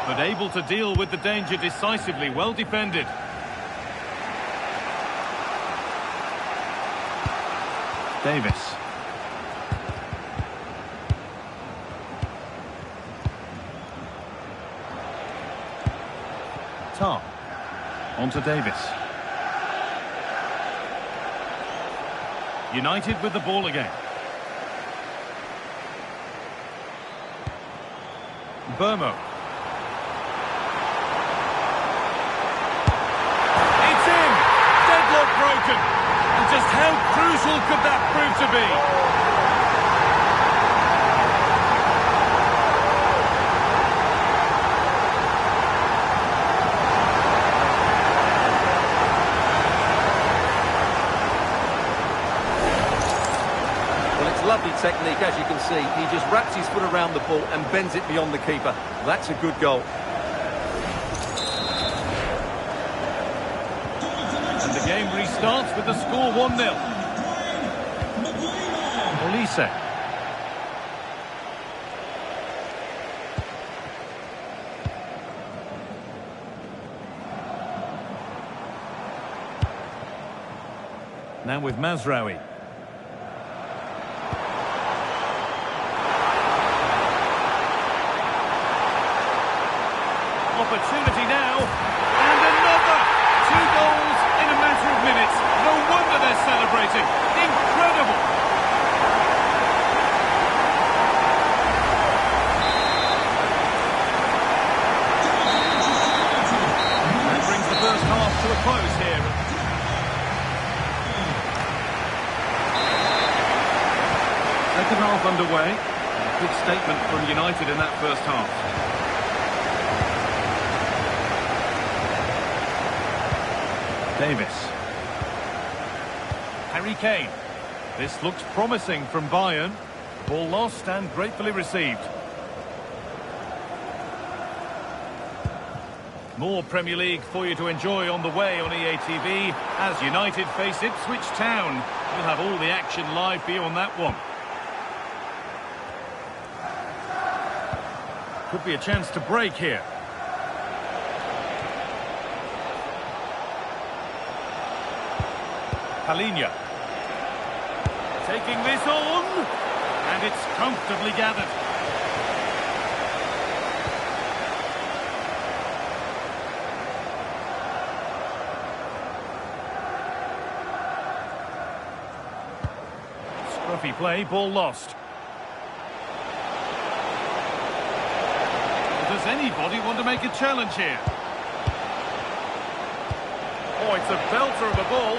Speaker 6: But able to deal with the danger decisively, well defended. Davis. Tah. On to Davis. United with the ball again. Dermot. Broken. And just how crucial could that prove to be?
Speaker 3: Well, it's lovely technique, as you can see. He just wraps his foot around the ball and bends it beyond the keeper. That's a good goal.
Speaker 6: The game restarts with the score 1-0. Elyh. Now with Mazraoui. Opportunity now. And another. 2 goals in a matter of minutes. No wonder they're celebrating. Incredible. second half underway. A good statement from United in that first half. Davis. Harry Kane. This looks promising from Bayern. Ball lost and gratefully received. More Premier League for you to enjoy on the way on EA TV as United face Ipswich Town. We'll have all the action live for you on that one. Could be a chance to break here. Palhinha. Taking this on. And it's comfortably gathered. Scruffy play, ball lost. Does anybody want to make a challenge here? Oh, it's a belter of a ball.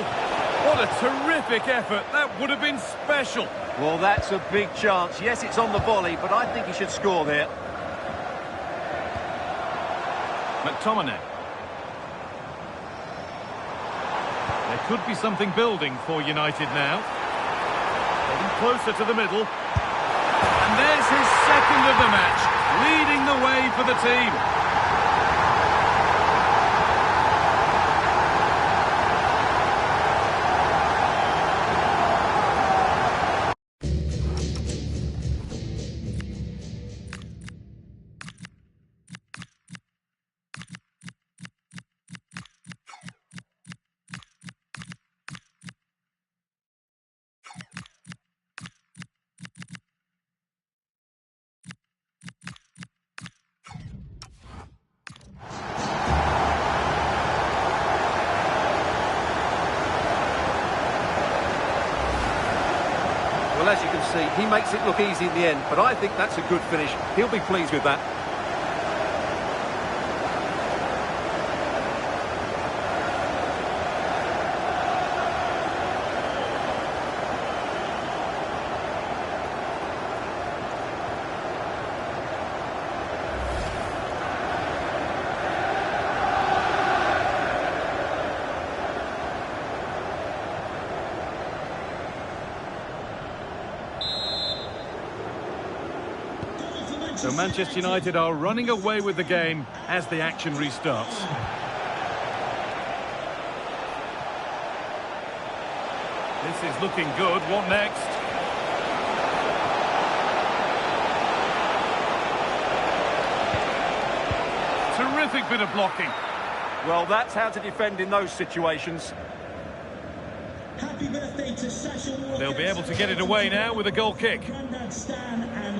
Speaker 6: What a terrific effort. That would have been special.
Speaker 3: Well, that's a big chance. Yes, it's on the volley, but I think he should score there.
Speaker 6: McTominay. There could be something building for United now. Getting closer to the middle. And there's his second of the match, leading the way for the team.
Speaker 3: Well, as you can see, he makes it look easy in the end, but I think that's a good finish. He'll be pleased with that.
Speaker 6: So Manchester United are running away with the game as the action restarts. This is looking good. What next? Terrific bit of blocking.
Speaker 3: Well, that's how to defend in those situations.
Speaker 7: Happy birthday to Sasha Walker.
Speaker 6: They'll be able to get it away now with a goal kick.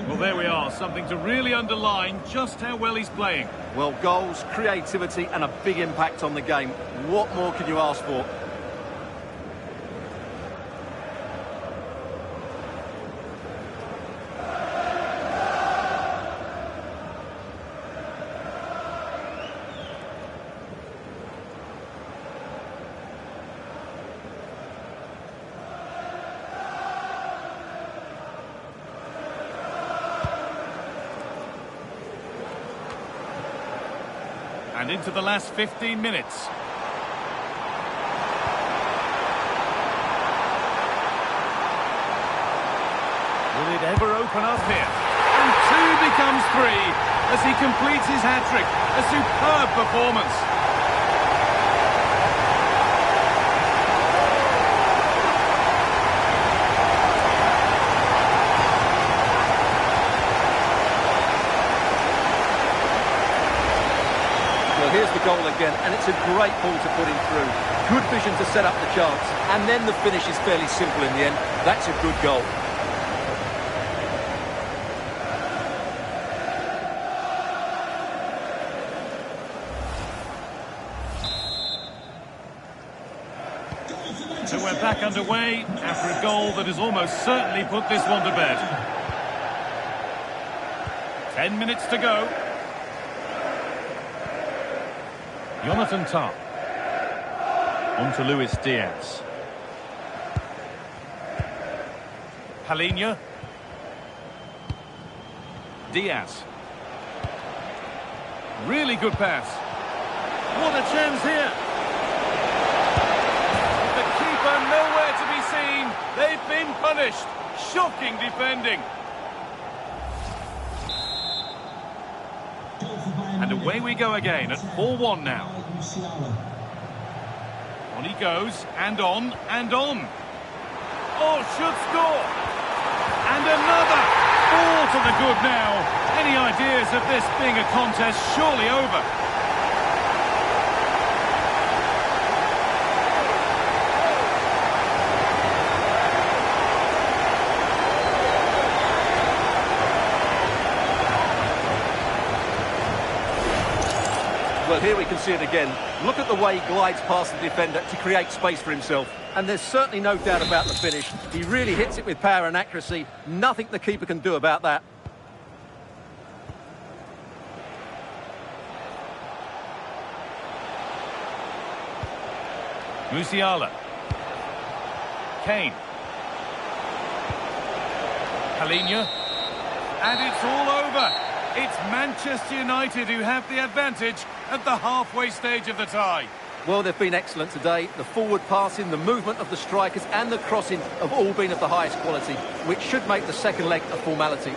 Speaker 6: Well, there we are. Something to really underline just how well he's playing.
Speaker 3: Well, goals, creativity and a big impact on the game. What more can you ask for?
Speaker 6: And into the last 15 minutes. Will it ever open up here? And 2 becomes 3 as he completes his hat-trick. A superb performance.
Speaker 3: Here's the goal again, and it's a great ball to put him through. Good vision to set up the chance, and then the finish is fairly simple in the end. That's a good goal.
Speaker 6: So we're back underway after a goal that has almost certainly put this one to bed. 10 minutes to go. Jonathan Tah. On to Luis Diaz. Palhinha. Diaz. Really good pass. What a chance here. The keeper nowhere to be seen. They've been punished. Shocking defending. And away we go again at 4-1 now. On he goes, and on, and on. Oh, should score. And another. Ball to the good now. Any ideas of this being a contest surely over?
Speaker 3: Well, here we can see it again. Look at the way he glides past the defender to create space for himself. And there's certainly no doubt about the finish. He really hits it with power and accuracy. Nothing the keeper can do about that.
Speaker 6: Musiala. Kane. Halinia. And it's all over. It's Manchester United who have the advantage at the halfway stage of the tie.
Speaker 3: Well, they've been excellent today. The forward passing, the movement of the strikers and the crossing have all been of the highest quality, which should make the second leg a formality.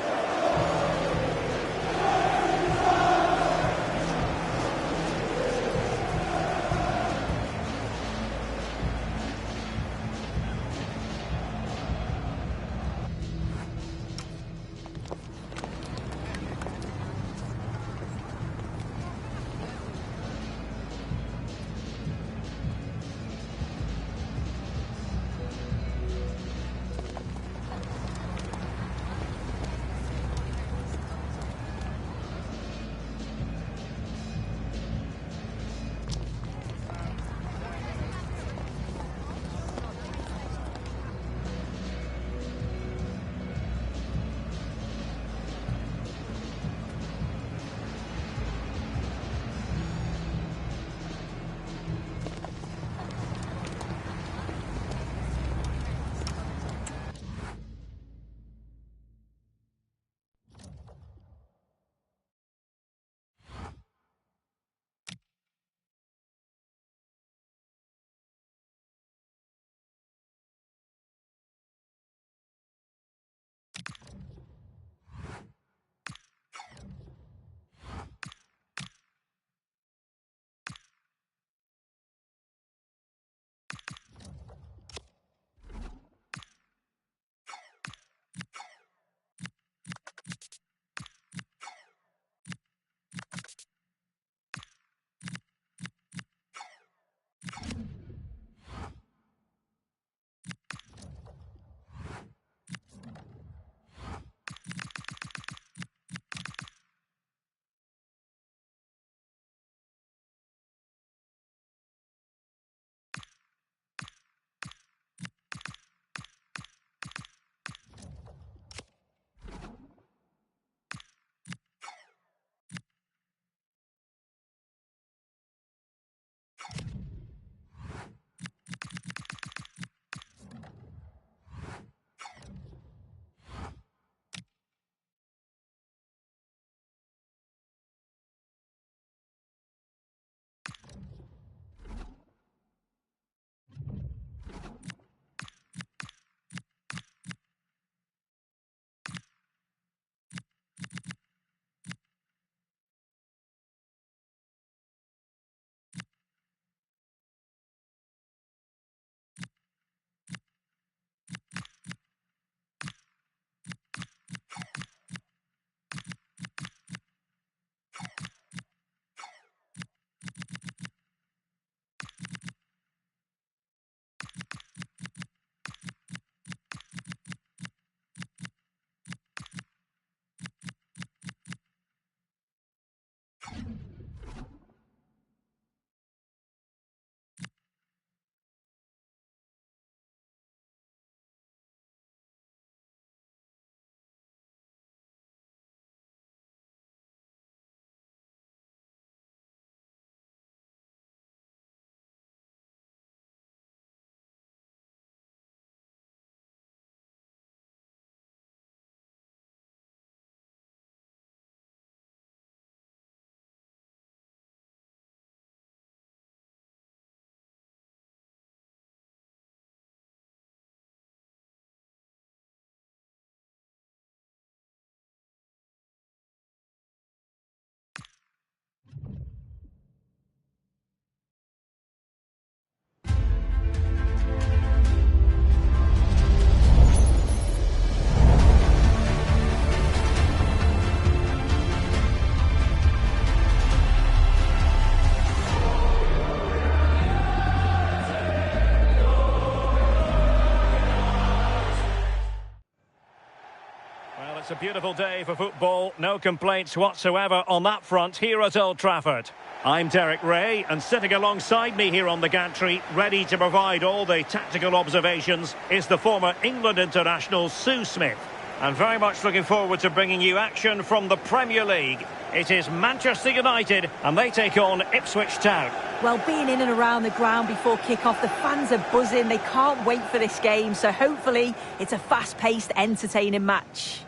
Speaker 2: it's a beautiful day for football. No complaints whatsoever on that front here at Old Trafford. I'm Derek Ray, and sitting alongside me here on the gantry, ready to provide all the tactical observations, is the former England international Sue Smith. And very much looking forward to bringing you action from the Premier League. It is Manchester United, and they take on Ipswich Town.
Speaker 5: Well, being in and around the ground before kick-off, the fans are buzzing. They can't wait for this game, so hopefully it's a fast-paced, entertaining match.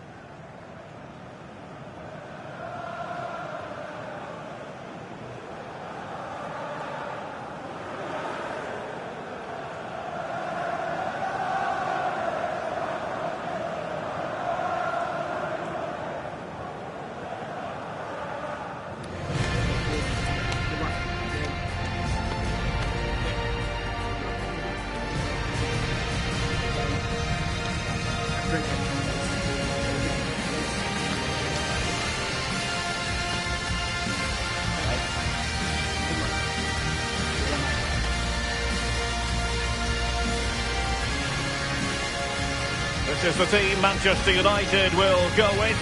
Speaker 2: This is the team Manchester United will go with.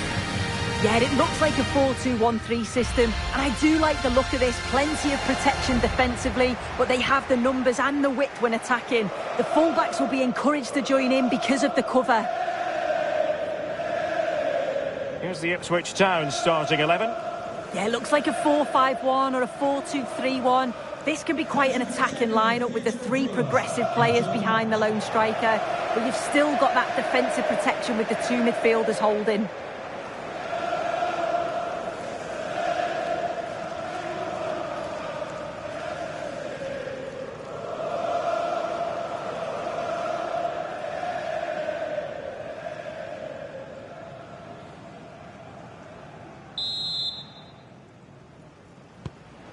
Speaker 5: Yeah, it looks like a 4-2-1-3 system, and I do like the look of this. Plenty of protection defensively, but they have the numbers and the width when attacking. The fullbacks will be encouraged to join in because of the cover.
Speaker 2: Here's the Ipswich Town starting 11.
Speaker 5: Yeah, it looks like a 4-5-1 or a 4-2-3-1. This can be quite an attacking lineup with the three progressive players behind the lone striker, but you've still got that defensive protection with the two midfielders holding.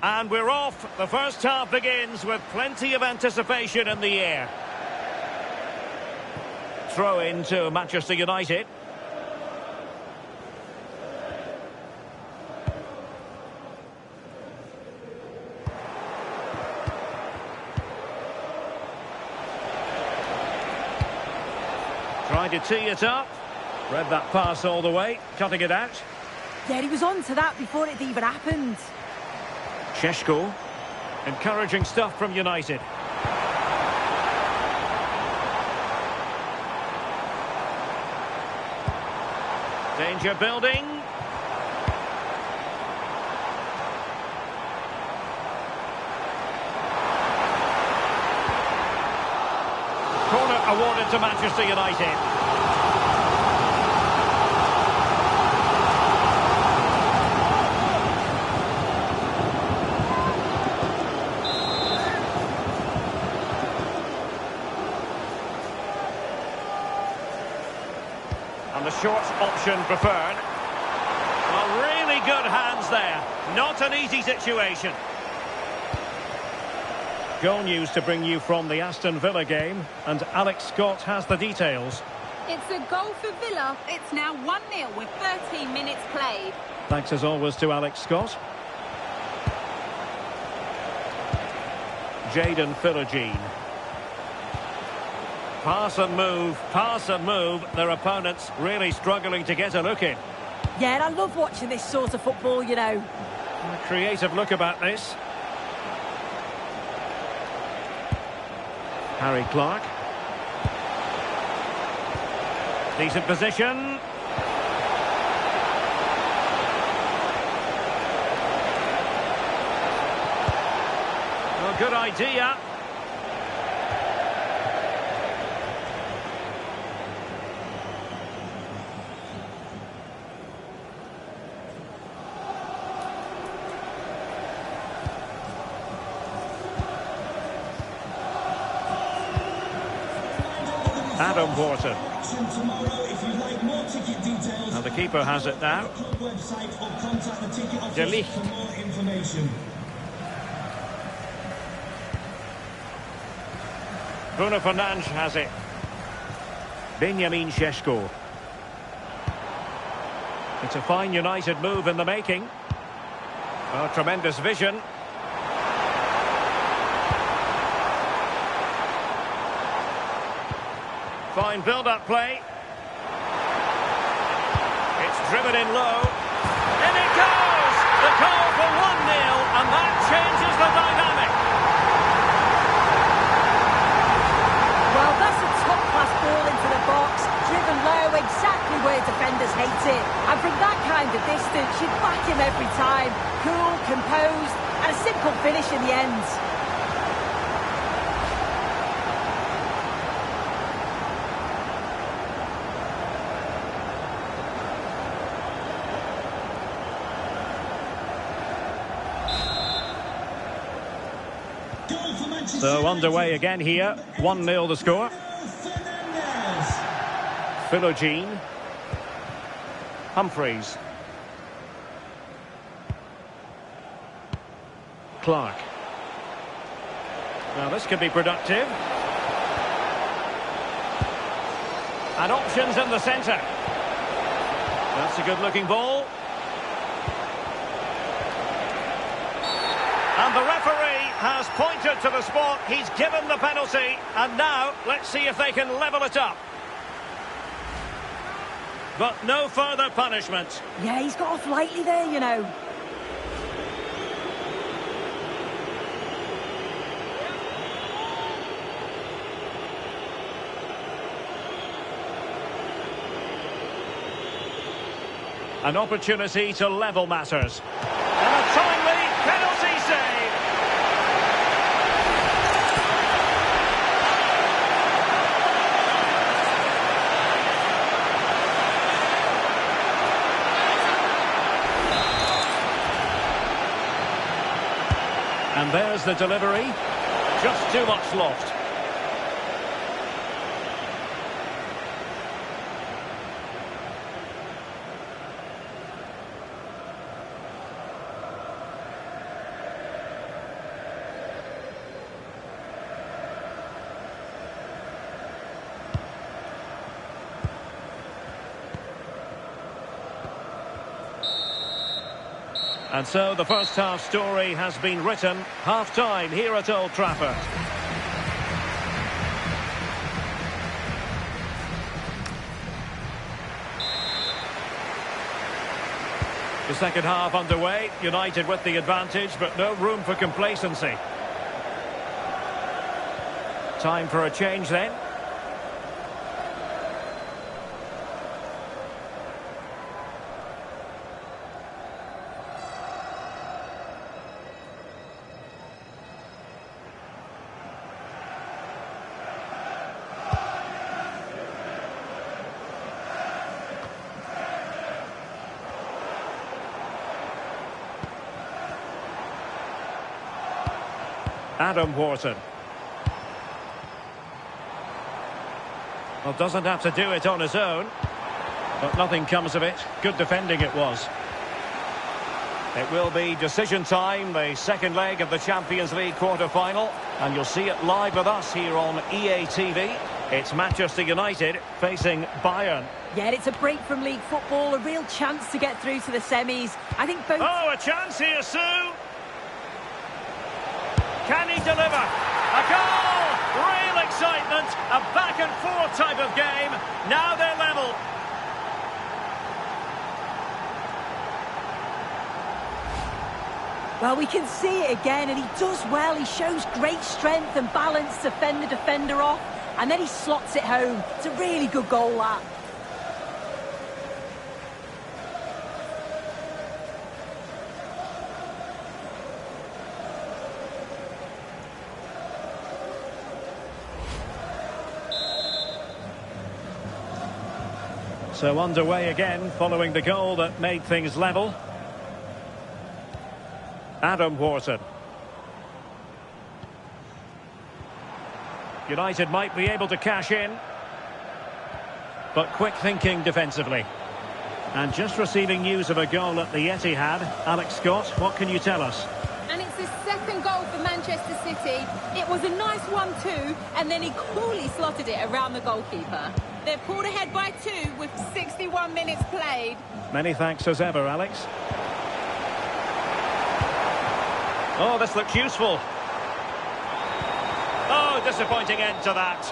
Speaker 2: And we're off. The first half begins with plenty of anticipation in the air. Throw in to Manchester United. Trying to tee it up. Read that pass all the way, cutting it out.
Speaker 5: Yeah, he was on to that before it even happened.
Speaker 2: Šeško, encouraging stuff from United. Danger building. Corner awarded to Manchester United. And the short option preferred. Well, really good hands there. Not an easy situation. Goal news to bring you from the Aston Villa game. And Alex Scott has the details.
Speaker 4: It's a goal for Villa. It's now 1-0 with 13 minutes played.
Speaker 2: Thanks as always to Alex Scott. Jaydan Philogene. Pass and move, their opponents really struggling to get a look in.
Speaker 5: Yeah, and I love watching this sort of football, you know.
Speaker 2: A creative look about this. Harry Clark. Decent position. Well, good idea. Adam Wharton. And the keeper has it now. Ligt. Bruno Fernandes has it. Benjamin Šeško. It's a fine United move in the making. Oh, tremendous vision. Fine build-up play. driven in low. In it goes! The goal for 1-0, and that changes the dynamic.
Speaker 5: Well, that's a top-class ball into the box, driven low, exactly where defenders hate it. And from that kind of distance, you'd back him every time. Cool, composed, and a simple finish in the end.
Speaker 2: So underway again here. 1-0 the score. Philogene. Humphreys. Clark. Now this could be productive. And options in the centre. That's a good-looking ball. And the referee has pointed to the spot. He's given the penalty. And now, let's see if they can level it up. But no further punishment.
Speaker 5: Yeah, he's got off lightly there, you know.
Speaker 2: An opportunity to level matters. And a timely penalty save. And there's the delivery. Just too much loft. And so the first half story has been written. Half-time here at Old Trafford. The second half underway. United with the advantage, but no room for complacency. Time for a change then. Adam Wharton. Well, doesn't have to do it on his own, but nothing comes of it. Good defending it was. It will be decision time, the second leg of the Champions League quarter-final, and you'll see it live with us here on EA TV. It's Manchester United facing Bayern.
Speaker 5: Yeah, it's a break from league football, a real chance to get through to the semis. I think both...
Speaker 2: Oh, a chance here, Sue! Can he deliver? A goal! Real excitement. A back-and-forth type of game. Now they're level.
Speaker 5: Well, we can see it again, and he does well. He shows great strength and balance to fend the defender off, and then he slots it home. It's a really good goal, that.
Speaker 2: So underway again, following the goal that made things level. Adam Wharton. United might be able to cash in, but quick thinking defensively. And just receiving news of a goal at the Etihad. Alex Scott, what can you tell us?
Speaker 4: And it's his second goal for Manchester City. It was a nice 1-2, and then he coolly slotted it around the goalkeeper. They're pulled ahead by 2 with 61 minutes played.
Speaker 2: Many thanks as ever, Alex. Oh, this looks useful. Oh, disappointing end to that.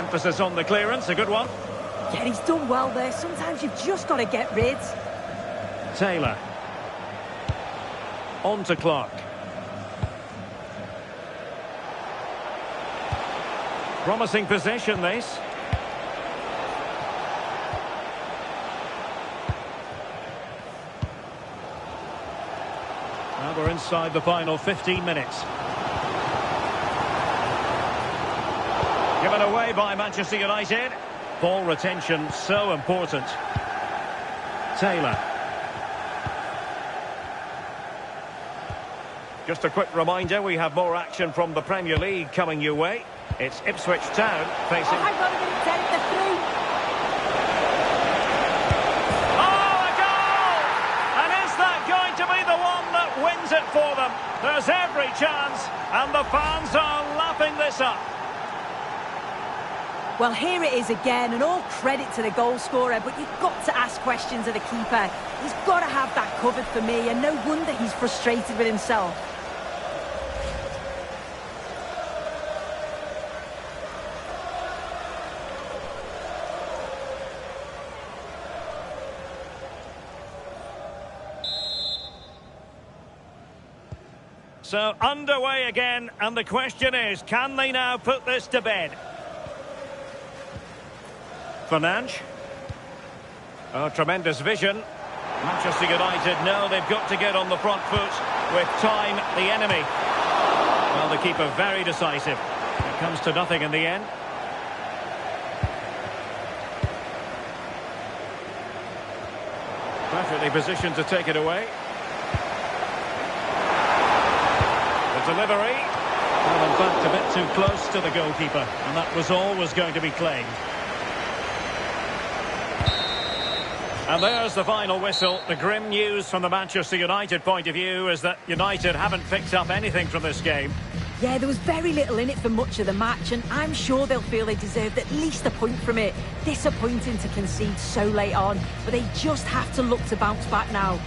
Speaker 2: Emphasis on the clearance, a good one.
Speaker 5: Yeah, he's done well there. Sometimes you've just got to get rid.
Speaker 2: Taylor. On to Clark. Promising possession, this. Now we're inside the final 15 minutes. Given away by Manchester United. Ball retention so important. Taylor. Just a quick reminder, we have more action from the Premier League coming your way. It's Ipswich Town facing...
Speaker 5: Oh, hang on a minute, Derek, they're through.
Speaker 2: Oh, a goal! And is that going to be the one that wins it for them? There's every chance, and the fans are lapping this up.
Speaker 5: Well, here it is again, and all credit to the goal scorer, but you've got to ask questions of the keeper. He's got to have that covered for me, and no wonder he's frustrated with himself.
Speaker 2: So, underway again, and the question is, can they now put this to bed? Fernandes. Oh, tremendous vision. Manchester United know they've got to get on the front foot with time the enemy. Well, the keeper very decisive. It comes to nothing in the end. Perfectly positioned to take it away. The delivery. Well, in fact, a bit too close to the goalkeeper, and that was always going to be claimed. And there's the final whistle. The grim news from the Manchester United point of view is that United haven't picked up anything from this game.
Speaker 5: Yeah, there was very little in it for much of the match, and I'm sure they'll feel they deserved at least a point from it. Disappointing to concede so late on, but they just have to look to bounce back now.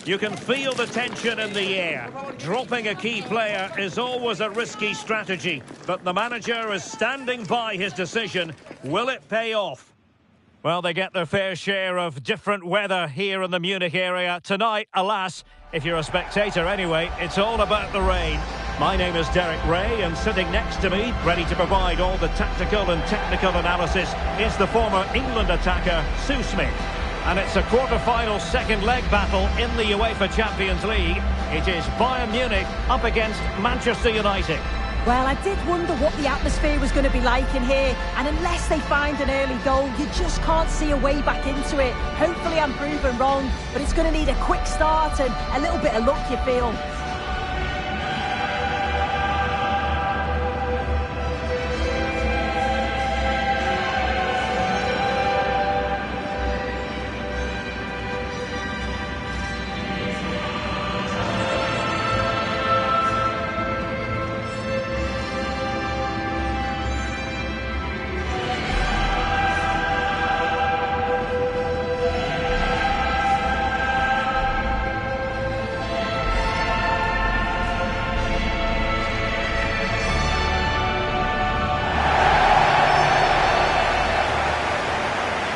Speaker 1: You can feel the tension in the air. Dropping a key player is always a risky strategy, but the manager is standing by his decision. Will it pay off?
Speaker 2: Well, they get their fair share of different weather here in the Munich area. Tonight, alas, if you're a spectator anyway, it's all about the rain. My name is Derek Ray, and sitting next to me, ready to provide all the tactical and technical analysis, is the former England attacker, Sue Smith. And it's a quarter-final second leg battle in the UEFA Champions League. It is Bayern Munich up against Manchester United.
Speaker 5: Well, I did wonder what the atmosphere was going to be like in here, and unless they find an early goal, you just can't see a way back into it. Hopefully I'm proven wrong, but it's going to need a quick start and a little bit of luck, you feel.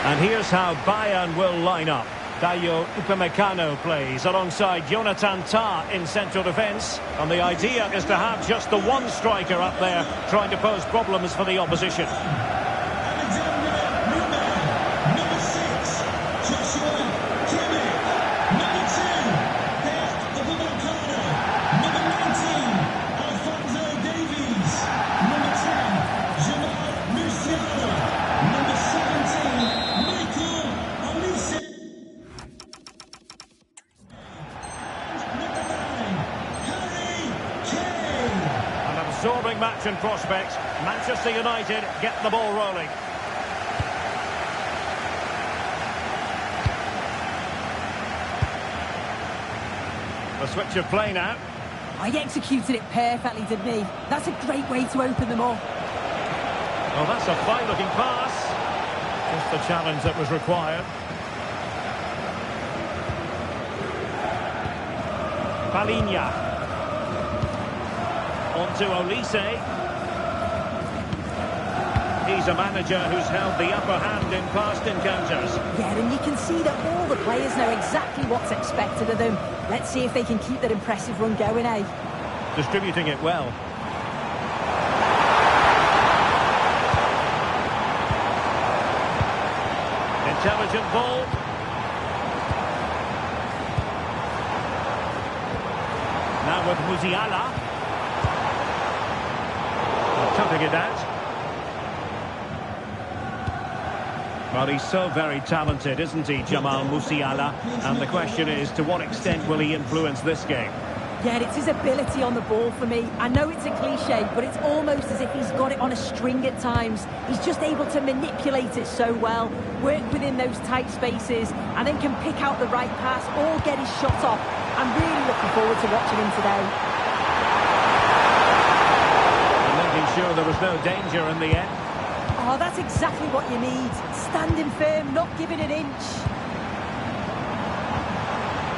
Speaker 2: And here's how Bayern will line up. Diogo Upamecano plays alongside Jonathan Tah in central defence. And the idea is to have just the one striker up there trying to pose problems for the opposition.
Speaker 1: Absorbing match and prospects. Manchester United get the ball rolling. The switch of play now.
Speaker 5: I executed it perfectly, didn't he? That's a great way to open them up.
Speaker 1: Oh, that's a fine-looking pass.
Speaker 2: Just the challenge that was required.
Speaker 1: Palinha. On to Elyh. He's a manager who's held the upper hand in past encounters.
Speaker 5: Yeah, and you can see that all the players know exactly what's expected of them. Let's see if they can keep that impressive run going, eh?
Speaker 2: Distributing it well. Intelligent ball. Now with Musiala. Cutting it out. Well, he's so very talented, isn't he, Jamal Musiala? And the question is, to what extent will he influence this game?
Speaker 5: Yeah, it's his ability on the ball for me. I know it's a cliche, but it's almost as if he's got it on a string at times. He's just able to manipulate it so well, work within those tight spaces, and then can pick out the right pass or get his shot off. I'm really looking forward to watching him today.
Speaker 2: And making sure there was no danger in the end.
Speaker 5: Oh, that's exactly what you need. Standing firm, not giving an inch.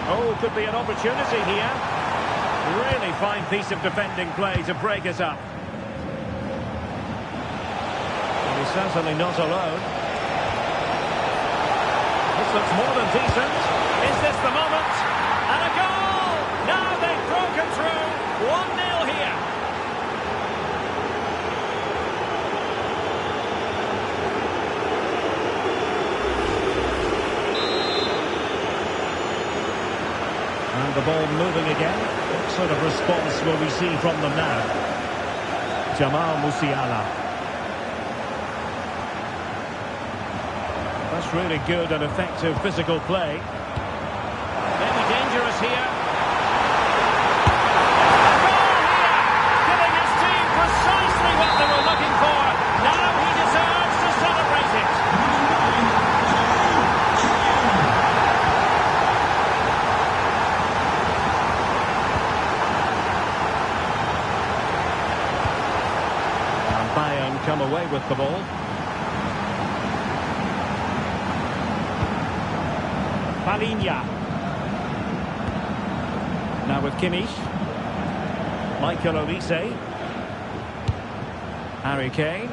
Speaker 2: Oh, could be an opportunity here. Really fine piece of defending play to break it up. And he's certainly not alone. This looks more than decent. Is this the moment? And a goal! Now they've broken through. 1-0 here. And the ball moving again. What sort of response will we see from them now? Jamal Musiala. That's really good and effective physical play. Maybe dangerous here. A goal here! Giving his team precisely what they were looking for. Now he deserves to celebrate it. Come away with the ball. Palinha. Now with Kimmich. Michael Olise. Harry Kane.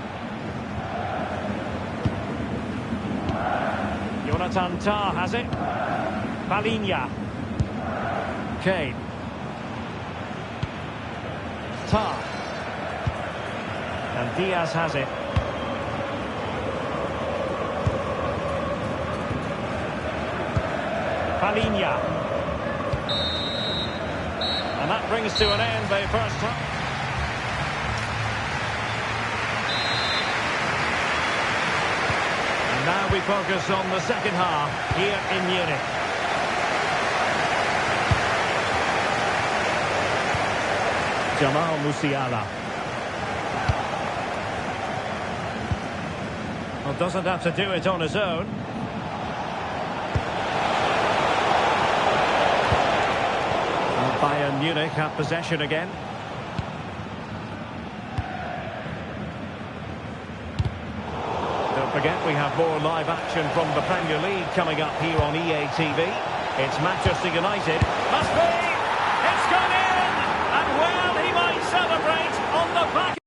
Speaker 2: Jonathan Tah has it. Palinha. Kane. Tah. And Diaz has it. Palinha. And that brings to an end the first half. And now we focus on the second half here in Munich. Jamal Musiala. Well, doesn't have to do it on his own. And Bayern Munich have possession again. Don't forget we have more live action from the Premier League coming up here on EA TV. It's Manchester United. Must be! It's gone in! And well, he might celebrate on the back.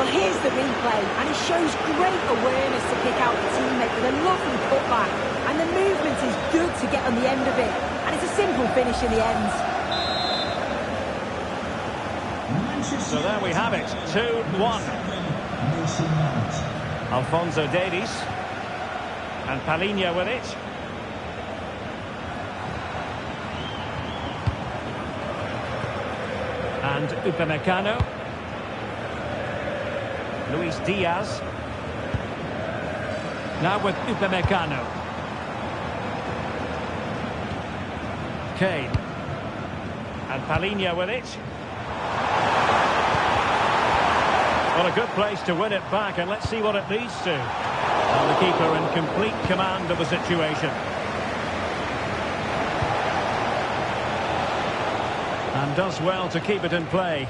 Speaker 5: Here's the replay, and it shows great awareness to pick out the teammate with a lovely cutback, and the movement is good to get on the end of it, and it's a simple finish in the end.
Speaker 2: So there we have it, 2-1. Alphonso Davies, and Palinha with it. And Upamecano. Luis Diaz. Now with Upamecano. Kane. And Palinha with it. What a good place to win it back, and let's see what it leads to. And the keeper in complete command of the situation. And does well to keep it in play.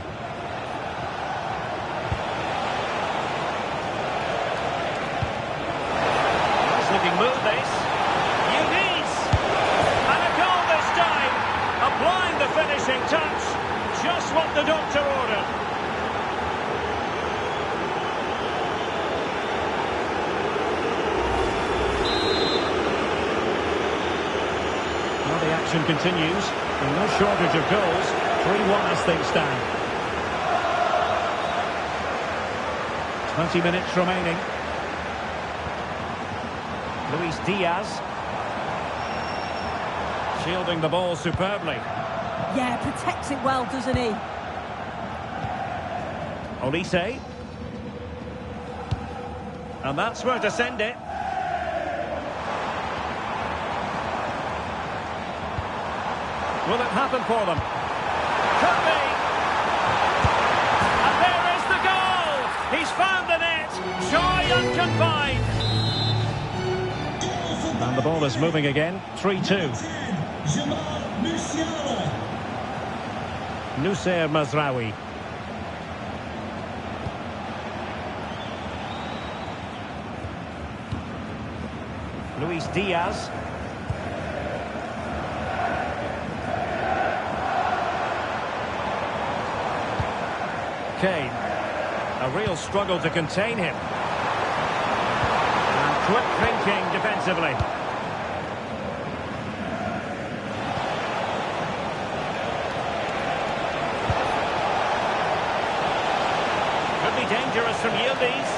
Speaker 1: on this. Eunice! And a goal this time! Applying the finishing touch. Just what the doctor ordered.
Speaker 2: Well, the action continues. And no shortage of goals. 3-1 as things stand. 20 minutes remaining. Luis Diaz. Shielding the ball superbly.
Speaker 5: Yeah, protects it well, doesn't he?
Speaker 2: Olise.
Speaker 1: And that's where to send it.
Speaker 2: Will it happen for them?
Speaker 1: Could be. And there is the goal. He's found the net. Joy unconfined.
Speaker 2: And the ball is moving again. 3-2. Noussair Mazraoui. Luis Diaz. Kane. A real struggle to contain him. And quick thinking defensively.
Speaker 1: Could be dangerous from Yildiz.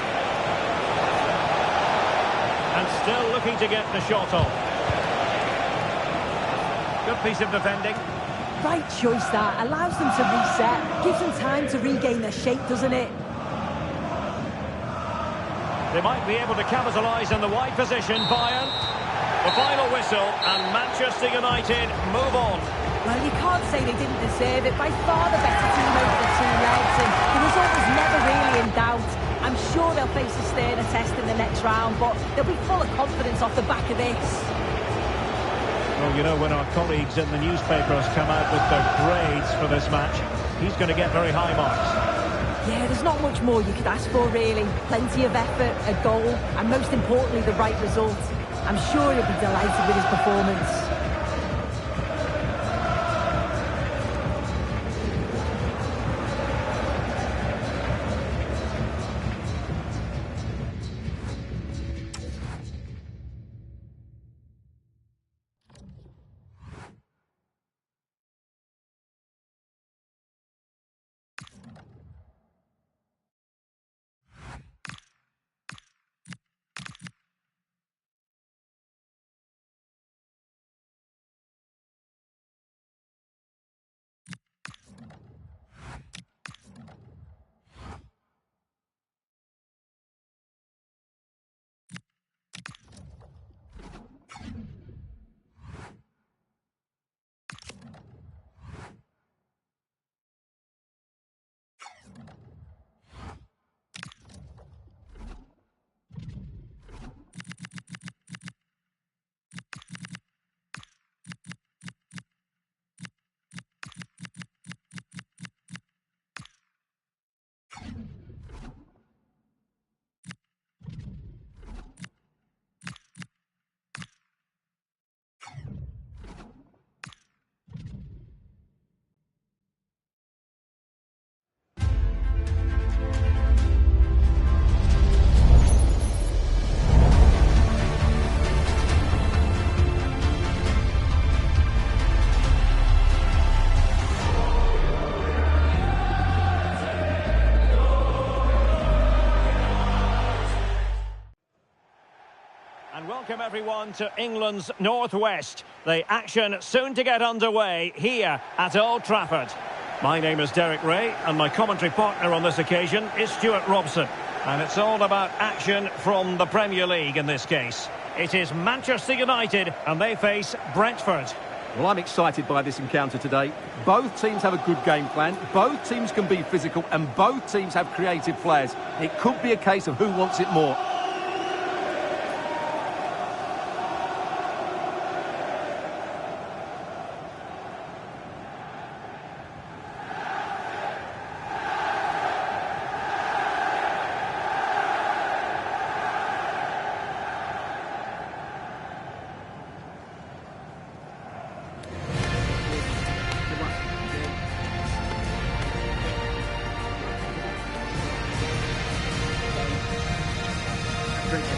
Speaker 1: And still looking to get the shot off. Good piece of defending.
Speaker 5: Right choice that. Allows them to reset. Gives them time to regain their shape, doesn't it?
Speaker 1: They might be able to capitalise in the wide position. Bayern. The final whistle and Manchester United move on.
Speaker 5: Well, you can't say they didn't deserve it. By far the better team over the two legs, and the result was never really in doubt. I'm sure they'll face a sterner test in the next round, but they'll be full of confidence off the back of this.
Speaker 2: Well, you know, when our colleagues in the newspapers come out with their grades for this match, he's going to get very high marks.
Speaker 5: Yeah, there's not much more you could ask for, really. Plenty of effort, a goal, and most importantly, the right result. I'm sure he'll be delighted with his performance.
Speaker 1: Welcome everyone to England's Northwest. The action soon to get underway here at Old Trafford.
Speaker 2: My name is Derek Ray and my commentary partner on this occasion is Stuart Robson.
Speaker 1: And it's all about action from the Premier League in this case. It is Manchester United and they face Brentford.
Speaker 3: Well, I'm excited by this encounter today. Both teams have a good game plan, both teams can be physical, and both teams have creative players. It could be a case of who wants it more. drinking.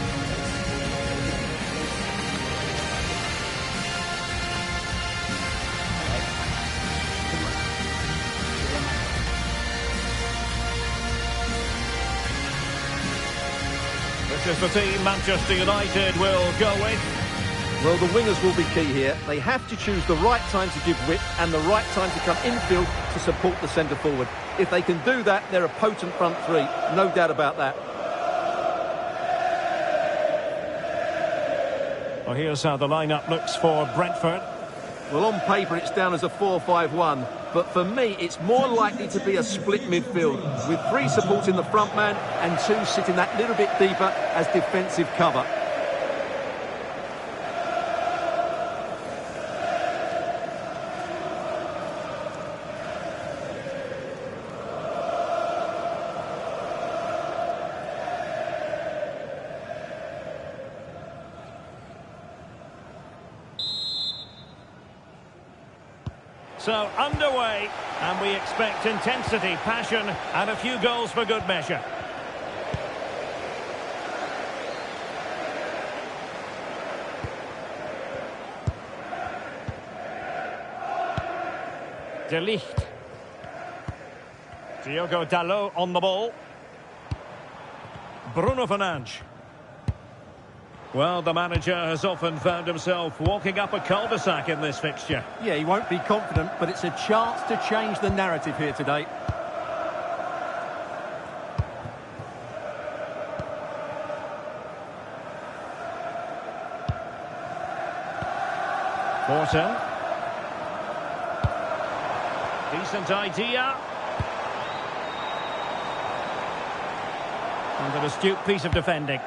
Speaker 2: This is the team Manchester United will go with.
Speaker 3: Well, the wingers will be key here. They have to choose the right time to give width and the right time to come infield to support the centre forward. If they can do that, they're a potent front three. No doubt about that.
Speaker 2: Well, here's how the lineup looks for Brentford.
Speaker 3: Well, on paper, it's down as a 4-5-1. But for me, it's more likely to be a split midfield, with 3 supporting the front man and 2 sitting that little bit deeper as defensive cover.
Speaker 2: So, underway, and we expect intensity, passion, and a few goals for good measure. Ligt. Diogo Dalot on the ball. Bruno Fernandes. Well, the manager has often found himself walking up a cul-de-sac in this fixture.
Speaker 3: Yeah, he won't be confident, but it's a chance to change the narrative here today.
Speaker 2: Morton. Decent idea. And an astute piece of defending.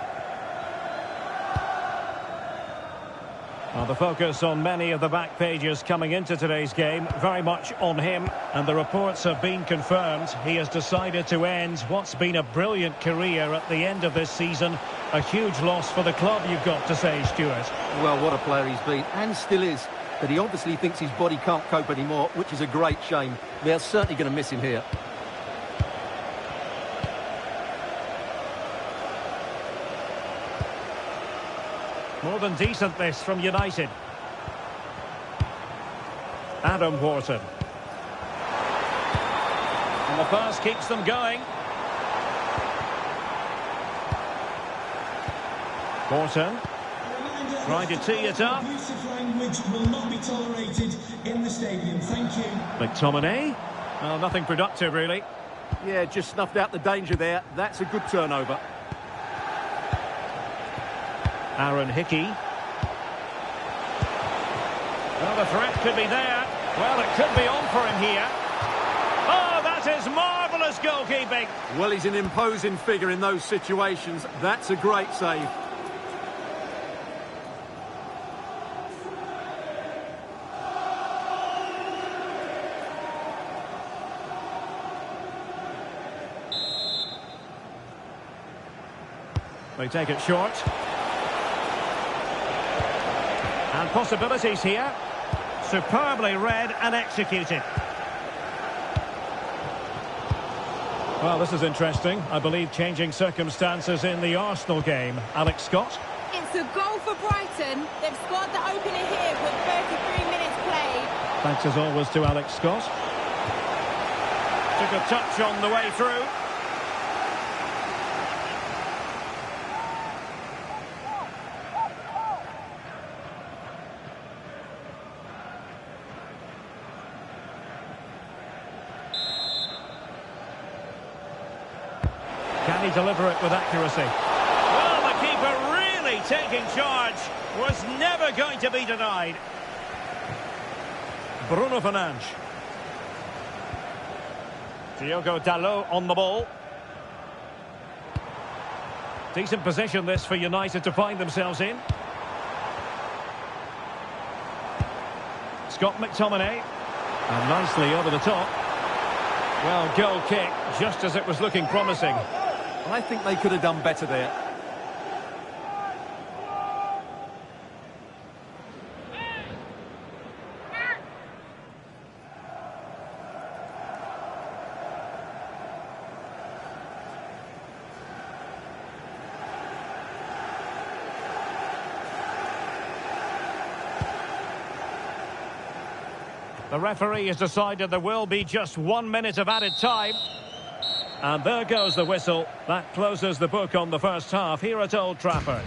Speaker 2: Well, the focus on many of the back pages coming into today's game, very much on him, and the reports have been confirmed. He has decided to end what's been a brilliant career at the end of this season. A huge loss for the club, you've got to say, Stuart.
Speaker 3: Well, what a player he's been, and still is. But he obviously thinks his body can't cope anymore, which is a great shame. They're certainly going to miss him here.
Speaker 2: More than decent this from United. Adam Wharton. And the pass keeps them going. Wharton. Trying to tee it up.
Speaker 7: Abusive language will not be tolerated in the stadium. Thank you.
Speaker 2: McTominay. Well, nothing productive, really.
Speaker 3: Yeah, just snuffed out the danger there. That's a good turnover.
Speaker 2: Aaron Hickey. Well, the threat could be there. Well, it could be on for him here. Oh, that is marvellous goalkeeping.
Speaker 3: Well, he's an imposing figure in those situations. That's a great save.
Speaker 2: They take it short. And possibilities here. Superbly read and executed. Well, this is interesting. I believe changing circumstances in the Arsenal game. Alex Scott.
Speaker 4: It's a goal for Brighton. They've scored the opener here with 33 minutes played.
Speaker 2: Thanks as always to Alex Scott. Took a touch on the way through. Can he deliver it with accuracy? Well, the keeper really taking charge. Was never going to be denied. Bruno Fernandes. Diogo Dalot on the ball. Decent position this for United to find themselves in. Scott McTominay. And nicely over the top. Well, goal kick, just as it was looking promising.
Speaker 3: I think they could have done better there.
Speaker 2: The referee has decided there will be just 1 minute of added time. And there goes the whistle. That closes the book on the first half here at Old Trafford.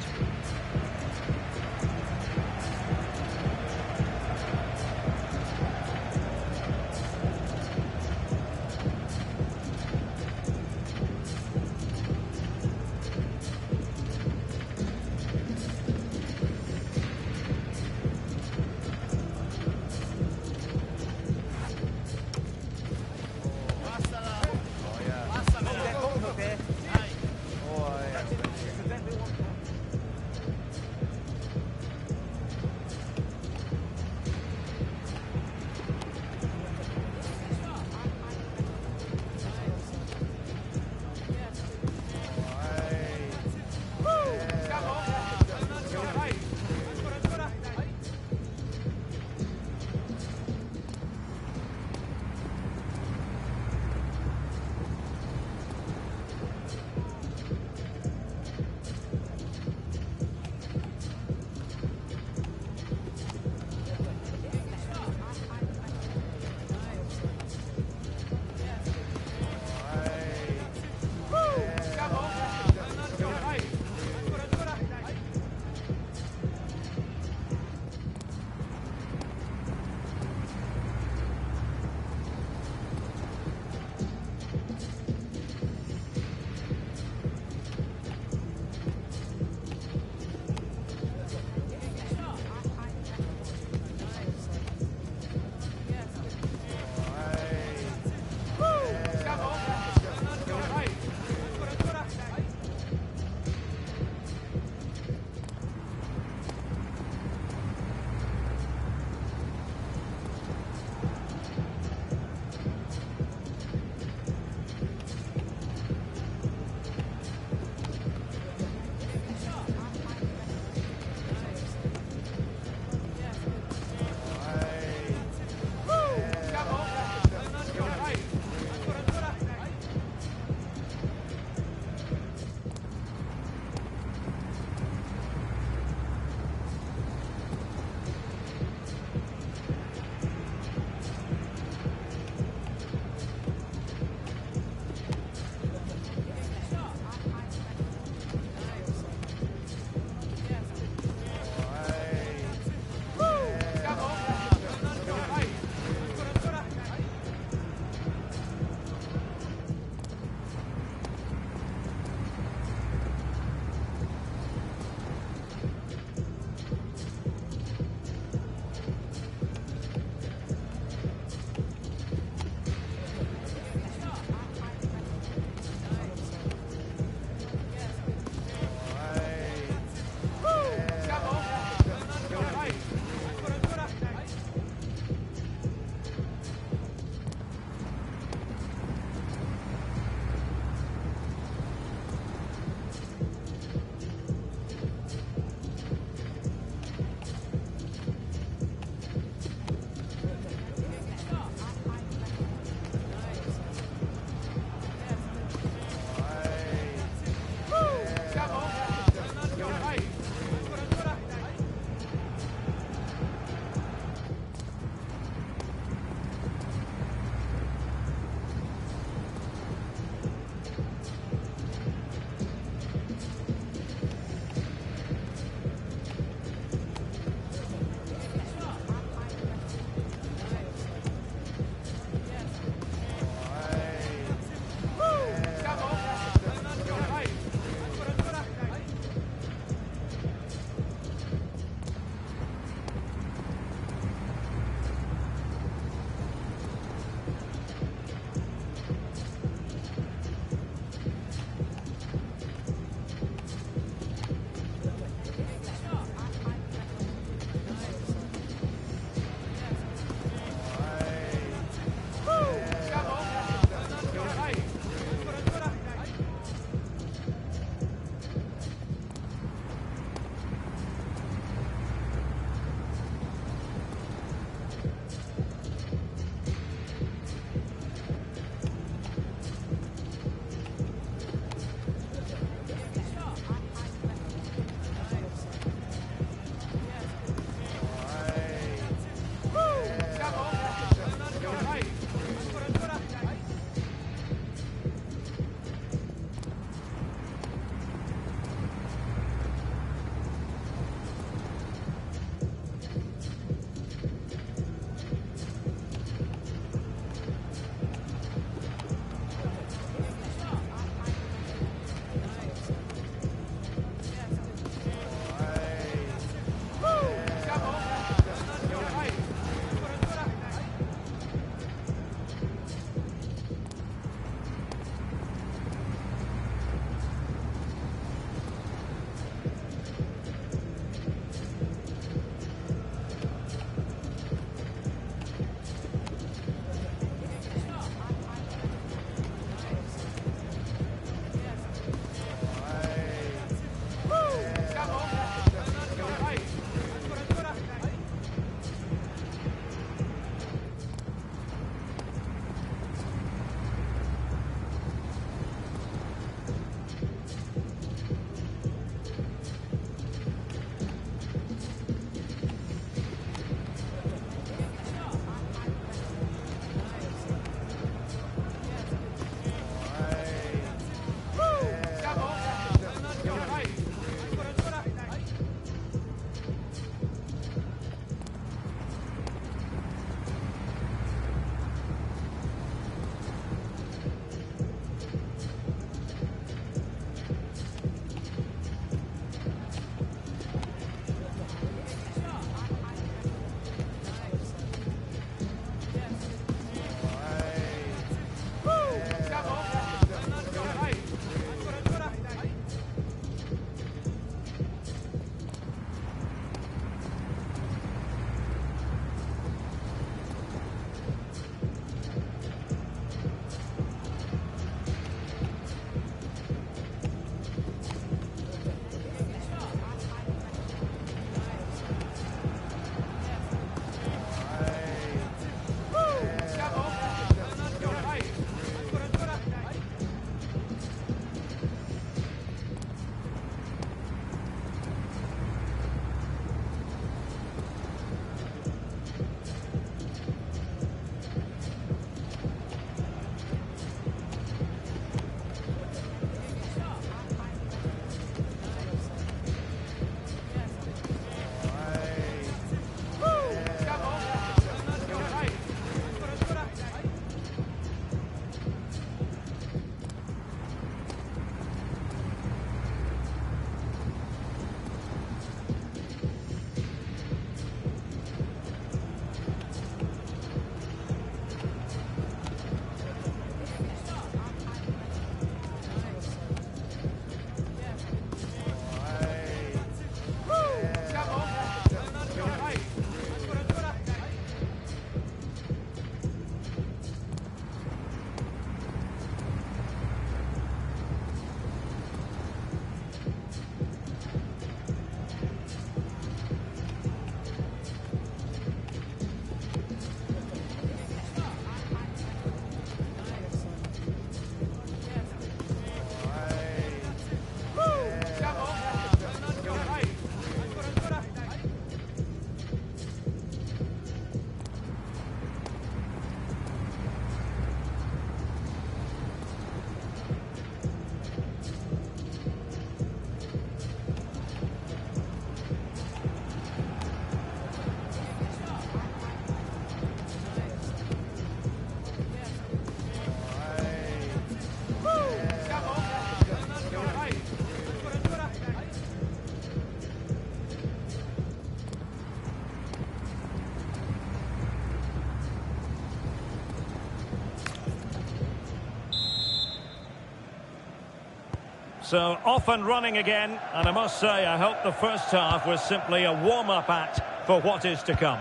Speaker 2: So off and running again, and I must say I hope the first half was simply a warm-up act for what is to come.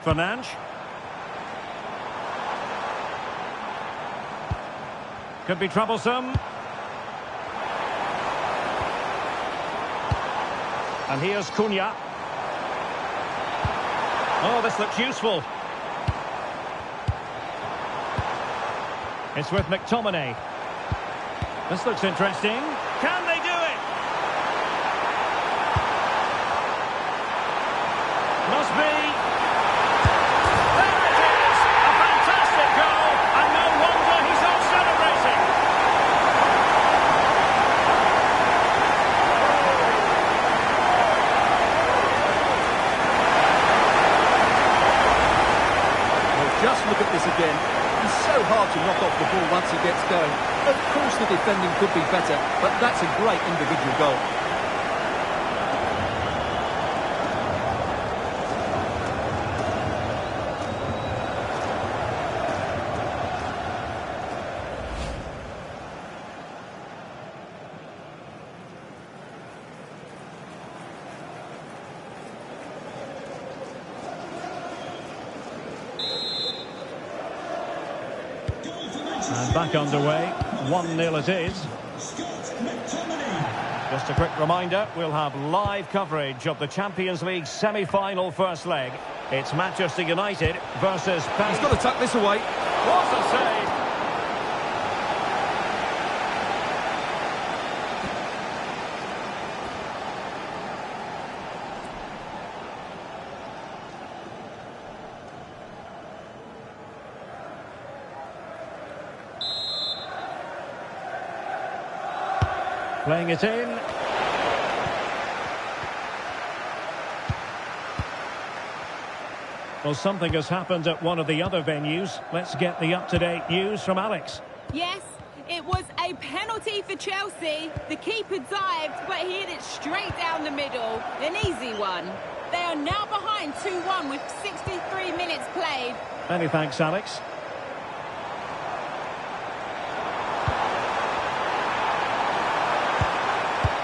Speaker 2: Fernandes. Could be troublesome. And here's Cunha. Oh, this looks useful. It's with McTominay. This looks interesting. Can they do it? Must be. There it is! A fantastic goal, and no wonder he's all celebrating.
Speaker 3: Well, just look at this again. It's so hard to knock off the ball once he gets going. Of course the defending could be better, but that's a great individual goal.
Speaker 2: And back underway, 1-0 it is. Just a quick reminder, we'll have live coverage of the Champions League semi-final first leg. It's Manchester United versus...
Speaker 3: He's got to tuck this away.
Speaker 2: What a save! Playing it in. Well, something has happened at one of the other venues. Let's get the up-to-date news from Alex.
Speaker 4: Yes, it was a penalty for Chelsea. The keeper dived, but he hit it straight down the middle. An easy one. They are now behind 2-1 with 63 minutes played.
Speaker 2: Many thanks, Alex.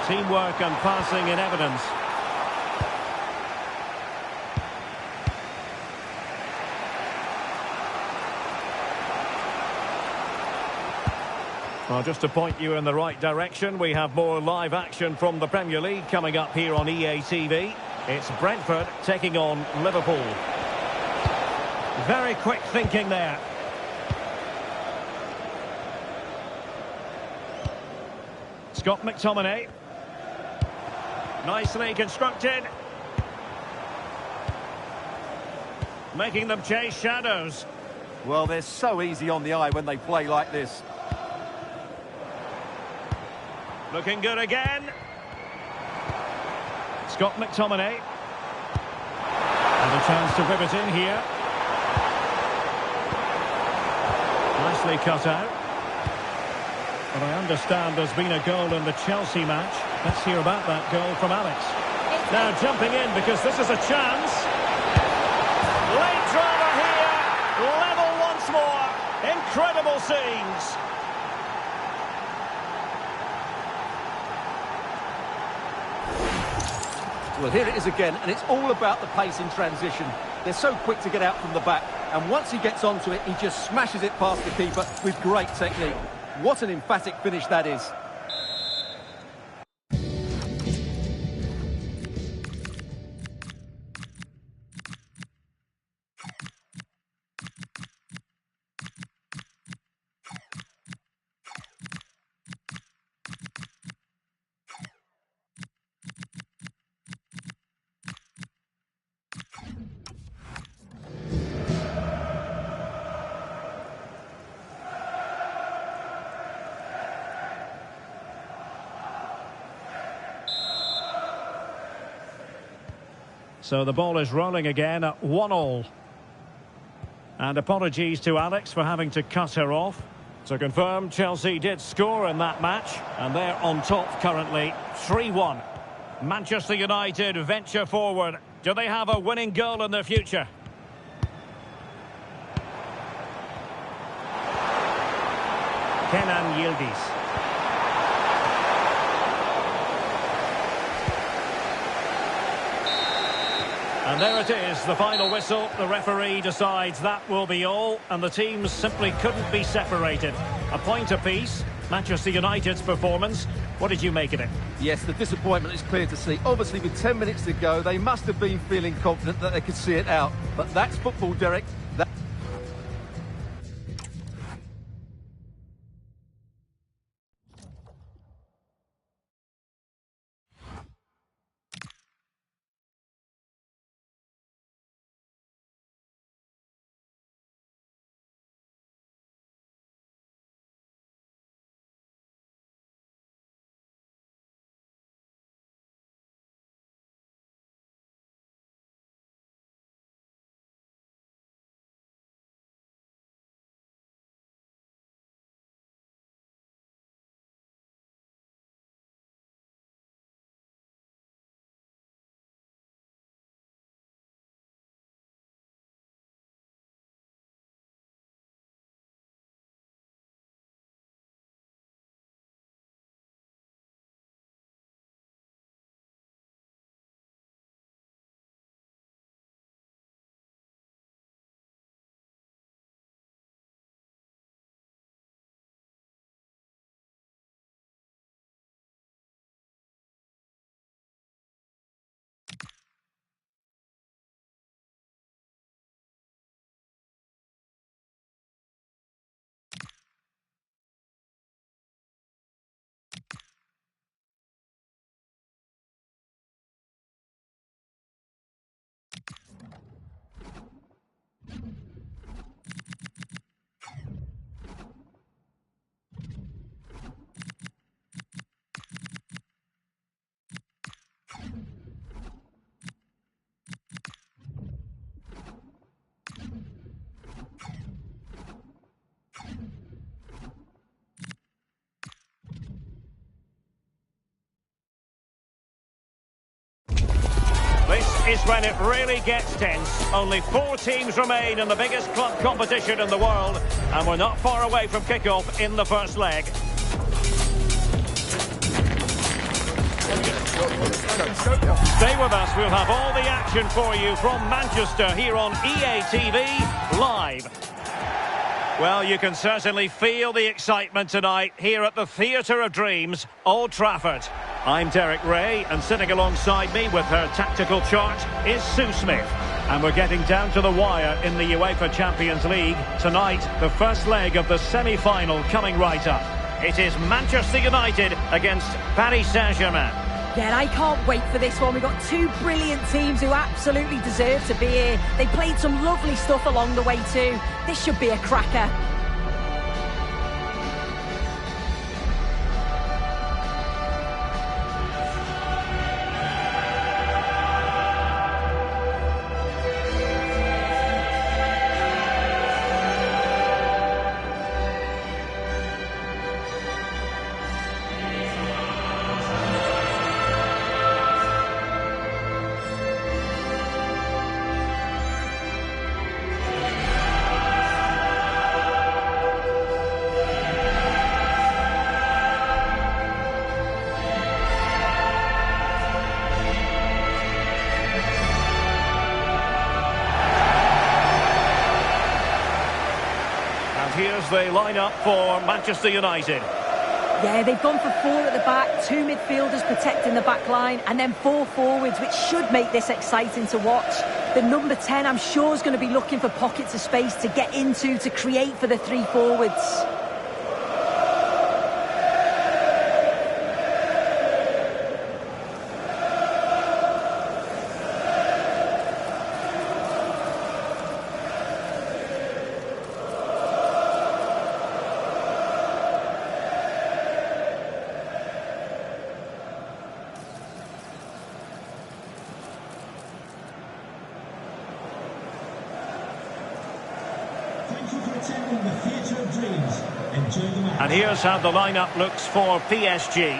Speaker 2: Teamwork and passing in evidence. Well, just to point you in the right direction, we have more live action from the Premier League coming up here on EA TV. It's Brentford taking on Liverpool. Very quick thinking there. Scott McTominay. Nicely constructed. Making them chase shadows.
Speaker 3: Well, they're so easy on the eye when they play like this.
Speaker 2: Looking good again. Scott McTominay. And a chance to whip it in here. Nicely cut out. But I understand there's been a goal in the Chelsea match. Let's hear about that goal from Alex. Now jumping in because this is a chance. Late driver here. Level once more. Incredible scenes.
Speaker 3: Well, here it is again, and it's all about the pace in transition. They're so quick to get out from the back, and once he gets onto it, he just smashes it past the keeper with great technique. What an emphatic finish that is.
Speaker 2: So the ball is rolling again at 1-1. And apologies to Alex for having to cut her off. To confirm, Chelsea did score in that match, and they're on top currently, 3-1. Manchester United venture forward. Do they have a winning goal in their future? Kenan Yildiz. And there it is, the final whistle. The referee decides that will be all, and the teams simply couldn't be separated. A point apiece. Manchester United's performance. What did you make of it?
Speaker 3: Yes, the disappointment is clear to see. Obviously, with 10 minutes to go, they must have been feeling confident that they could see it out. But that's football, Derek.
Speaker 1: Is when it really gets tense. Only 4 teams remain in the biggest club competition in the world, and we're not far away from kick-off in the first leg. Stay with us, we'll have all the action for you from Manchester here on EA TV Live. Well, you can certainly feel the excitement tonight here at the Theatre of Dreams, Old Trafford. I'm Derek Ray, and sitting alongside me with her tactical chart is Sue Smith. And we're getting down to the wire in the UEFA Champions League. Tonight, the first leg of the semi-final coming right up. It is Manchester United against Paris Saint-Germain.
Speaker 5: Yeah, I can't wait for this one. We've got 2 brilliant teams who absolutely deserve to be here. They played some lovely stuff along the way too. This should be a cracker.
Speaker 1: Here's the lineup for Manchester United.
Speaker 5: Yeah, they've gone for 4 at the back, 2 midfielders protecting the back line, and then 4 forwards, which should make this exciting to watch. The number 10, I'm sure, is going to be looking for pockets of space to get into, to create for the 3 forwards.
Speaker 1: And here's how the lineup looks for PSG.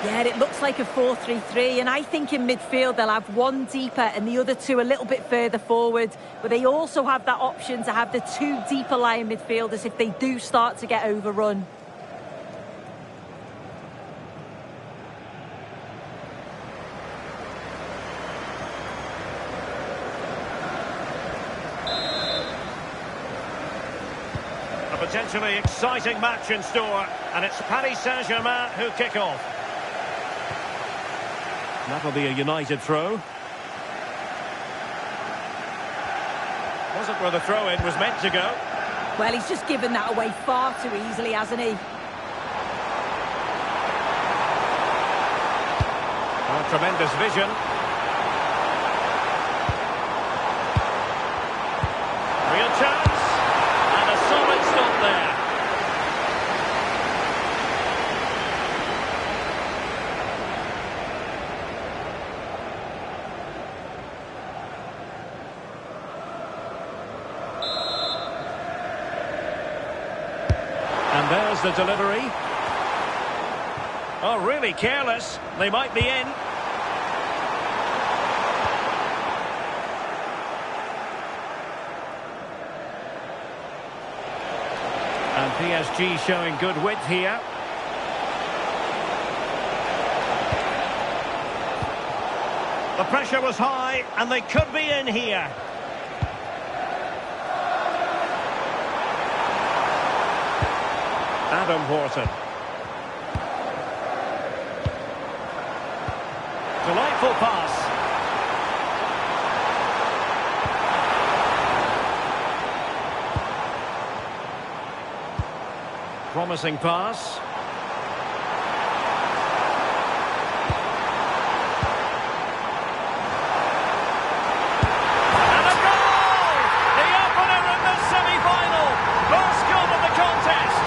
Speaker 5: Yeah, it looks like a 4-3-3, and I think in midfield they'll have one deeper and the other two a little bit further forward. But they also have that option to have the two deeper lying midfielders if they do start to get overrun.
Speaker 1: A potentially exciting match in store, and it's Paris Saint-Germain who kick off.
Speaker 2: That'll be a United throw.
Speaker 1: Wasn't where the throw-in was meant to go.
Speaker 5: Well, he's just given that away far too easily, hasn't he?
Speaker 1: Oh, tremendous vision. Real chance. And a solid stop there.
Speaker 2: And there's the delivery.
Speaker 1: Oh, really careless. They might be in.
Speaker 2: And PSG showing good width here.
Speaker 1: The pressure was high, and they could be in here. Adam Wharton. Delightful pass.
Speaker 2: Promising pass.
Speaker 1: And a goal! The opener in the semi-final. First goal of the contest.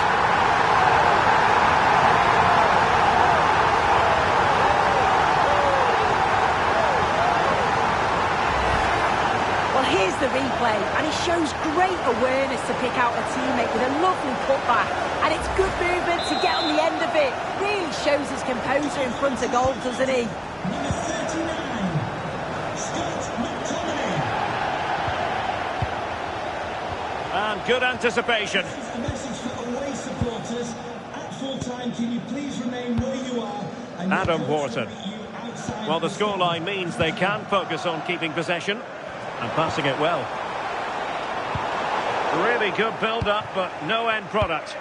Speaker 5: Well, here's the replay, and he shows great awareness to pick out a teammate with a lovely putback. And it's good movement to get on the end of it. Really shows his composure in front of goal, doesn't he?
Speaker 7: Number 39, Scott McTominay.
Speaker 1: And good anticipation.
Speaker 7: This is a message for away supporters. At full time, can you please remain where you are? And
Speaker 1: Adam
Speaker 7: your coach
Speaker 1: Wharton.
Speaker 7: will meet you outside
Speaker 1: Well, the
Speaker 7: the
Speaker 1: scoreline means they can focus on keeping possession and passing it well. Really good build-up, but no end product.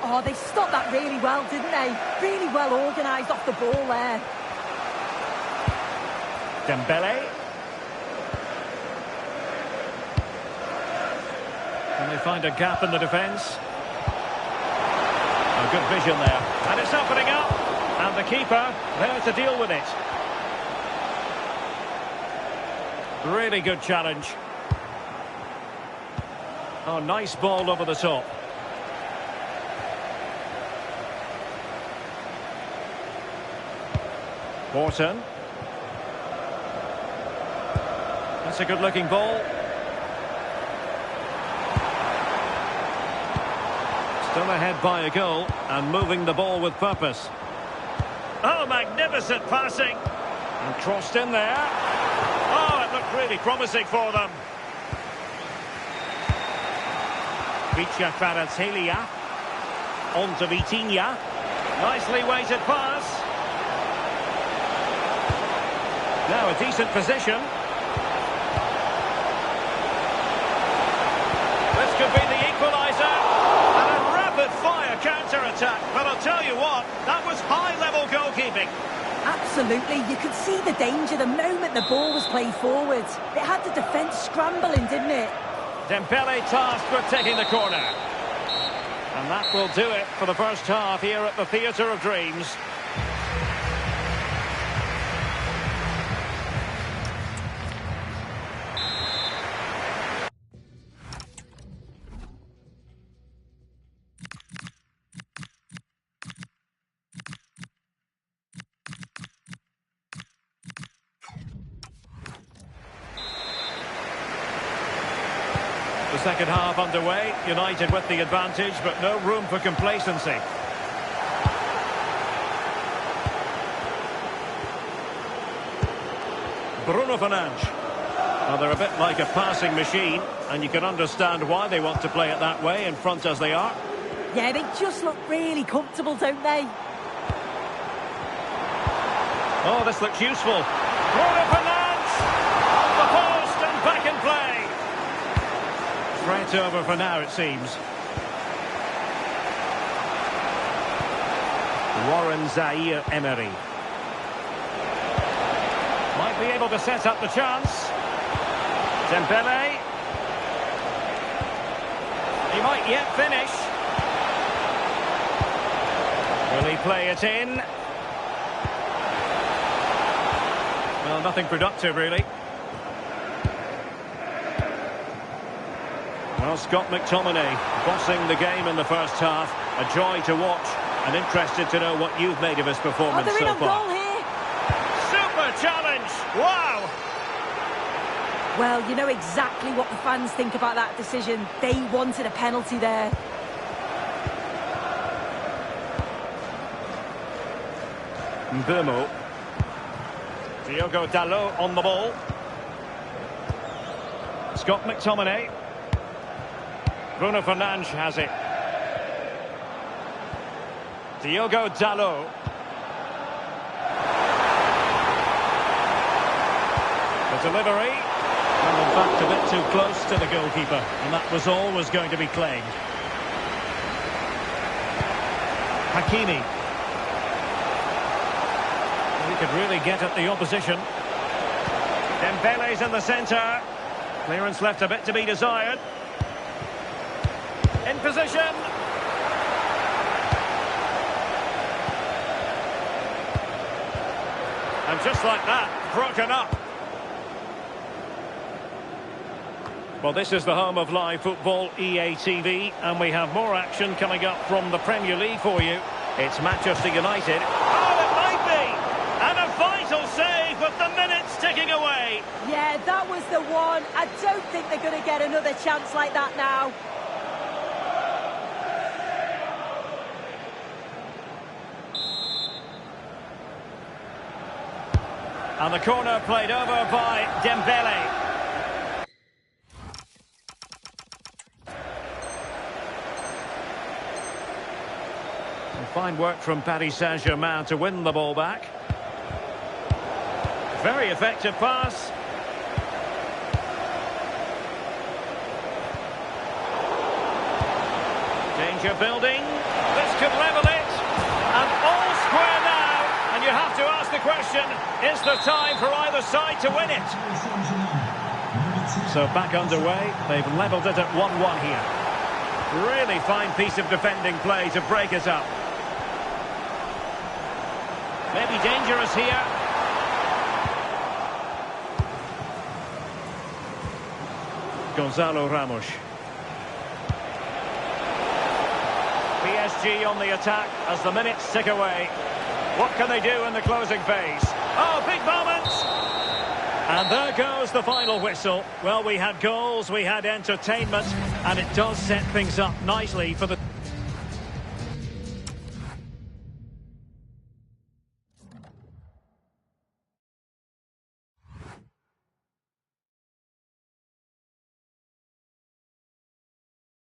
Speaker 5: Oh, they stopped that really well, didn't they? Really well organised off the ball there.
Speaker 1: Dembele.
Speaker 2: Can they find a gap in the defence? A good vision there.
Speaker 1: And it's opening up. And the keeper there to deal with it.
Speaker 2: Really good challenge. Oh, nice ball over the top. Wharton. That's a good-looking ball. Still ahead by a goal and moving the ball with purpose.
Speaker 1: Oh, magnificent passing. And crossed in there. Oh, it looked really promising for them. Vicha Kvaratskhelia. On to Vitinha. Nicely weighted pass. Now a decent position. This could be the equaliser. And a rapid-fire counter-attack. But I'll tell you what, that was high-level goalkeeping.
Speaker 5: Absolutely, you could see the danger the moment the ball was played forward. It had the defence scrambling, didn't it?
Speaker 1: Dembele tasked with taking the corner. And that will do it for the first half here at the Theatre of Dreams. The second half underway, United with the advantage, but no room for complacency.
Speaker 2: Bruno Fernandes. Well, they're a bit like a passing machine, and you can understand why they want to play it that way, in front as they are.
Speaker 5: Yeah, they just look really comfortable, don't they?
Speaker 2: Oh, this looks useful. Bruno Fernandes! Off the post and back in play. Threat over for now, it seems. Warren Zaire-Emery. Might be able to set up the chance. Dembele. He might yet finish. Will he play it in? Well, nothing productive, really. Well, Scott McTominay bossing the game in the first half. A joy to watch, and interested to know what you've made of his performance so far.
Speaker 5: Goal here.
Speaker 2: Super challenge! Wow!
Speaker 5: Well, you know exactly what the fans think about that decision. They wanted a penalty there.
Speaker 2: Dermot. Diogo Dalot on the ball. Scott McTominay. Bruno Fernandes has it. Diogo Dalot. The delivery. And in fact a bit too close to the goalkeeper. And that was always going to be claimed. Hakimi. He could really get at the opposition. Dembele's in the centre. Clearance left a bit to be desired. In position. And just like that, broken up. Well, this is the home of live football, EA TV, and we have more action coming up from the Premier League for you. It's Manchester United. Oh, it might be! And a vital save with the minutes ticking away.
Speaker 5: Yeah, that was the one. I don't think they're going to get another chance like that now.
Speaker 2: And the corner played over by Dembele. Fine work from Paris Saint-Germain to win the ball back. Very effective pass. Danger building. This could level it. And all square now. And you have to ask the question, is there time for either side to win it? So back underway. They've levelled it at 1-1 here. Really fine piece of defending play to break it up. Maybe dangerous here. Gonzalo Ramos. PSG on the attack as the minutes tick away. What can they do in the closing phase? Oh, big moment! And there goes the final whistle. Well, we had goals, we had entertainment, and it does set things up nicely for the...